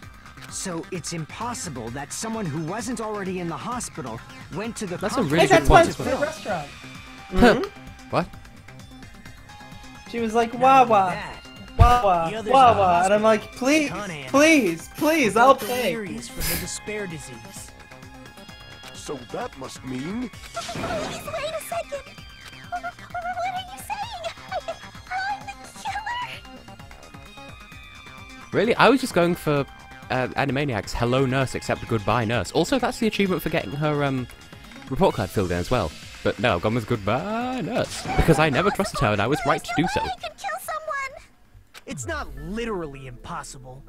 So it's impossible that someone who wasn't already in the hospital went to the That's a conference really Hey, good that's why point it's as for the well. restaurant. What? She was like, Not only Wawa, that, Wawa, the others Wawa, in the and I'm hospital, like, please, Mikan and please, I'll pay. delirious from the despair disease. So that must mean... Please, wait a second. What are you saying? I'm the killer. Really? I was just going for Animaniacs' Hello Nurse, except Goodbye Nurse. Also, that's the achievement for getting her report card filled in as well. But no, I've gone with Goodbye Nurse. Because I never trusted her and I was right to do so. I could kill someone. It's not literally impossible.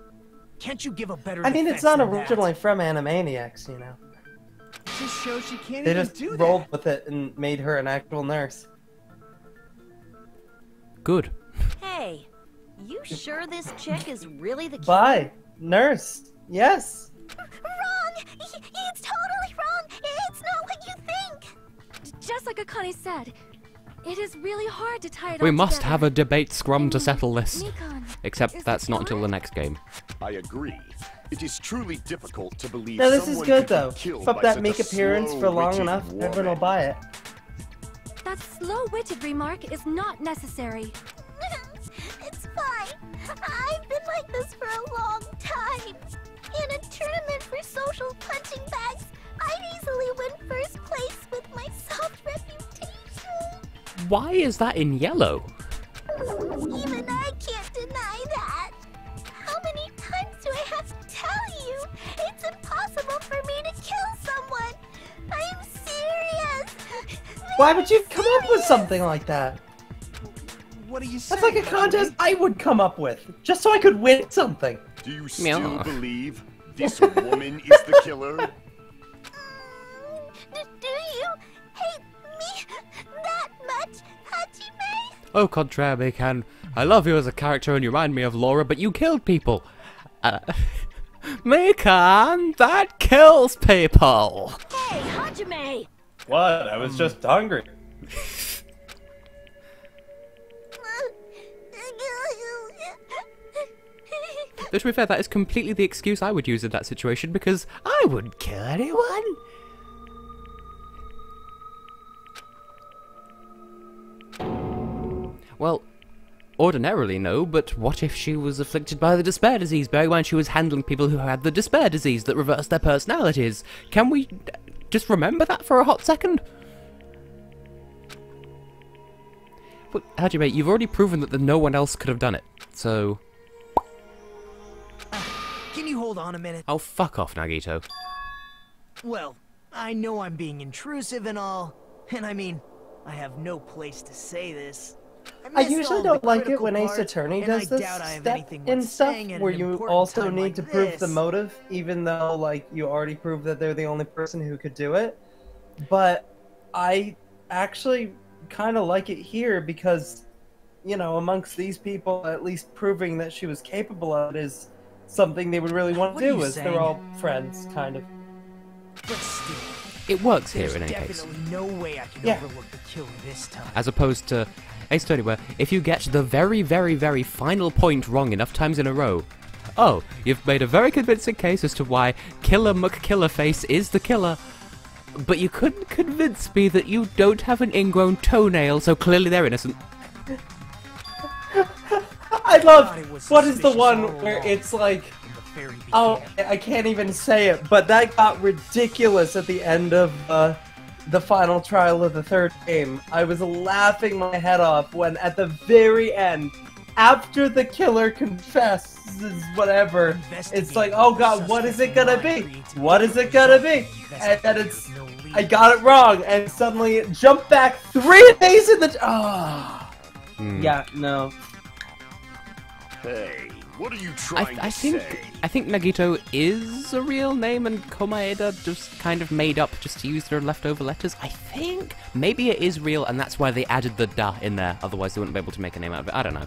Can't you give a better I mean, defense it's not than that? originally from Animaniacs, you know. Just shows she can't They even just do rolled that. with it and made her an actual nurse. Good. Hey, you sure this chick is really the killer? Bye, nurse. Yes. Wrong. It's totally wrong. It's not what you think. Just like Akane said, it is really hard to tie it We all must together. have a debate scrum to settle this. Mikan, Except is that's the not until killer? the next game. I agree. It is truly difficult to believe Now this is someone good could be though. killed Keep up by that such meek a appearance for long slow-witted enough, everyone will woman. buy it. that slow-witted remark is not necessary. It's fine. I've been like this for a long time. In a tournament for social punching bags, I'd easily win first place with my soft reputation. Why is that in yellow? Even I can't deny that. How many times do I have to tell you? It's impossible for me to kill someone. I'm serious. Why would you come up with something like that? What are you saying? That's like a contest I would come up with, just so I could win something. Do you Meow. still believe this woman is the killer? Do you hate me that much, Hajime? Au contraire, Mikan. I love you as a character and you remind me of Laura, but you killed people. Mikan, that kills people. Hey, Hajime! What? I was just hungry. But to be fair, that is completely the excuse I would use in that situation, because I wouldn't kill anyone. Well, ordinarily no, but what if she was afflicted by the despair disease? Bear in mind she was handling people who had the despair disease that reversed their personalities. Can we just remember that for a hot second? But, Hajime, you've already proven that no one else could have done it, so... Can you hold on a minute? Oh, fuck off, Nagito. Well, I know I'm being intrusive and all, and I mean, I have no place to say this. I usually don't like it when Ace Attorney does this step in stuff where you also need to prove the motive, even though, like, you already proved that they're the only person who could do it. But I actually kind of like it here because, you know, amongst these people, at least proving that she was capable of it is something they would really want to do, as they're all friends, kind of. But still, it works here in any case. There's definitely no way I can overlook the killer this time. As opposed to Ace Attorney, where if you get the very, very, very final point wrong enough times in a row, oh, you've made a very convincing case as to why Killer McKillerface is the killer, but you couldn't convince me that you don't have an ingrown toenail, so clearly they're innocent. I love, what is the one where it's like, oh, I can't even say it, but that got ridiculous at the end of the final trial of the third game. I was laughing my head off when at the very end, after the killer confesses whatever, it's like, oh god, what is it gonna be? What is it gonna be? And then it's, I got it wrong, and suddenly it jumped back 3 days in the... Yeah, no. Hey, what are you trying to say? I think Nagito is a real name and Komaeda just kind of made up just to use their leftover letters. I think maybe it is real and that's why they added the da in there, otherwise they wouldn't be able to make a name out of it. I don't know.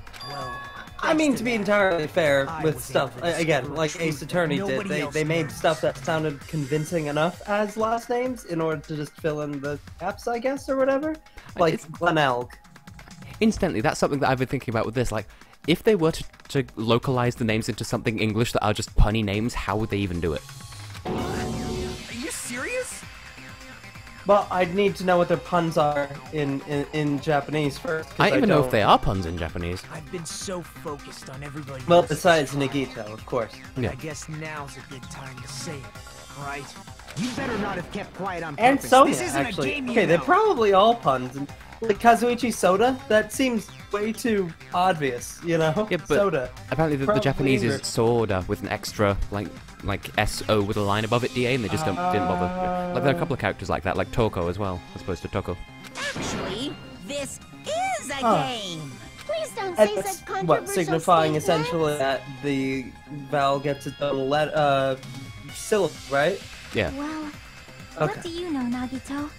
I mean, to be entirely fair with stuff, again, like Ace Attorney did, they made stuff that sounded convincing enough as last names in order to just fill in the gaps, I guess, or whatever. Like Glenelg. Incidentally, that's something that I've been thinking about with this, like, if they were to localize the names into something English that are just punny names, how would they even do it? Are you serious? Well, I'd need to know what their puns are in Japanese first. I don't even know if they are puns in Japanese. I've been so focused on everybody. Well, besides Nagito, of course. Yeah. I guess now's a good time to say it, right? You better not have kept quiet on purpose. And Sonya, this isn't actually. a game, Okay, they're probably all puns. And, like Kazuichi Soda, that seems way too obvious, you know? Yeah, but Soda. Apparently the Japanese is soda with an extra, like S-O with a line above it, DA, and they just didn't bother. Like, there are a couple of characters like that, like Toko as well, as opposed to Toko. Actually, this is a game! Please don't say That's such controversial what, signifying statements. essentially that the vowel gets its own syllable, right? Yeah. Well, Okay. what do you know, Nagito?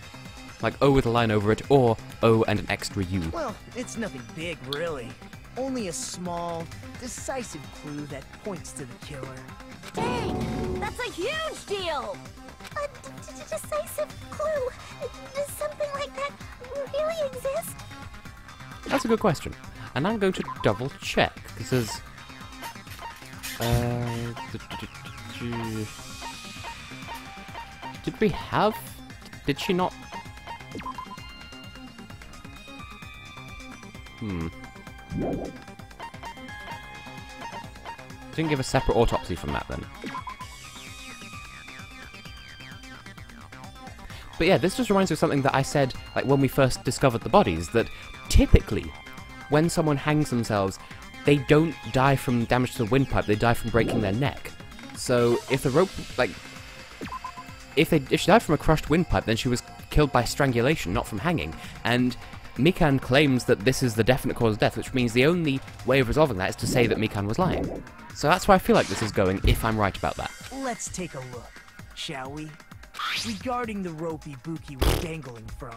Like O with a line over it, or O and an extra U. Well, it's nothing big, really. Only a small, decisive clue that points to the killer. Dang! That's a huge deal! A decisive clue. Does something like that really exist? That's a good question. And I'm going to double check, because did we have... Did she not... Didn't give a separate autopsy from that, then. But yeah, this just reminds me of something that I said, like, when we first discovered the bodies, that typically, when someone hangs themselves, they don't die from damage to the windpipe, they die from breaking their neck. So, if the rope, like... If she died from a crushed windpipe, then she was killed by strangulation, not from hanging. And Mikan claims that this is the definite cause of death, which means the only way of resolving that is to say that Mikan was lying. So that's where I feel like this is going, if I'm right about that. Let's take a look, shall we? Regarding the rope Ibuki was dangling from.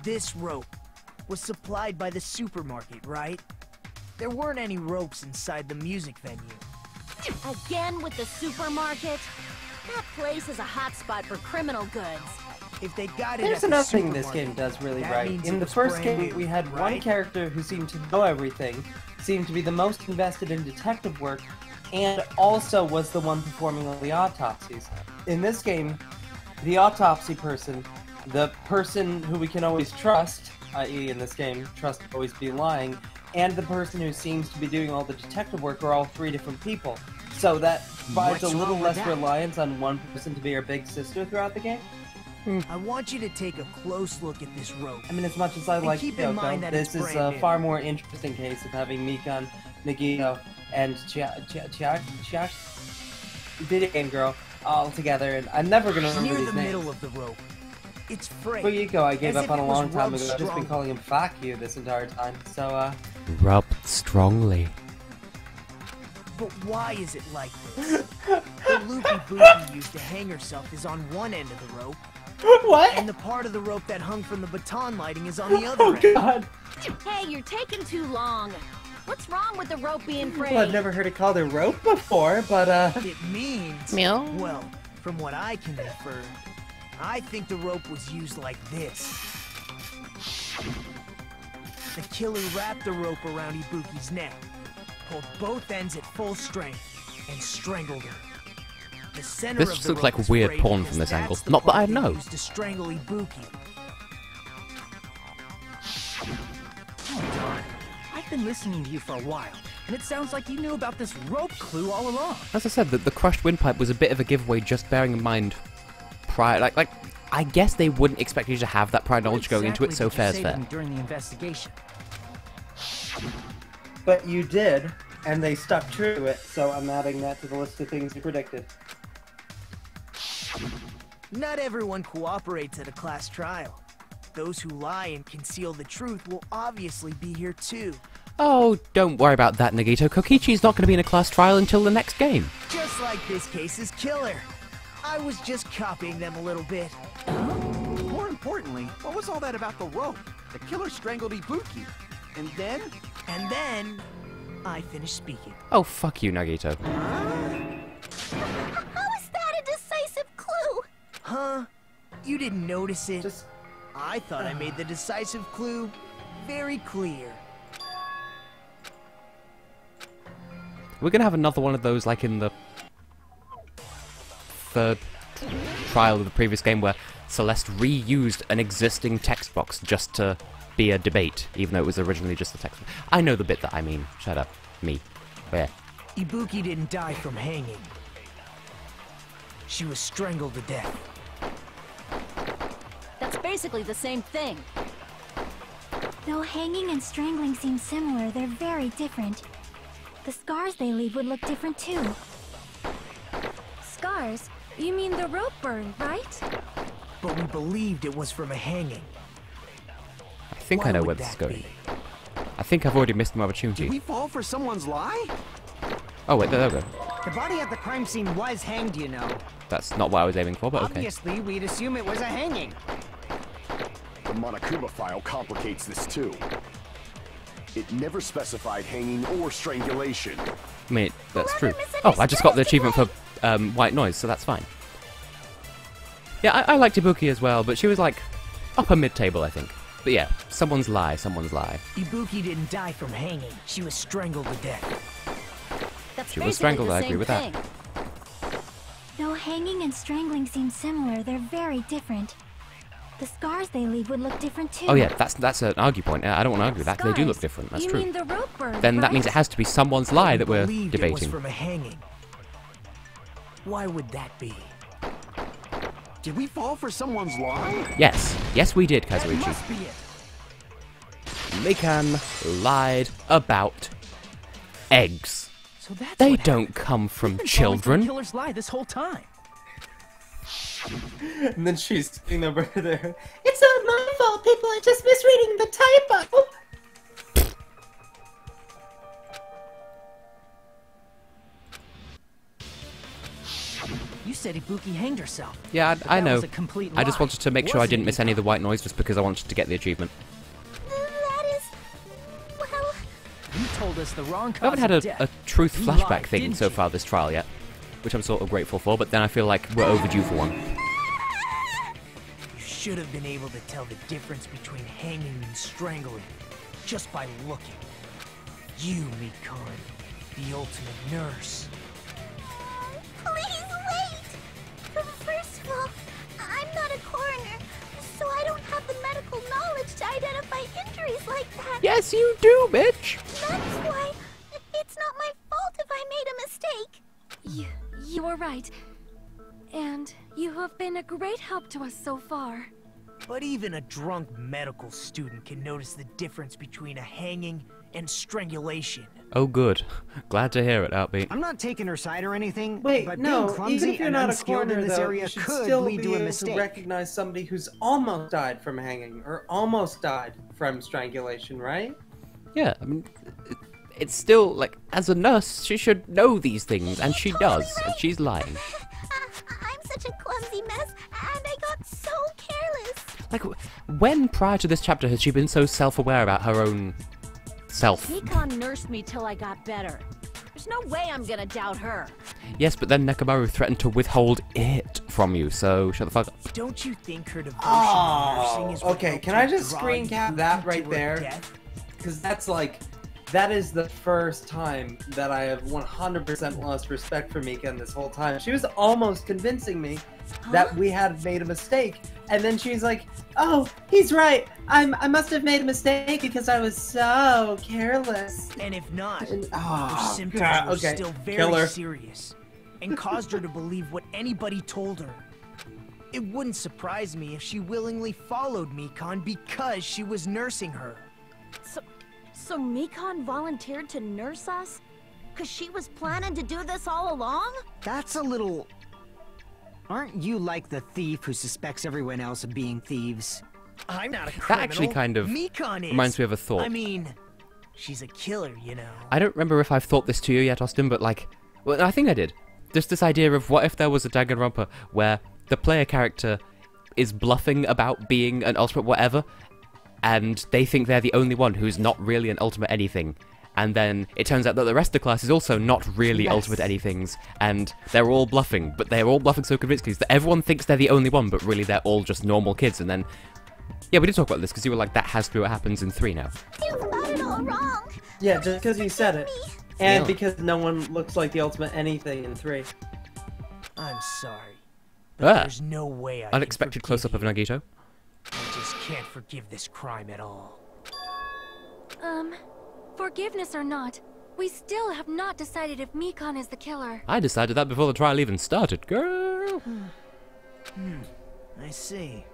This rope was supplied by the supermarket, right? There weren't any ropes inside the music venue. Again with the supermarket? That place is a hotspot for criminal goods. If they got it There's at the another thing this supermarket, game does really that right. means In it the was first brand game, new, we had one right? character who seemed to know everything, seemed to be the most invested in detective work, and also was the one performing all the autopsies. In this game, the autopsy person, the person who we can always trust, i.e. in this game, trust to always be lying, and the person who seems to be doing all the detective work are all three different people. So that provides a little less reliance on one person to be our big sister throughout the game. I want you to take a close look at this rope. I mean, as much as I like keep in mind Yoko, that this it's is brand a new. far more interesting case of having Mikan, Nagito, and Chiak video game girl all together, and I'm never gonna remember Near these the names. middle of the rope. It's frayed. Fuyiko, I gave as up on if a it was long time rubbed ago. I've just been strong. calling him fuck you this entire time. So, Rubbed strongly. But why is it like this? The loopy booty used to hang herself is on one end of the rope. What? And the part of the rope that hung from the baton lighting is on the other oh end. god! Hey, you're taking too long. What's wrong with the rope being frayed? Well, I've never heard it called a rope before, but It means... Meow. Well, from what I can infer, I think the rope was used like this. The killer wrapped the rope around Ibuki's neck, pulled both ends at full strength, and strangled her. The center This of just the looks rope like is weird frayed porn because from this that's angle. the Not that part I they know. used to strangle Ibuki. I've been listening to you for a while, and it sounds like you knew about this rope clue all along. As I said, the crushed windpipe was a bit of a giveaway, just bearing in mind prior, like I guess they wouldn't expect you to have that prior knowledge going into it, so fair's fair. During the investigation. but you did, and they stuck true to it. So I'm adding that to the list of things you predicted. Not everyone cooperates at a class trial. Those who lie and conceal the truth will obviously be here too. Oh, don't worry about that, Nagito. Kokichi's not going to be in a class trial until the next game. Just like this case's killer. I was just copying them a little bit. More importantly, what was all that about the rope? The killer strangled Ibuki. And then? And then, I finished speaking. Oh, fuck you, Nagito. How is that a decisive clue? Huh? You didn't notice it? Just I thought I made the decisive clue very clear. We're going to have another one of those, like in the third trial of the previous game, where Celeste reused an existing text box just to be a debate, even though it was originally just a text box. I know the bit that I mean. Shut up. Me. Where? Ibuki didn't die from hanging. She was strangled to death. That's basically the same thing. Though hanging and strangling seem similar, they're very different. The scars they leave would look different too. Scars? You mean the rope burn, right? But we believed it was from a hanging. I think Why I know would where this is that going. be? I think I've already missed my Did opportunity. we fall for someone's lie? Oh, wait, there we go. The body at the crime scene was hanged, you know. That's not what I was aiming for, but okay. Obviously, we'd assume it was a hanging. The Monokuma file complicates this too. It never specified hanging or strangulation. I mean, that's true. Oh, I just got the achievement for white noise, so that's fine. Yeah, I liked Ibuki as well, but she was like upper mid-table, I think. But yeah, someone's lie, someone's lie. Ibuki didn't die from hanging. She was strangled to death. That's She basically was strangled, the I same agree with that. thing. Though hanging and strangling seem similar, they're very different. The scars they leave would look different too. Oh yeah, that's an argue point. I don't want to argue with that. They do look different, that's you true. mean the rope burn, Then that right? means it has to be someone's lie that we're Believed it was debating. from a hanging. Why would that be? Did we fall for someone's lie? Yes. Yes, we did, That Kazuichi. must be it. Mikan lied about eggs. So that's They what happened. don't come from You've been falling for the children. killer's lie this whole time. and then she's sitting over there. It's not my fault. People are just misreading the typo. You said Ibuki hanged herself. Yeah, But I that know. was a complete I just lie, wanted to make sure I wasn't didn't it, miss any of the Mikan? white noise just because I wanted to get the achievement. That is... well... You told us the wrong I cause haven't had of a death. truth You flashback lied, thing didn't so you? far this trial yet, which I'm sort of grateful for, but then I feel like we're overdue for one. should have been able to tell the difference between hanging and strangling just by looking. You, Mikan, the ultimate nurse. Please wait! First of all, I'm not a coroner, so I don't have the medical knowledge to identify injuries like that. Yes, you do, bitch! That's why it's not my fault if I made a mistake. You are right. And you have been a great help to us so far. But even a drunk medical student can notice the difference between a hanging and strangulation. Oh, good. Glad to hear it, Outbeat. I'm not taking her side or anything, Wait, but no, being clumsy even if you're and not a unskilled coroner, in this though, area you should could still lead be to a able mistake. to recognize somebody who's almost died from hanging or almost died from strangulation, right? Yeah, I mean, it's still, like, as a nurse, she should know these things, and she does, and she's lying. I'm such a clumsy mess, and I got so careless. Like, when prior to this chapter has she been so self-aware about her own self? Mikan nursed me till I got better. There's no way I'm gonna doubt her. Yes, but then Nekomaru threatened to withhold it from you, so shut the fuck up. Don't you think her devotion to nursing is what okay. helped Can her I just draw screen you cap that to right her there? death? Because that's like, that is the first time that I have 100% lost respect for Mikan this whole time. She was almost convincing me that we had made a mistake, and then she's like, "Oh, he's right. I must have made a mistake because I was so careless." And if not, And, her symptoms God, were okay. still Kill very her. serious and caused her to believe what anybody told her. It wouldn't surprise me if she willingly followed Mikan because she was nursing her. So Mikan volunteered to nurse us? 'Cause she was planning to do this all along? That's a little... Aren't you like the thief who suspects everyone else of being thieves? I'm not a criminal. That actually kind of Mikan is. reminds me of a thought. I mean, she's a killer, you know. I don't remember if I've thought this to you yet, Austin, but like, well, I think I did. Just this idea of what if there was a Danganronpa where the player character is bluffing about being an ultimate whatever, and they think they're the only one who's not really an ultimate anything. And then it turns out that the rest of the class is also not really ultimate anythings, and they're all bluffing, but they're all bluffing so convincingly that everyone thinks they're the only one, but really they're all just normal kids. And then, yeah, we did talk about this because you were like, that has to be what happens in 3 now. You've got it all wrong. Yeah, just because you said it, and Yeah. because no one looks like the ultimate anything in 3. I'm sorry, but there's no way I can Unexpected close-up of Nagito. I just can't forgive this crime at all. Forgiveness or not, we still have not decided if Mikan is the killer. I decided that before the trial even started, girl. I see.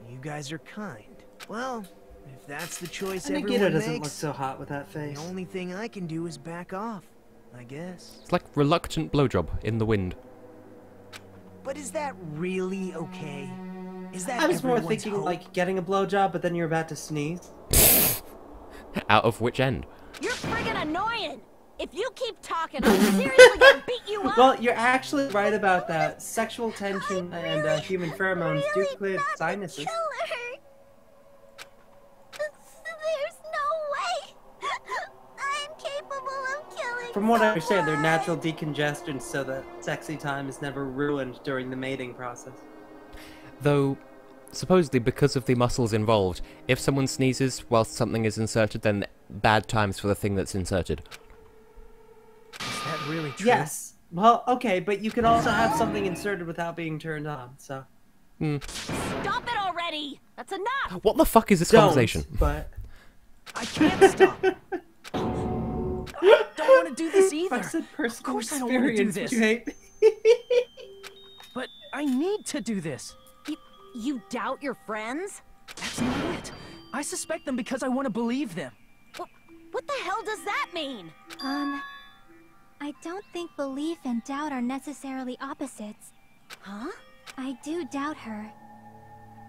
You guys are kind. Well, if that's the choice And everyone Nagito doesn't makes, look so hot with that face. the only thing I can do is back off, I guess. It's like reluctant blowjob in the wind. But is that really okay? Is that I was more everyone's thinking hope? like getting a blowjob, but then you're about to sneeze. Out of which end? You're friggin' annoying! If you keep talking, I'm seriously gonna beat you up! Well, you're actually right about that. Sexual tension and human pheromones do clear sinuses. There's no way. I'm capable of killing From what I understand, they're someone. natural decongestants so that sexy time is never ruined during the mating process. Though, supposedly because of the muscles involved, if someone sneezes whilst something is inserted, then bad times for the thing that's inserted. Is that really true? Yes. Well, okay, but you can also have something inserted without being turned on, so... Stop it already! That's enough! What the fuck is this Don't, conversation? but... I can't stop. I don't want to do this either. I said Of personal course I don't want to do experience, this. you hate But I need to do this. You doubt your friends? That's not it. I suspect them because I want to believe them. What the hell does that mean? I don't think belief and doubt are necessarily opposites. Huh? I do doubt her,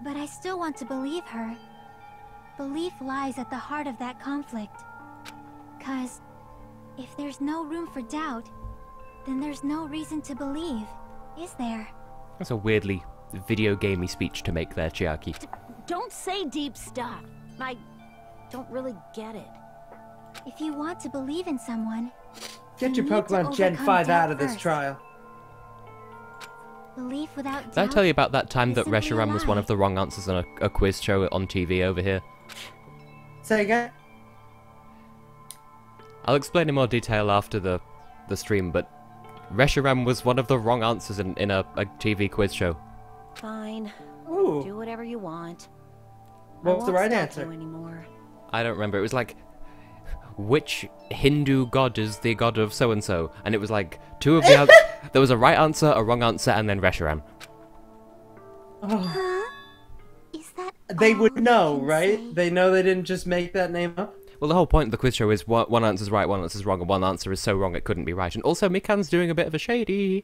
but I still want to believe her. Belief lies at the heart of that conflict. 'Cause if there's no room for doubt, then there's no reason to believe, is there? That's a weirdly video gamey speech to make there, Chiaki. Don't say deep stuff. I don't really get it. If you want to believe in someone, Get you your need to Pokemon Gen overcome 5 doubt out of this first. trial. Belief without doubt. Did I tell you about that time is that simply a Reshiram was one lie. of the wrong answers on a quiz show on TV over here? Say again? I'll explain in more detail after the stream, but Reshiram was one of the wrong answers in a TV quiz show. Fine. Ooh. Do whatever you want. What was the right I won't answer? stop you anymore. I don't remember. It was like, which Hindu god is the god of so-and-so? And it was like, two of the there was a right answer, a wrong answer, and then Reshiram. Oh. Is that They all would you know, can right? say? They know they didn't just make that name up? Well, the whole point of the quiz show is one answer's right, one answer's wrong, and one answer is so wrong it couldn't be right. And also, Mikan's doing a bit of a shady.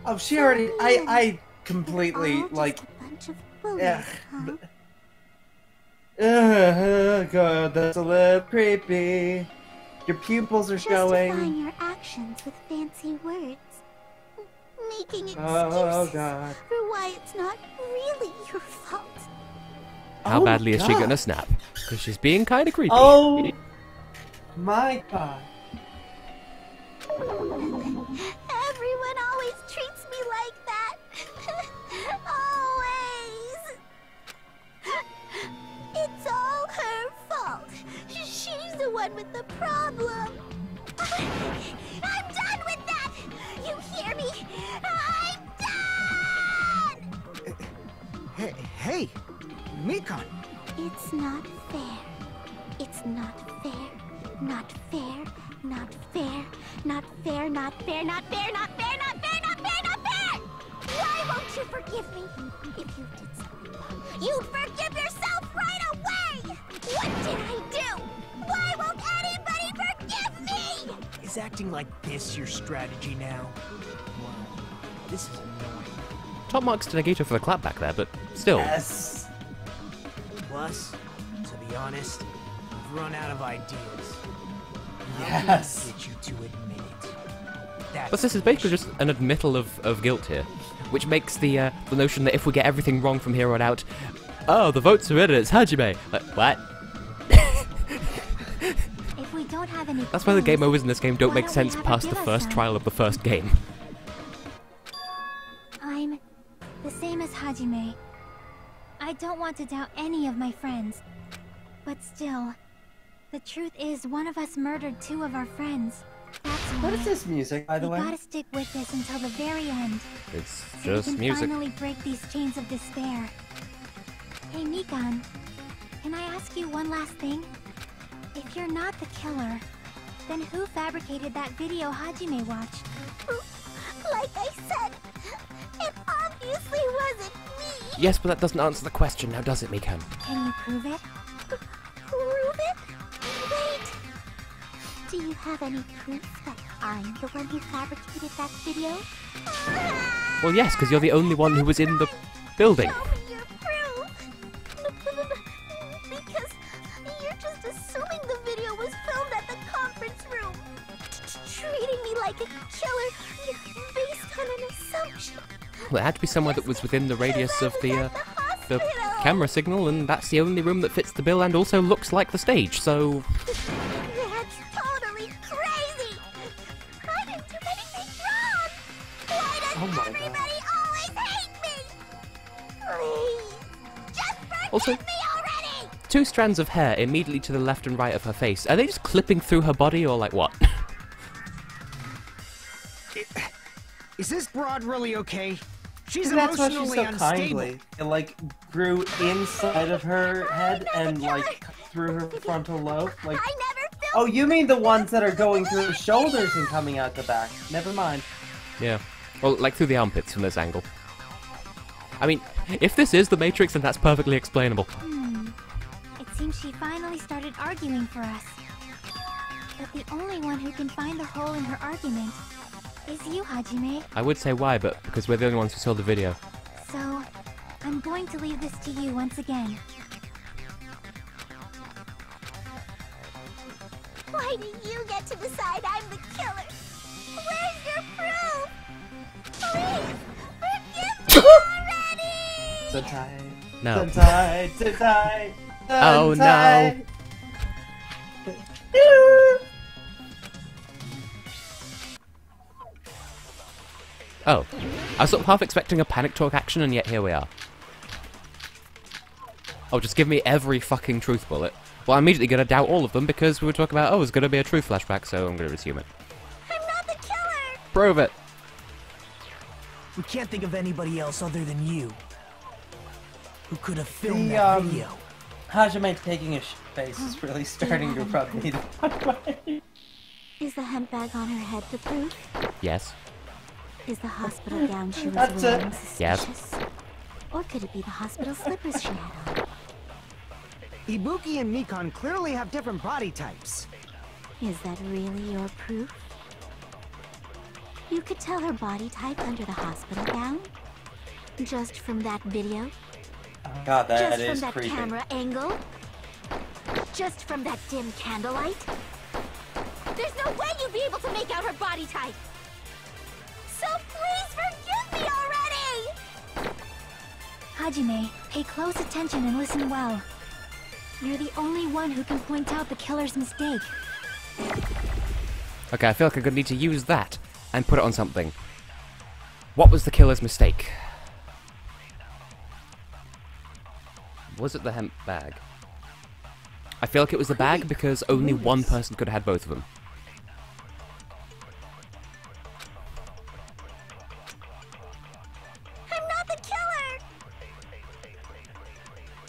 Oh, she already... I completely, All like... just a bunch of bullies, Yeah. huh? God, that's a little creepy. Your pupils are showing. Justifying your actions with fancy words. Making excuses Oh, God. for why it's not really your fault. How Oh, badly is she God. gonna snap? Because she's being kind of creepy. Oh, my God. Everyone always treats me like that. Always. It's all her fault. She's the one with the problem. I'm done with that. You hear me? I'm done. Hey, Mikan. It's not fair. It's not fair. Not fair. Not fair. Not fair. Not fair. Not fair. Not fair. Not fair. Not fair. Not fair. Why won't you forgive me? If you did something wrong, you'd forgive yourself right away. What did I do? Why won't anybody forgive me? Is acting like this your strategy now? Wow, this is annoying. Top marks to Nagito for the clap back there, but still. Yes. Plus, to be honest, I've run out of ideas. Yes. How can I get you to admit it? That's But this is basically just an admittal of guilt here, which makes the notion that if we get everything wrong from here on out, oh, the votes are in, it's Hajime. Like, what? If we don't have any That's why the game clues, overs in this game don't why make don't we sense have her past give the us first some? trial of the first game. I'm the same as Hajime. I don't want to doubt any of my friends. But still, the truth is one of us murdered two of our friends. That's why What is this music, by the we way? gotta stick with this until the very end. It's So just we can music. finally break these chains of despair. Hey Mikan, can I ask you one last thing? If you're not the killer, then who fabricated that video Hajime watched? Like I said, it obviously wasn't me. Yes, but that doesn't answer the question, now does it, Mikan? Can you prove it? Prove it? Wait. Do you have any proof that I'm the one who fabricated that video? Well, yes, because you're the only one who was in the building. Show me your proof. Because you're just assuming the video was filmed at the conference room. Treating me like a killer based on an assumption. Well, it had to be somewhere that was within the radius of the camera signal, and that's the only room that fits the bill and also looks like the stage, so... That's totally crazy! I didn't do anything wrong! Why does everybody always hate me? Please, just forgive Also, me already! 2 strands of hair immediately to the left and right of her face. Are they just clipping through her body, or like what? Is this broad really okay? She's That's why she's emotionally so unstable. kindly. It like grew inside of her head and like through her frontal lobe. Like, oh, you mean the ones that are going through her shoulders and coming out the back? Never mind. Yeah. Well, like through the armpits from this angle. I mean, if this is the Matrix, then that's perfectly explainable. It seems she finally started arguing for us. But the only one who can find the hole in her argument is you, Hajime. I would say why, but because we're the only ones who saw the video. So, I'm going to leave this to you once again. Why do you get to decide I'm the killer? Where's your proof? Please, forgive me already! So tight. No. So tight. So tight. Oh, no. tight. Oh. I was sort of half expecting a panic talk action, and yet here we are. Oh, just give me every fucking truth bullet. Well, I'm immediately going to doubt all of them because we were talking about, oh, it's going to be a truth flashback, so I'm going to assume it. I'm not the killer! Prove it! We can't think of anybody else other than you who could have filmed that video. Hajime taking a face is really starting to rub me the wrong way. Is the hemp bag on her head the proof? Yes. Is the hospital gown she was wearing suspicious? Yes. Or could it be the hospital slippers she had on? Ibuki and Mikan clearly have different body types. Is that really your proof? You could tell her body type under the hospital gown? Just from that video? God, that Just is from that creepy. camera angle? Just from that dim candlelight? There's no way you'd be able to make out her body type! So please forgive me already! Hajime, pay close attention and listen well. You're the only one who can point out the killer's mistake. Okay, I feel like I'm going to need to use that and put it on something. What was the killer's mistake? Was it the hemp bag? I feel like it was the bag because only one person could have had both of them. I'm not the killer!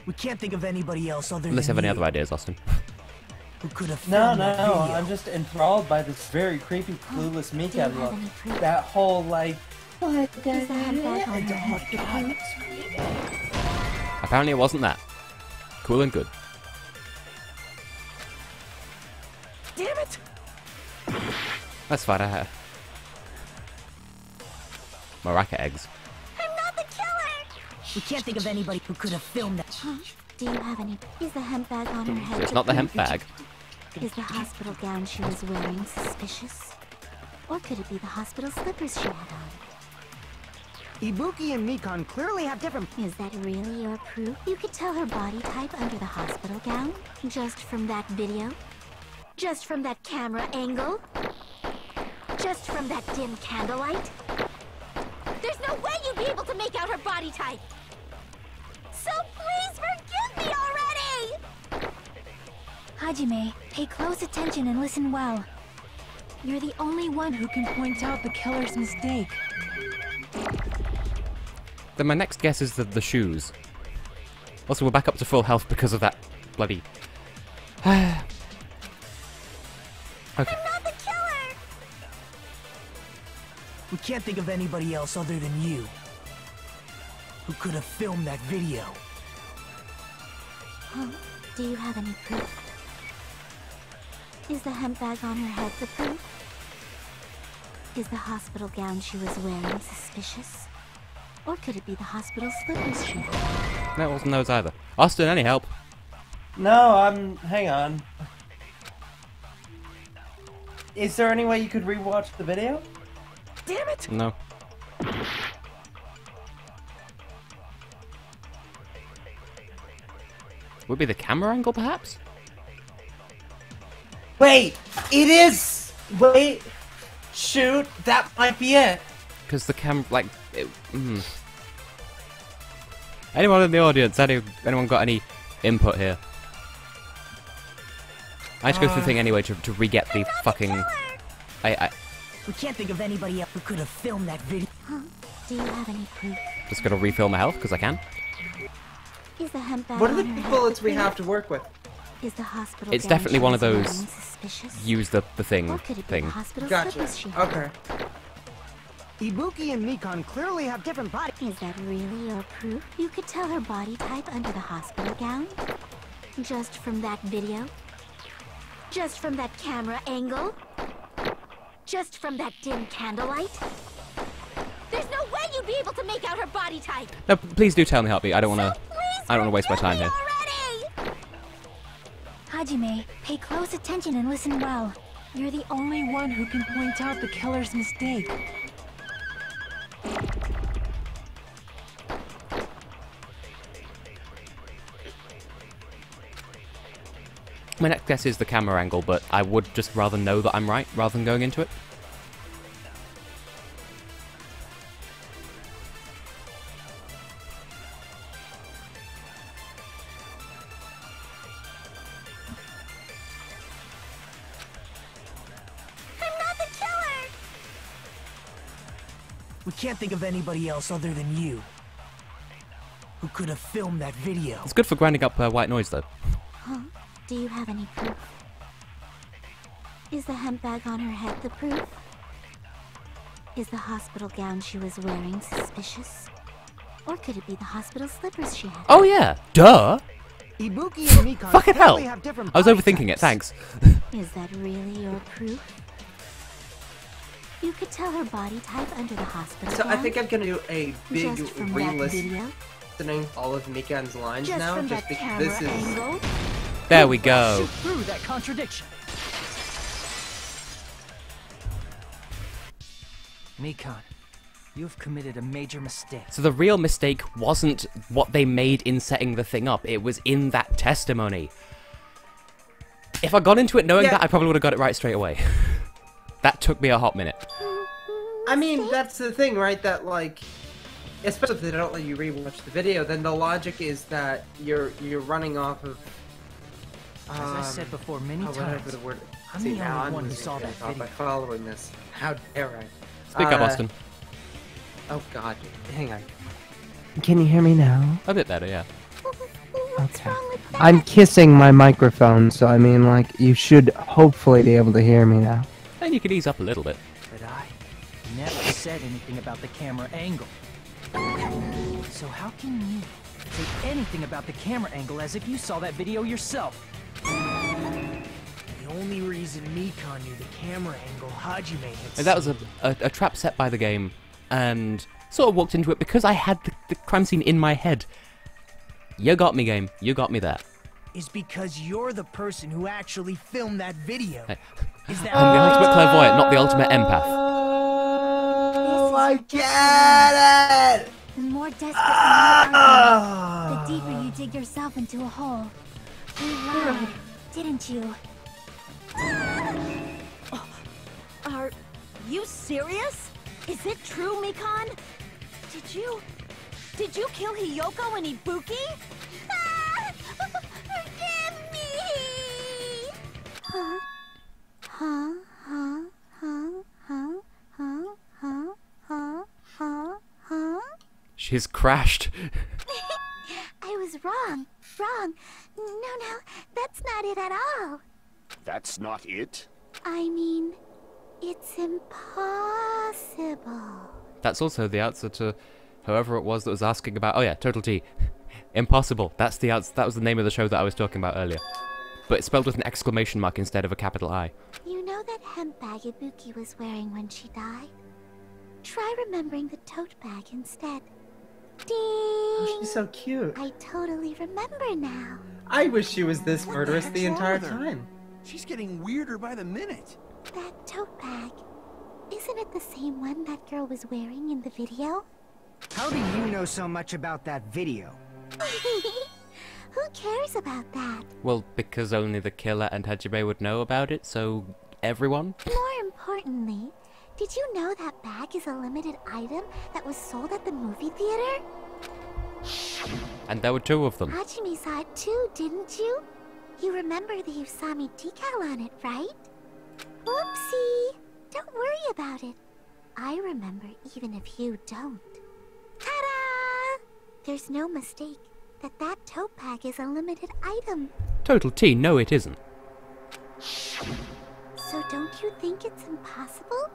We can't think of anybody else other Unless you than have any other ideas, Austin. who could have No, filmed no, that no. video. I'm just enthralled by this very creepy, clueless Do you Mikan have look. any proof? That whole, like... Is the hemp bag on her head the proof? Apparently it wasn't that. Cool and good. Damn it! That's fine, I have Maraka eggs. I'm not the killer! We can't think of anybody who could have filmed that. Do you have any? Is the hemp bag on her head? So it's not the hemp bag. Is the hospital gown she was wearing suspicious? Or could it be the hospital slippers she had on? Ibuki and Mikan clearly have different... Is that really your proof? You could tell her body type under the hospital gown? Just from that video? Just from that camera angle? Just from that dim candlelight? There's no way you'd be able to make out her body type! So please forgive me already! Hajime, pay close attention and listen well. You're the only one who can point out the killer's mistake. Then my next guess is the shoes. Also, we're back up to full health because of that bloody... Okay. I'm not the killer! We can't think of anybody else other than you who could have filmed that video. Do you have any proof? Is the hemp bag on her head the proof? Is the hospital gown she was wearing suspicious? Or could it be the hospital slippers she had? No, it wasn't those either. Austin, any help? No, hang on. Is there any way you could rewatch the video? Damn it! No. Would be the camera angle, perhaps? Wait! It is! Wait! Shoot! That might be it! Because the Anyone in the audience? Anyone got any input here? I just go through the thing anyway to re-get the fucking... We can't think of anybody else who could have filmed that video. Do you have any proof? Just gotta refill my health, because I can. Is the hemp bag What are the on her head bullets the we proof? have to work with? Is the hospital It's gown definitely she one of was those wearing suspicious? use the thing Or could it be thing. the hospital Gotcha. slippers she had? Okay. Ibuki and Mikan clearly have different body... Is that really your proof? You could tell her body type under the hospital gown? Just from that video? Just from that camera angle? Just from that dim candlelight? There's no way you'd be able to make out her body type! No, please do tell me, help me. I don't wanna waste my time here. Already! Hajime, pay close attention and listen well. You're the only one who can point out the killer's mistake. My next guess is the camera angle, but I would just rather know that I'm right rather than going into it. We can't think of anybody else other than you who could have filmed that video. It's good for grinding up white noise, though. Huh? Do you have any proof? Is the hemp bag on her head the proof? Is the hospital gown she was wearing suspicious? Or could it be the hospital slippers she had? Oh yeah, duh! Ibuki and Mikan Fucking hell! have different I was body overthinking it, types. thanks. Is that really your proof? You could tell her body type under the hospital So I gown? think I'm gonna do a big Just from that re-listening video? all of Mikan's lines Just now, from just that because this camera is... angle? There we go. Shoot through that contradiction. Mikan, you've committed a major mistake. So the real mistake wasn't what they made in setting the thing up, it was in that testimony. If I'd gone into it knowing that, I probably would have got it right straight away. That took me a hot minute. I mean, that's the thing, right? That, like, especially if they don't let you rewatch the video, then the logic is that you're running off of... As I said before many times, whatever the word... I'm See, the now only I'm one who losing saw train that of thought video. by following this. How dare I? Speak up, Austin. Oh god, hang on. Can you hear me now? A bit better, yeah. Okay. I'm kissing my microphone, so I mean, like, you should hopefully be able to hear me now. And you can ease up a little bit. But I never said anything about the camera angle. So how can you say anything about the camera angle as if you saw that video yourself? The only reason Mikan knew the camera angle Hajime had And that was a trap set by the game, and sort of walked into it because I had the crime scene in my head. You got me, game. You got me there. is because you're the person who actually filmed that video. Hey. Is that I'm the ultimate clairvoyant, not the ultimate empath. Oh, I get it! The more desperate you are, the deeper you dig yourself into a hole. You lied, didn't you? Are you serious? Is it true, Mikan? Did you kill Hiyoko and Ibuki? Forgive me! Huh? Huh? Huh? Huh? Huh? Huh? Huh? Huh? Huh? Huh? She's crashed. I was wrong. Wrong. No, that's not it at all. That's not it? I mean, it's impossible. That's also the answer to whoever it was that was asking about. Oh yeah, Total T. Impossible. That's the answer. That was the name of the show that I was talking about earlier. But it's spelled with an exclamation mark instead of a capital I. You know that hemp bag Ibuki was wearing when she died? Try remembering the tote bag instead. Ding! Oh, she's so cute. I totally remember now. I wish she was this murderous the entire time. She's getting weirder by the minute. That tote bag. Isn't it the same one that girl was wearing in the video? How do you know so much about that video? Who cares about that? Well, because only the killer and Hajime would know about it, so everyone? More importantly, did you know that bag is a limited item that was sold at the movie theater? And there were two of them. Hajime saw it too, didn't you? You remember the Usami decal on it, right? Whoopsie! Don't worry about it. I remember even if you don't. Ta-da! There's no mistake that tote bag is a limited item. Total T, no it isn't. So don't you think it's impossible?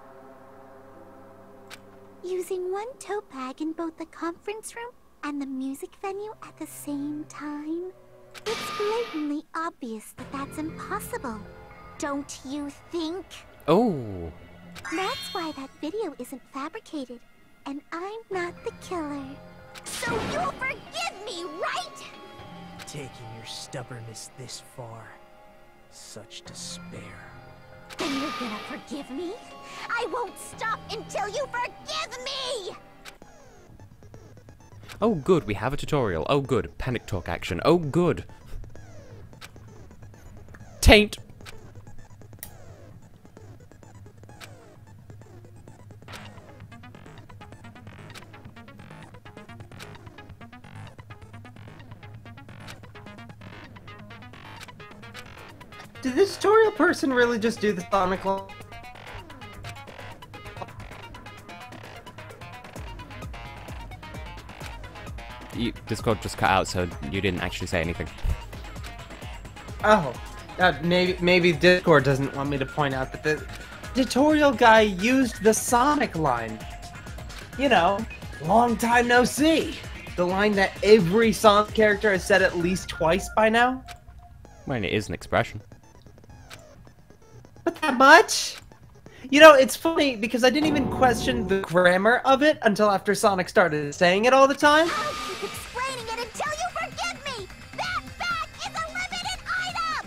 Using one tote bag in both the conference room and the music venue at the same time? It's blatantly obvious that that's impossible. Don't you think? Oh. That's why that video isn't fabricated, and I'm not the killer. So you'll forgive me, right? Taking your stubbornness this far. Such despair. Then you're gonna forgive me? I won't stop until you forgive me! Oh good, we have a tutorial. Oh good, panic talk action. Oh good. Taint. Did this tutorial person really just do the Sonic law? Discord just cut out, so you didn't actually say anything. Oh, maybe Discord doesn't want me to point out that the tutorial guy used the Sonic line. You know, long time no see. The line that every Sonic character has said at least twice by now. I mean, it is an expression. But that much? You know, it's funny because I didn't even question the grammar of it until after Sonic started saying it all the time. I'll keep explaining it until you forgive me! That bag is a limited item!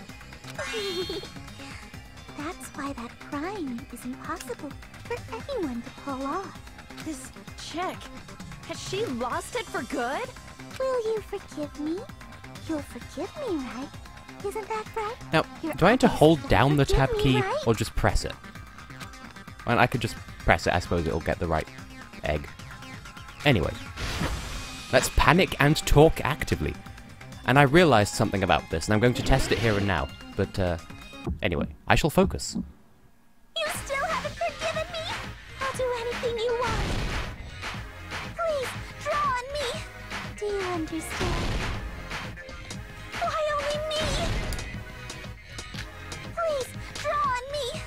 That's why that crime is impossible for anyone to pull off. This chick, has she lost it for good? Will you forgive me? You'll forgive me, right? Isn't that right? Now, do I need to hold down the tab key or just press it? Well, I could just press it, I suppose it'll get the right egg. Anyway, let's panic and talk actively. And I realized something about this, and I'm going to test it here and now. But, anyway, I shall focus. You still haven't forgiven me? I'll do anything you want. Please, draw on me. Do you understand? Why only me? Please, draw on me.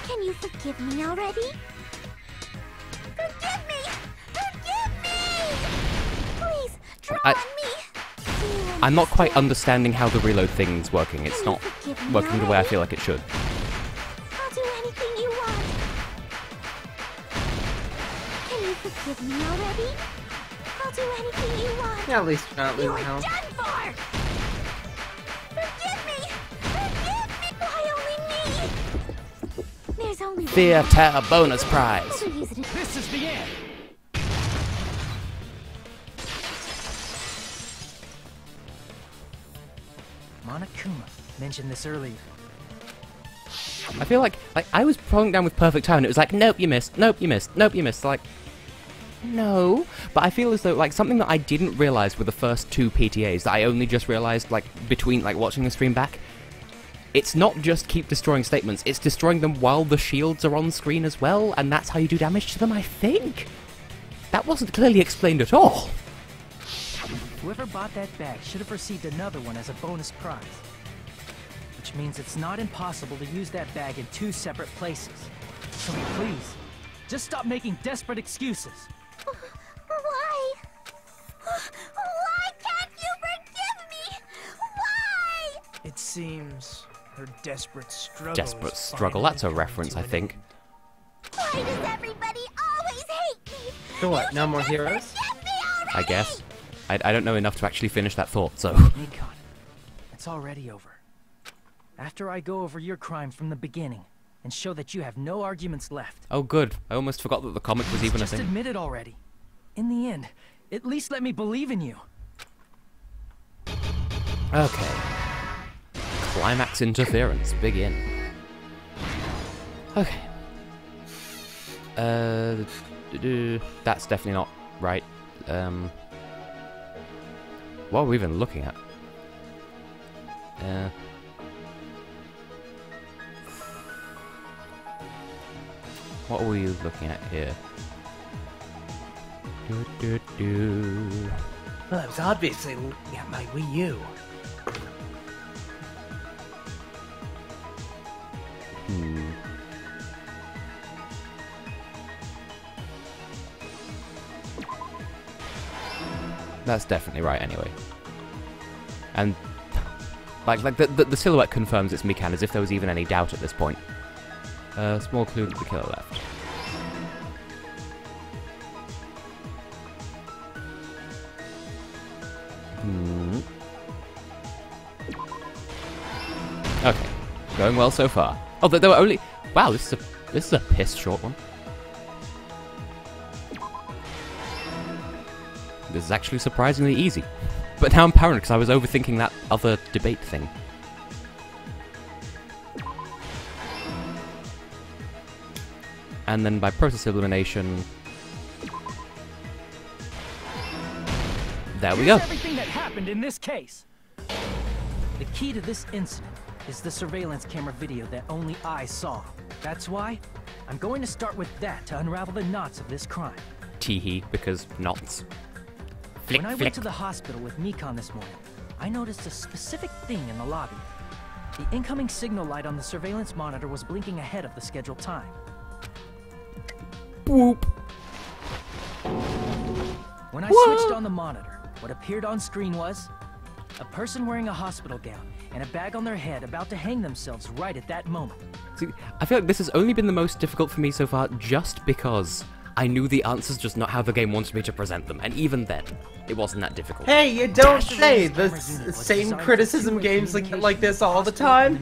Can you forgive me already? Forgive me! Forgive me! Please, draw on me! I'm not quite understanding how the reload thing's working. It's not working the way I feel like it should. I'll do anything you want. Can you forgive me already? I'll do anything you want. Yeah, at least you're not losing You're health. done for! Forgive me! Forgive me! Why only me? There's only Fear Terror bonus prize. This is the end. Monokuma mentioned this earlier. I feel like I was pulling down with perfect time, and it was like, nope, you missed, nope, you missed, nope, you missed. Like, no. But I feel as though, like, something that I didn't realize with the first two PTAs, that I only just realized, like, between, like, watching the stream back, it's not just keep destroying statements, it's destroying them while the shields are on screen as well, and that's how you do damage to them, I think? That wasn't clearly explained at all. Whoever bought that bag should have received another one as a bonus prize. Which means it's not impossible to use that bag in two separate places. So please, just stop making desperate excuses. Why? Why can't you forgive me? Why? It seems her desperate struggle. Desperate struggle, that's a reference, I think. Why does everybody always hate me? So what, no more heroes? I guess. I don't know enough to actually finish that thought, so... Mikan, it's already over. After I go over your crime from the beginning, and show that you have no arguments left. Oh good, I almost forgot that the comic was even a Just thing. admit it already. In the end, at least let me believe in you. Okay. Climax interference, begin. Okay. That's definitely not right. What are we even looking at? What are we looking at here? Well, I was obviously looking at my Wii U. That's definitely right anyway. And like the silhouette confirms it's Mikan, as if there was even any doubt at this point. Small clue that the killer left. Okay, going well so far. Oh, there were only... Wow, this is a piss short one. This is actually surprisingly easy. But now I'm paranoid because I was overthinking that other debate thing. And then by process elimination... There we go. Here's everything that happened in this case. The key to this incident is the surveillance camera video that only I saw. That's why I'm going to start with that to unravel the knots of this crime. teehee, because knots. Flick, When I flick. went to the hospital with Mikan this morning, I noticed a specific thing in the lobby. The incoming signal light on the surveillance monitor was blinking ahead of the scheduled time. Boop. When I switched on the monitor, what appeared on screen was a person wearing a hospital gown and a bag on their head about to hang themselves right at that moment. See, I feel like this has only been the most difficult for me so far just because I knew the answers, just not how the game wanted me to present them, and even then, it wasn't that difficult. Hey, you don't say! The same criticism games like this all the time?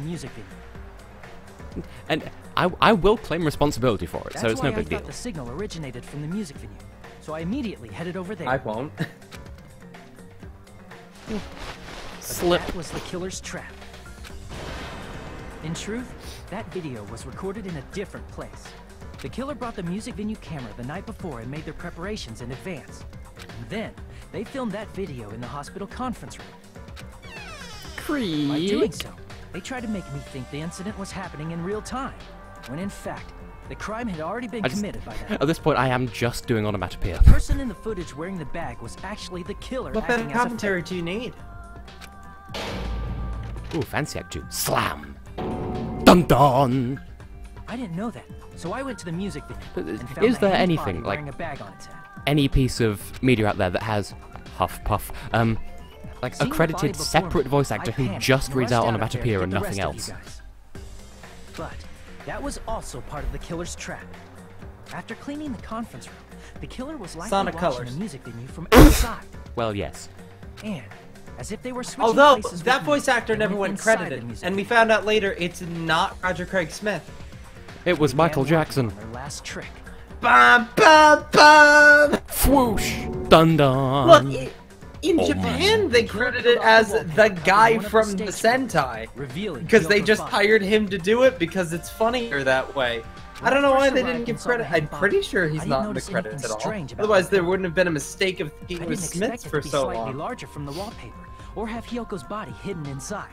And I will claim responsibility for it, so it's no big deal. That's why I thought the signal originated from the music venue, so I immediately headed over there. I won't. Slip. That was the killer's trap. In truth, that video was recorded in a different place. The killer brought the music venue camera the night before and made their preparations in advance. And then, they filmed that video in the hospital conference room. By doing so, they tried to make me think the incident was happening in real time, when in fact, the crime had already been committed by that. At this point, I am just doing onomatopoeia. The person in the footage wearing the bag was actually the killer. What better commentary do you need? Ooh, fancy act 2. Slam! Dun dun! I didn't know that, so I went to the music video and found Is a there hanged anything, body like, wearing a bag on its head. any piece of media out there that has Huff Puff, like a credited separate voice actor who just reads out onomatopoeia and nothing else? But that was also part of the killer's trap. After cleaning the conference room, the killer was likely Sonic watching Colors. the music venue from outside. Well, yes. And as if they were switching Although, places that with voice me, actor they never went inside the credited, music and we venue. found out later it's not Roger Craig Smith. It was Michael Jackson. Their last trick. Bum, bum, bum! Swoosh! Dun dun! Look, in Japan, they credit it as the guy from the Sentai. Because they just hired him to do it because it's funnier that way. I don't know why they didn't give credit. I'm pretty sure he's not in the credits at all. Otherwise, there wouldn't have been a mistake of thinking it was Smith for so slightly long. larger from the wallpaper, or have Hyoko's body hidden inside.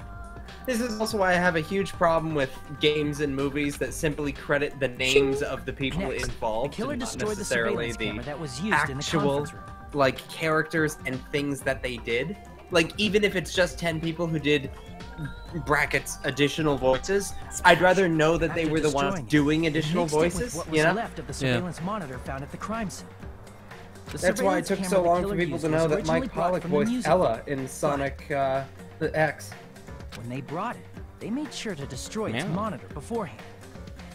This is also why I have a huge problem with games and movies that simply credit the names of the people Next, involved, the killer and not destroyed the necessarily surveillance the camera that was used in the actual, conference room. like, characters and things that they did. Like, even if it's just 10 people who did brackets additional voices, I'd rather know that they After were the ones destroying it, doing they additional mixed it with voices, what was you know? left of the surveillance monitor found at the crime scene. The That's why it surveillance took camera so the long killer for people used to was know that originally Mike brought Pollock from the voiced music Ella video. in Sonic the X. When they brought it, they made sure to destroy its Yeah. monitor beforehand.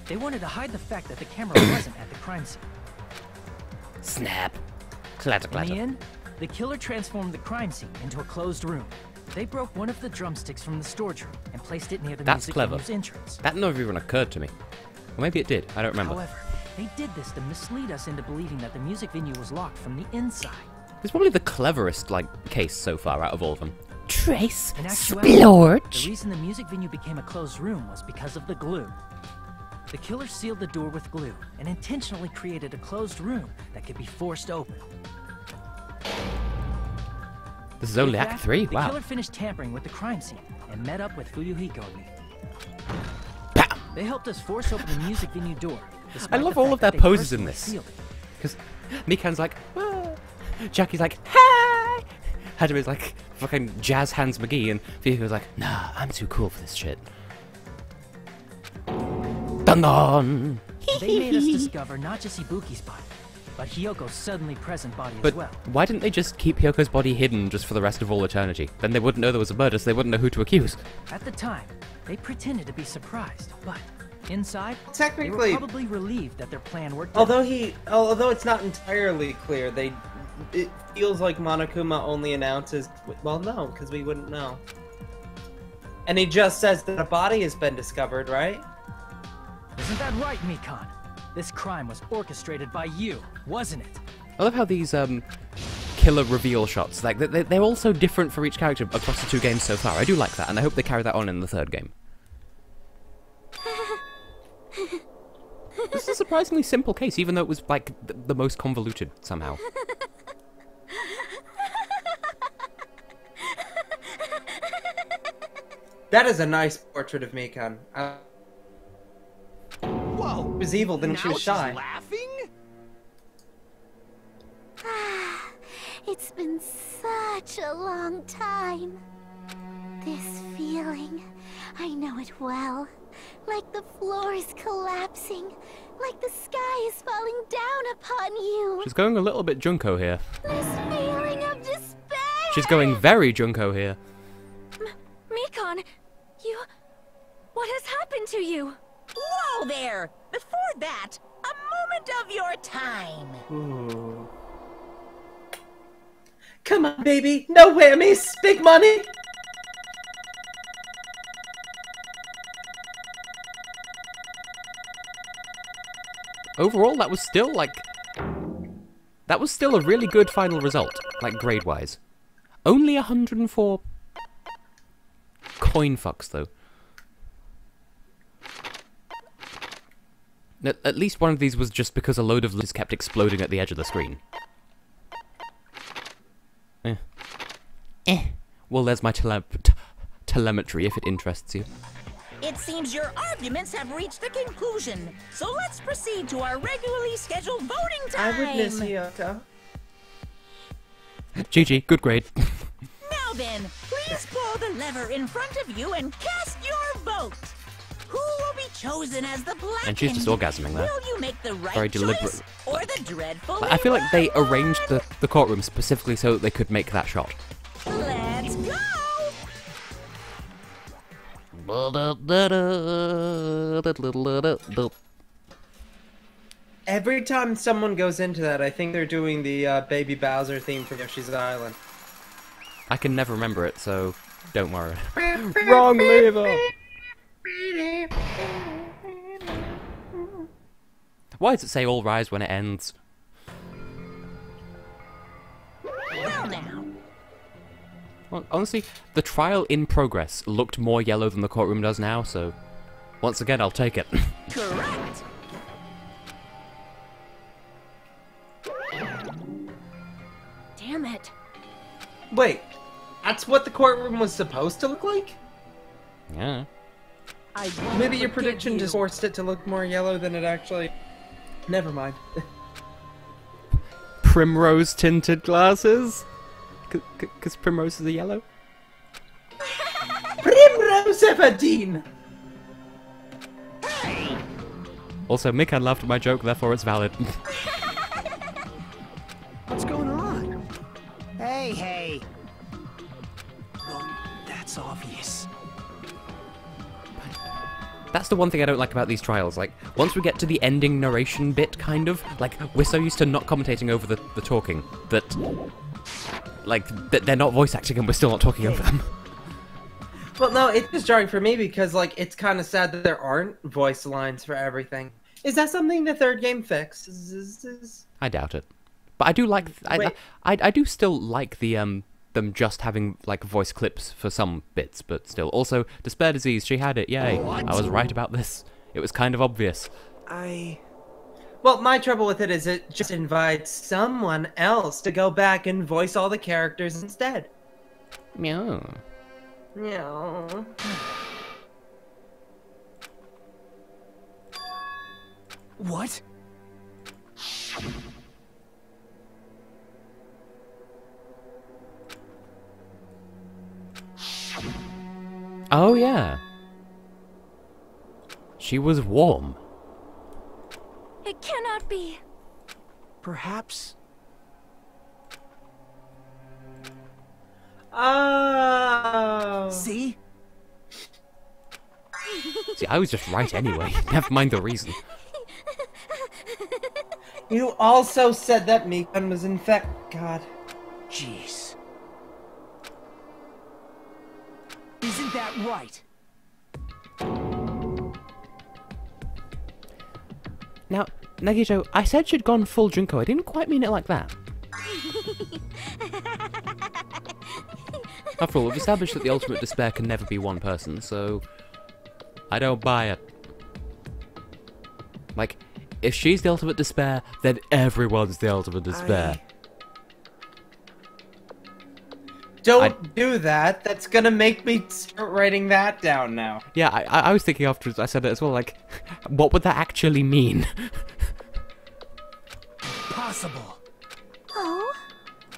They wanted to hide the fact that the camera wasn't at the crime scene. Snap. Clatter, In clatter. the end, the killer transformed the crime scene into a closed room. They broke one of the drumsticks from the storage room and placed it near the That's music clever. venue's entrance. That never even occurred to me. Or maybe it did. I don't remember. However, they did this to mislead us into believing that the music venue was locked from the inside. It's probably the cleverest, like, case so far out of all of them. Trace. In actuality, Splorge. the reason the music venue became a closed room was because of the glue. The killer sealed the door with glue and intentionally created a closed room that could be forced open. This is only With Act that, 3. The Wow. killer finished tampering with the crime scene and met up with Fuyuhiko and me. They helped us force open the music venue door. I despite love the all fact of their that they poses in personally this. sealed it. Because Mikan's like, ah. Jackie's like, hi! Hajime's like, fucking jazz hands McGee, and Fuyuhiko's like, nah, I'm too cool for this shit. Dun dun! They made us discover not just Ibuki's body, but Hyoko's suddenly present body But as well. why didn't they just keep Hyoko's body hidden just for the rest of all eternity? Then they wouldn't know there was a murder, so they wouldn't know who to accuse. At the time, they pretended to be surprised, but inside, Technically- they were probably relieved that their plan worked out. Although it's not entirely clear, it feels like Monokuma only announces, well, no, because we wouldn't know. And he just says that a body has been discovered, right? Isn't that right, Mikan? This crime was orchestrated by you, wasn't it? I love how these killer reveal shots, like they're all so different for each character across the two games so far. I do like that, and I hope they carry that on in the third game. This is a surprisingly simple case, even though it was like the most convoluted somehow. That is a nice portrait of Mikan. Whoa! She was evil, then she was shy. Laughing? It's been such a long time. This feeling, I know it well. Like the floor is collapsing, like the sky is falling down upon you. She's going a little bit Junko here. This feeling of despair. She's going very Junko here. Mikan, you... What has happened to you? Whoa there! Before that, a moment of your time. Ooh. Come on, baby. No whammies. Big money. Overall, that was still, like... That was still a really good final result, like, grade-wise. Only 104 coin fucks, though. At least one of these was just because a load of loot kept exploding at the edge of the screen. Well, there's my telemetry, if it interests you. It seems your arguments have reached a conclusion, so let's proceed to our regularly scheduled voting time. I would miss Hiyoko. GG, good grade. Now then, please pull the lever in front of you and cast your vote. Who will be chosen as the blackened? And she's just orgasming there. Will you make the right Very choice deliberate. or the dreadful? I feel like they arranged the courtroom specifically so that they could make that shot. Let's go. Every time someone goes into that, I think they're doing the Baby Bowser theme from Yoshi's Island. I can never remember it, so don't worry. Wrong lever! Why does it say all rise when it ends? Well now. Well, honestly, the trial in progress looked more yellow than the courtroom does now, so once again, I'll take it. Correct. Damn it. Wait, that's what the courtroom was supposed to look like? Yeah. Maybe your prediction just forced it to look more yellow than it actually... Never mind. Primrose tinted glasses? Because primroses are yellow? Primrose Everdeen! Also, Mikan laughed at my joke, therefore it's valid. What's going on? Hey! Well, that's obvious. That's the one thing I don't like about these trials. Like, once we get to the ending narration bit, kind of, like, we're so used to not commentating over the talking that, like, they're not voice acting and we're still not talking over them. Well, no, it's just jarring for me because, like, it's kind of sad that there aren't voice lines for everything. Is that something the third game fixes? I doubt it. But I do like... I do still like the, them just having, like, voice clips for some bits, but still. Also, Despair Disease, she had it, yay. I was right about this. It was kind of obvious. Well, my trouble with it is it just invites someone else to go back and voice all the characters instead. Meow. Meow. What? Oh, yeah. She was warm. It cannot be. Perhaps. Oh. See? See, I was just right anyway. Never mind the reason. You also said that Mikan was infected. God. Jeez. Isn't that right? Now, Nagito, I said she'd gone full Junko. I didn't quite mean it like that. After all, we've established that the ultimate despair can never be one person, so I don't buy it. Like, if she's the ultimate despair, then everyone's the ultimate despair. Don't do that. That's gonna make me start writing that down now. Yeah, I was thinking afterwards, I said it as well, like, what would that actually mean? Possible. Oh?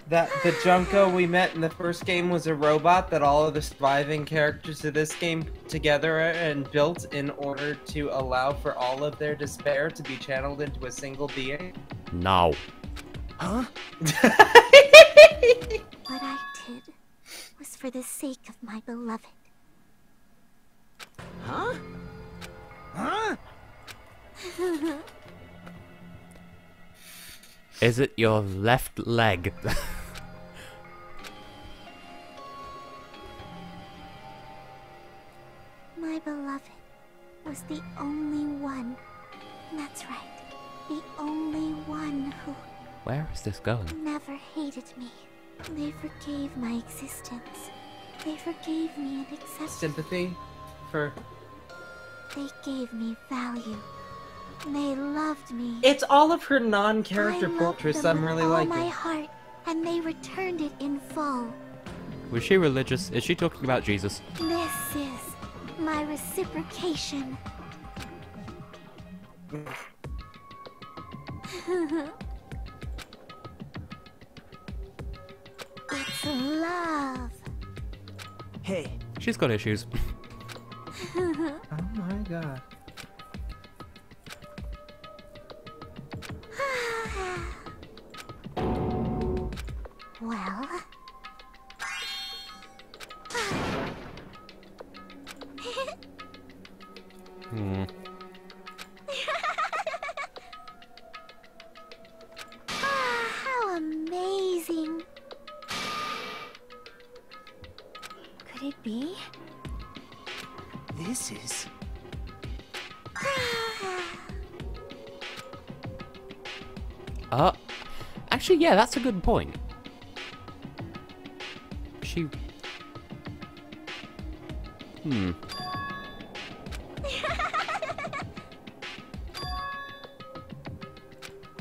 That the Junko we met in the first game was a robot that all of the surviving characters of this game together and built in order to allow for all of their despair to be channeled into a single being? No. Huh? What I did was for the sake of my beloved. Huh? Huh? Is it your left leg? My beloved was the only one. That's right. The only one who Where is this going? never hated me. They forgave my existence. They forgave me and accepted. Sympathy for... They gave me value. They loved me. It's all of her non-character I loved portraits them I'm with really all liking. my heart, and they returned it in full. Was she religious? Is she talking about Jesus? This is my reciprocation. It's love. Hey. She's got issues. Oh my god. Well... Hmm. How amazing. Could it be? This is... Actually, yeah, that's a good point. She... Hmm.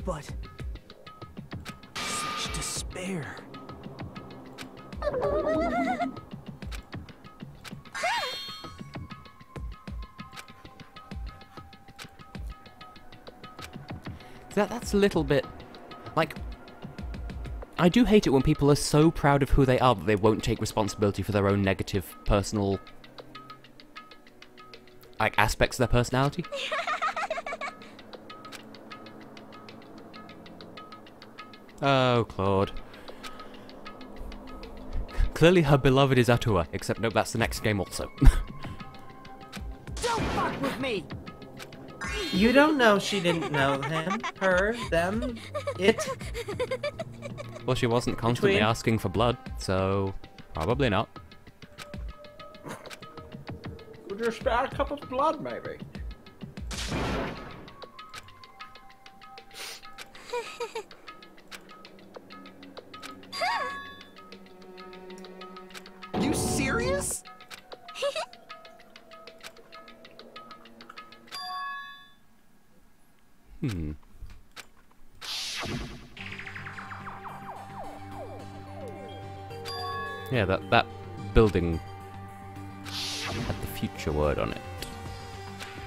But... such despair. That's a little bit... like... I do hate it when people are so proud of who they are that they won't take responsibility for their own negative, personal... like, aspects of their personality. Oh, Claude. Clearly her beloved is Atua, except no, that's the next game also. Don't fuck with me! You don't know she didn't know him, her, them, it. Well, she wasn't constantly Between- asking for blood, so probably not. Would you spare a cup of blood, maybe? You serious? Hmm. Yeah, that building had the future word on it.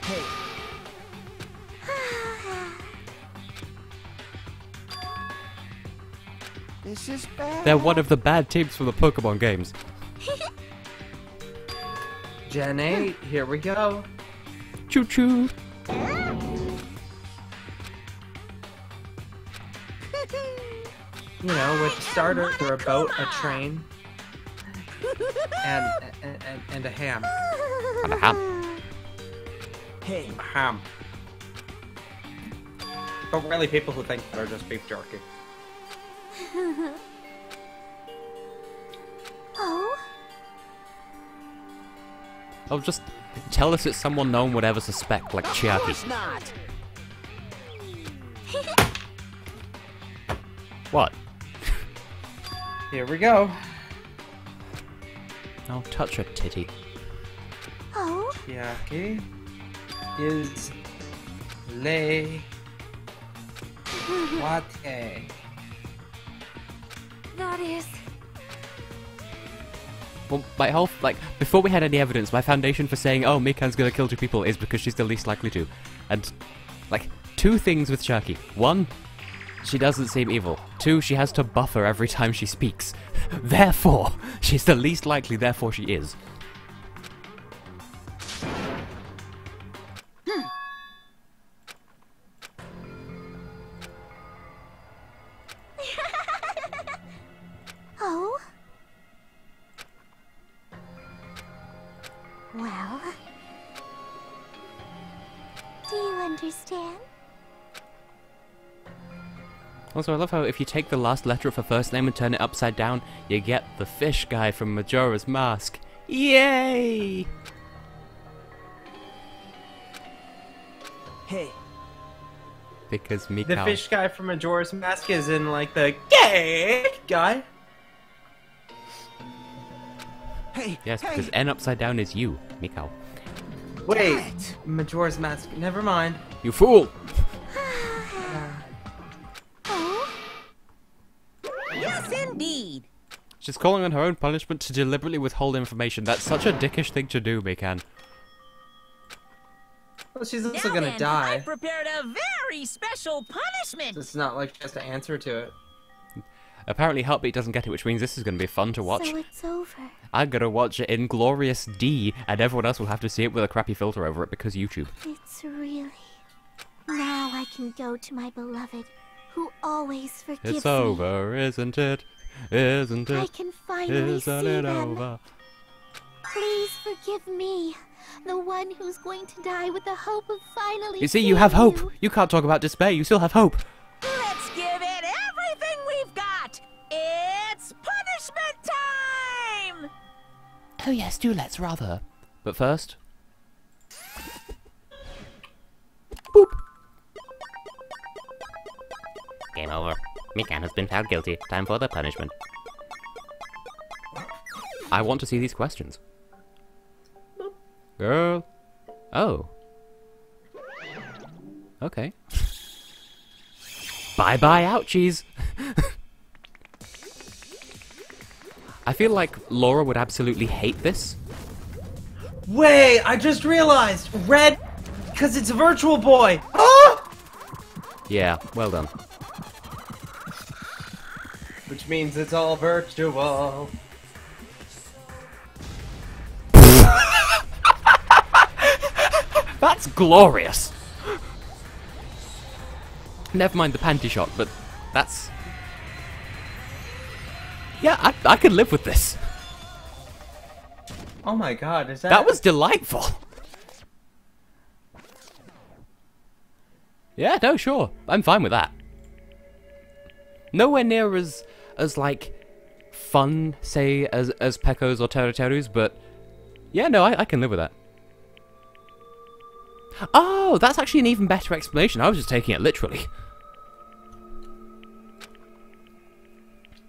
Hey. This is bad. They're one of the bad teams from the Pokemon games. Gen 8, here we go. Choo choo. You know, with a starter for a boat, a train, and a ham. And a ham. Hey. A ham. But really, people who think they're just beef jerky. Oh? Oh, just tell us it's someone no one would ever suspect, like Chiaki. Of not. What? Here we go. Oh, touch her titty. Oh? Chiaki is le wate. That is... Well, my whole, like, before we had any evidence, my foundation for saying, oh, Mikan's gonna kill 2 people is because she's the least likely to. And, like, 2 things with Chiaki. 1, she doesn't seem evil. 2, she has to buffer every time she speaks. Therefore, she's the least likely, therefore she is. Oh? Well... Do you understand? Also, I love how if you take the last letter of her first name and turn it upside down, you get the fish guy from Majora's Mask. Yay! Hey. Because Mikan... The fish guy from Majora's Mask is in, like, the gay guy. Hey, Yes, because N upside down is you, Mikau. Wait, Majora's Mask. Never mind. You fool! Yes, indeed. She's calling on her own punishment to deliberately withhold information. That's such a dickish thing to do, Mikan. Well, she's also Now gonna then, die. I prepared a very special punishment. It's not like she has to answer to it. Apparently Heartbeat doesn't get it, which means this is going to be fun to watch. So it's over. I'm going to watch it in glorious D, and everyone else will have to see it with a crappy filter over it because YouTube. It's really... Now I can go to my beloved, who always forgives It's me. over, isn't it? Isn't it? I can finally see Isn't it them. over? Please forgive me, the one who's going to die with the hope of finally You see, you have seeing hope. you. You can't talk about despair. You still have hope. Let's give it everything we've got. It's punishment time. Oh yes, do let's rather. But first... Boop. Game over. Mikan has been found guilty. Time for the punishment. I want to see these questions. Girl. Oh. Okay. Bye-bye ouchies. I feel like Laura would absolutely hate this. Wait, I just realized. Red, because it's a virtual boy. Ah! Yeah, well done. Which means it's all virtual. That's glorious! Never mind the panty shot, but that's... Yeah, I could live with this. Oh my god, is that... That was delightful! Yeah, no, sure. I'm fine with that. Nowhere near as like, fun, say, as Pekos or Teruterus, but... Yeah, no, I can live with that. Oh, that's actually an even better explanation. I was just taking it literally.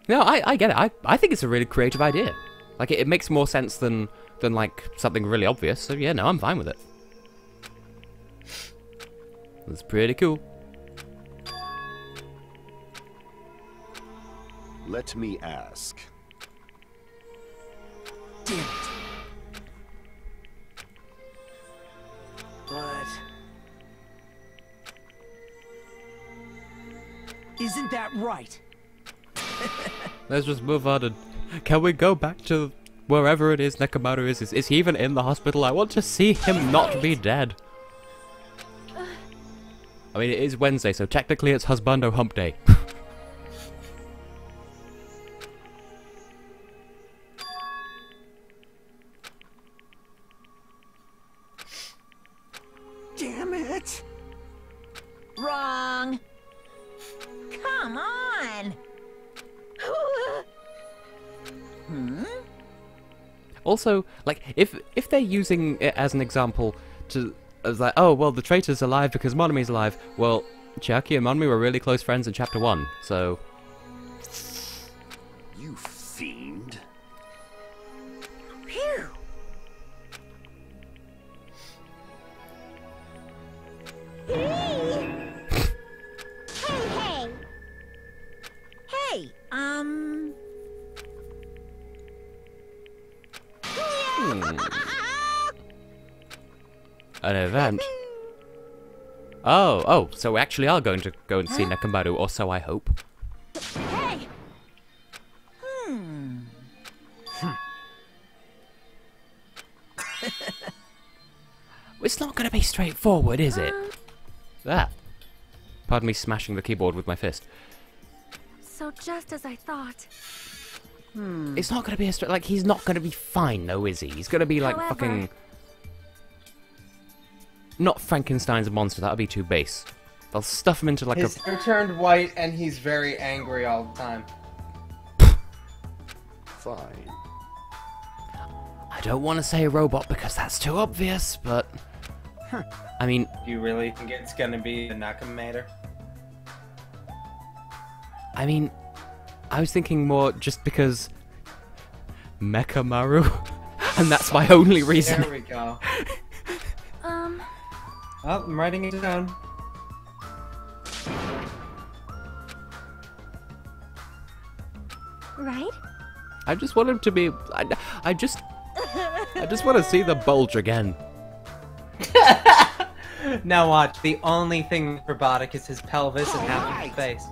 No, I get it. I think it's a really creative idea. Like, it makes more sense than like, something really obvious. So, yeah, no, I'm fine with it. That's pretty cool. Let me ask. Damn it. But... Isn't that right? Let's just move on and... Can we go back to wherever it is Nekomaru is? Is he even in the hospital? I want to see him not be dead. I mean, it is Wednesday, so technically it's Husbando Hump Day. Damn it! Wrong. Come on. Also, like, if they're using it as an example to... As like, oh, well, the traitor's alive because Monomi's alive. Well, Chiaki and Monomi were really close friends in Chapter 1, so... You fiend. Phew. Hey! Hey, An event. Oh, so we actually are going to go and see Nekomaru, or so I hope. Hey! It's not going to be straightforward, is it? Pardon me smashing the keyboard with my fist. So just as I thought. It's not going to be a like, he's not going to be fine, though, is he? He's going to be like fucking... Not Frankenstein's monster, that would be too base. They'll stuff him into like His hair turned white and he's very angry all the time. Fine. I don't want to say a robot because that's too obvious, but... I mean... Do you really think it's gonna be the Nekomaru? I mean... I was thinking more just because... Nekomaru? And that's my only reason. There we go. Oh, I'm writing it down. Right? I just want him to be... I just want to see the bulge again. Now watch, the only thing robotic is his pelvis and half of his face.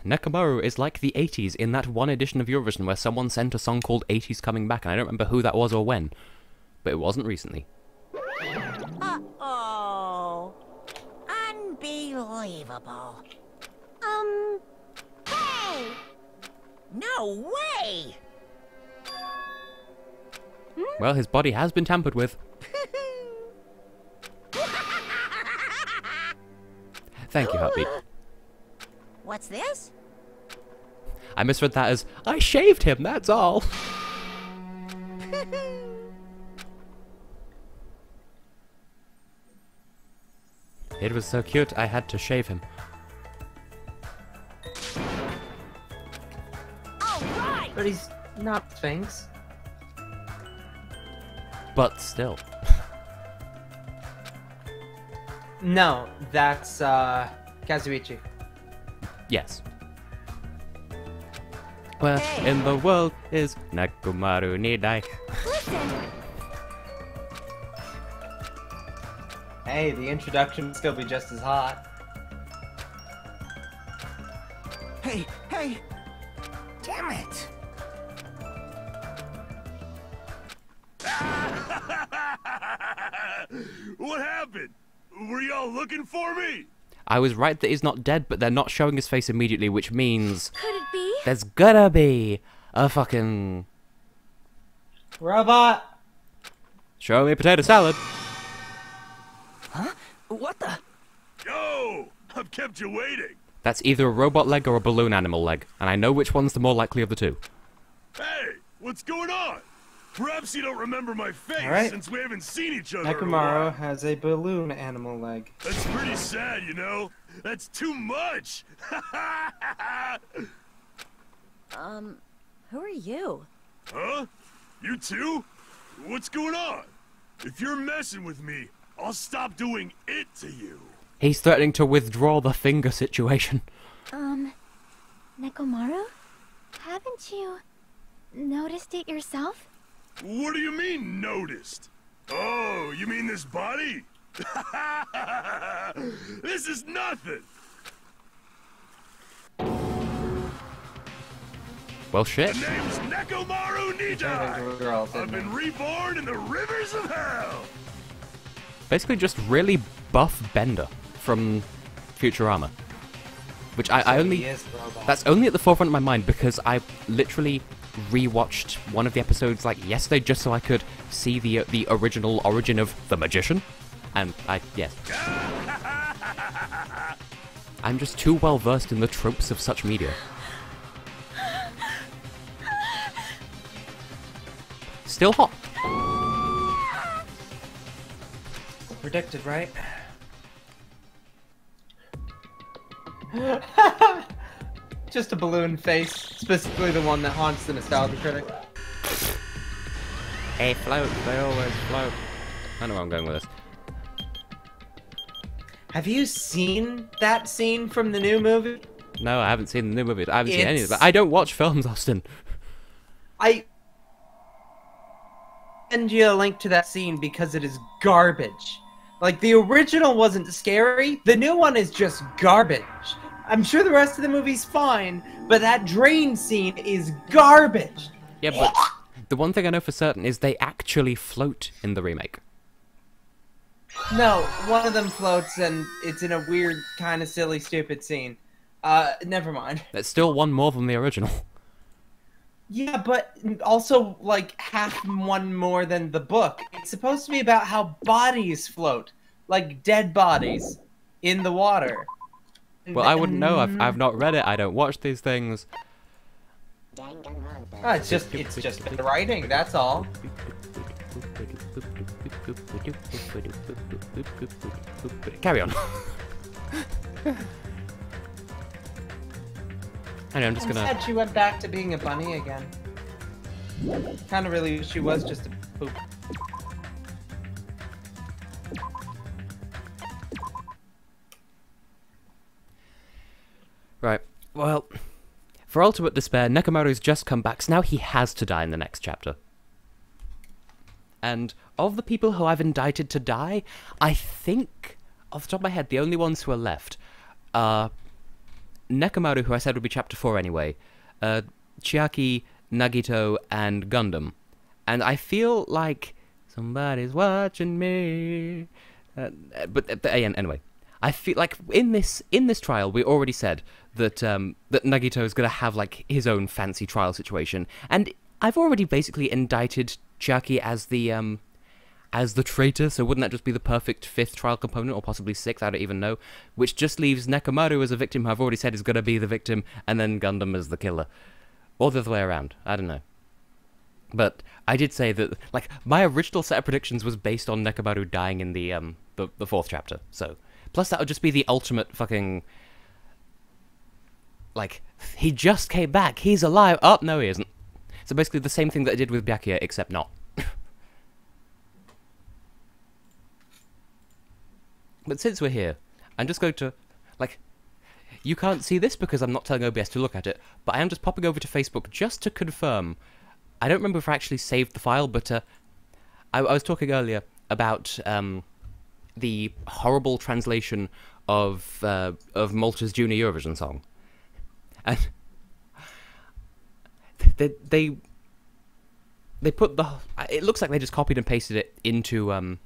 Nekomaru is like the 80s in that one edition of Eurovision where someone sent a song called 80s Coming Back, and I don't remember who that was or when. But it wasn't recently. Uh-oh. Unbelievable. Hey! No way! Well, his body has been tampered with. Thank you, Heartbeat. What's this? I misread that as, I shaved him, that's all. It was so cute, I had to shave him. Alright! But he's not Sphinx. But still. No, that's, Kazuichi. Yes. Where in the world is Nekomaru Nidai? Listen! Hey, the introduction will still be just as hot. Hey, hey! Damn it! What happened? Were y'all looking for me? I was right that he's not dead, but they're not showing his face immediately, which means... Could it be? There's gonna be a fucking... Robot! Show me potato salad. Huh? What the? Yo! I've kept you waiting. That's either a robot leg or a balloon animal leg, and I know which one's the more likely of the two. Hey, what's going on? Perhaps you don't remember my face since we haven't seen each other in a Nekomaru while. has a balloon animal leg. That's pretty sad, you know? That's too much! Who are you? Huh? You too? What's going on? If you're messing with me, I'll stop doing it to you. He's threatening to withdraw the finger situation. Nekomaru? Haven't you noticed it yourself? What do you mean, noticed? Oh, you mean this body? This is nothing! Well, shit. The name's Nekomaru Nidai! I've been reborn in the rivers of hell! Basically just really buff Bender from Futurama. Which I only... That's only at the forefront of my mind because I literally rewatched one of the episodes like yesterday just so I could see the original origin of the magician. And yes. I'm just too well versed in the tropes of such media. Still hot. Predicted, right? Just a balloon face, specifically the one that haunts the nostalgia critic. They float, they always float. I know where I'm going with this. Have you seen that scene from the new movie? No, I haven't seen the new movie. I haven't seen any of it. I don't watch films, Austin. send you a link to that scene because it is garbage. Like, the original wasn't scary, the new one is just garbage. I'm sure the rest of the movie's fine, but that drain scene is garbage. Yeah, but the one thing I know for certain is they actually float in the remake. No, one of them floats and it's in a weird, kind of silly, stupid scene. Never mind. That's still one more than the original. Yeah, but also, like, half one more than the book. It's supposed to be about how bodies float. Like, dead bodies in the water. Well, I wouldn't know. I've not read it. I don't watch these things. It's just the writing, that's all. Carry on. Anyway, I'm just gonna... Instead, she went back to being a bunny again. Kind of really, she was just a poop. Right, well, for ultimate despair, Nekomaru's just come back, so now he has to die in the next chapter. And of the people who I've indicted to die, I think, off the top of my head, the only ones who are left are Nekomaru, who I said would be chapter 4 anyway, Chiaki, Nagito, and Gundam. And I feel like somebody's watching me. But anyway, I feel like in this trial, we already said that that Nagito is going to have like his own fancy trial situation, and I've already basically indicted Chiaki as the traitor, so wouldn't that just be the perfect 5th trial component, or possibly 6th, I don't even know, which just leaves Nekomaru as a victim who I've already said is going to be the victim, and then Gundam as the killer. Or the other way around, I don't know. But I did say that, like, my original set of predictions was based on Nekomaru dying in the 4th chapter, so... Plus that would just be the ultimate fucking... Like, he just came back, he's alive, oh, no he isn't. So basically the same thing that I did with Byakuya, except not. But since we're here, I'm just going to, like, you can't see this because I'm not telling OBS to look at it, but I am just popping over to Facebook just to confirm. I don't remember if I actually saved the file, but I was talking earlier about the horrible translation of Malta's Junior Eurovision song. And they put the... It looks like they just copied and pasted it into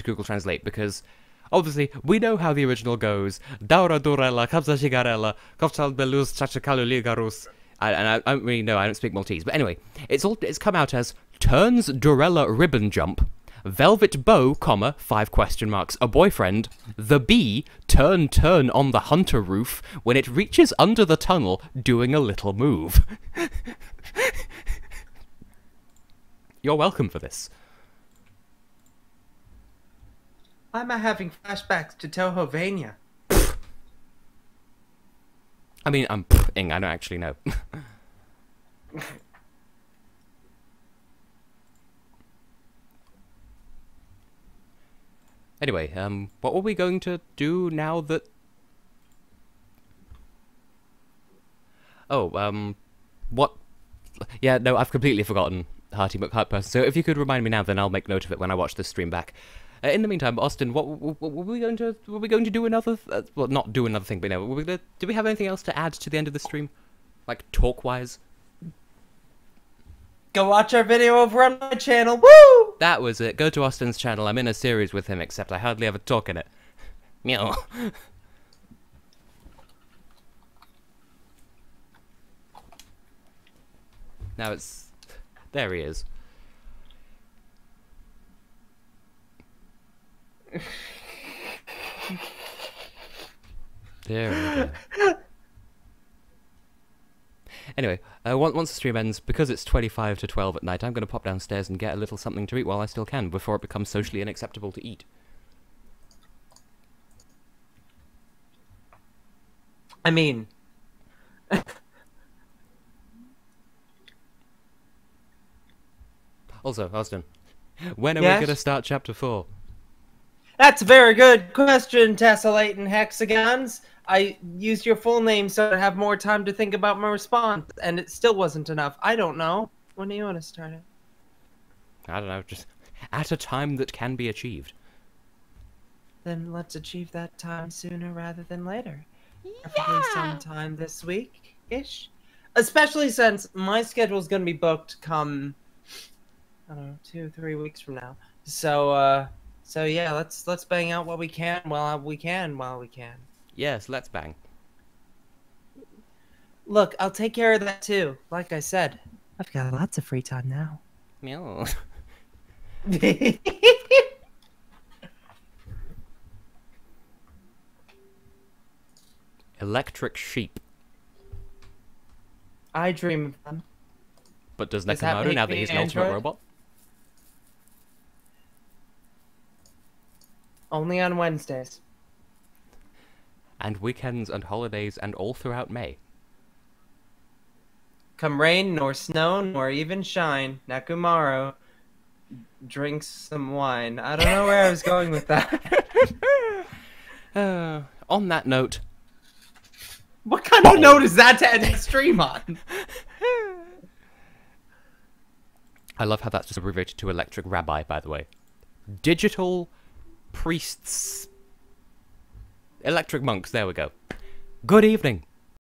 Google Translate, because... Obviously, we know how the original goes. Daura durella, kapsa shigarella, kopsal belus chachakalu ligarus. And I don't really know, I don't speak Maltese. But anyway, it's come out as turns Durella ribbon jump, velvet bow, comma, 5 question marks, a boyfriend, the bee, turn on the hunter roof, when it reaches under the tunnel, doing a little move. You're welcome for this. I'm having flashbacks to Tohovania. I mean, I'm ping, I don't actually know. Anyway, what were we going to do now that... Oh, what... Yeah, no, I've completely forgotten Hearty McHeart So if you could remind me now, then I'll make note of it when I watch this stream back. In the meantime, Austin, what were we going to do another? Well, not do another thing, but no. Do we have anything else to add to the end of the stream, like talk-wise? Go watch our video over on my channel. Woo! That was it. Go to Austin's channel. I'm in a series with him, except I hardly ever talk in it. Meow. Now it's... There he is. There we go. Anyway, once the stream ends, because it's 25 to 12 at night, I'm going to pop downstairs and get a little something to eat while I still can, before it becomes socially unacceptable to eat. I mean... Also, Austin, when are we Yes? going to start Chapter 4? That's a very good question, Tessellating Hexagons. I used your full name so I'd have more time to think about my response, and it still wasn't enough. I don't know. When do you want to start it? I don't know, just at a time that can be achieved. Then let's achieve that time sooner rather than later. Preferably sometime this week-ish. Especially since my schedule's gonna be booked come, I don't know, 2-3 weeks from now. So yeah, let's bang out what we can while we can. Yes, let's bang. Look, I'll take care of that too. Like I said, I've got lots of free time now. Meow. Electric sheep. I dream of them. But does Does that Nekomaru, make now that me he's an an ultimate android? robot? Only on Wednesdays. And weekends and holidays and all throughout May. Come rain, nor snow, nor even shine, Nekomaru drinks some wine. I don't know where I was going with that. On that note... What kind of note is that to end the stream on? I love how that's just abbreviated to electric rabbi, by the way. Digital priests... Electric monks, there we go. Good evening.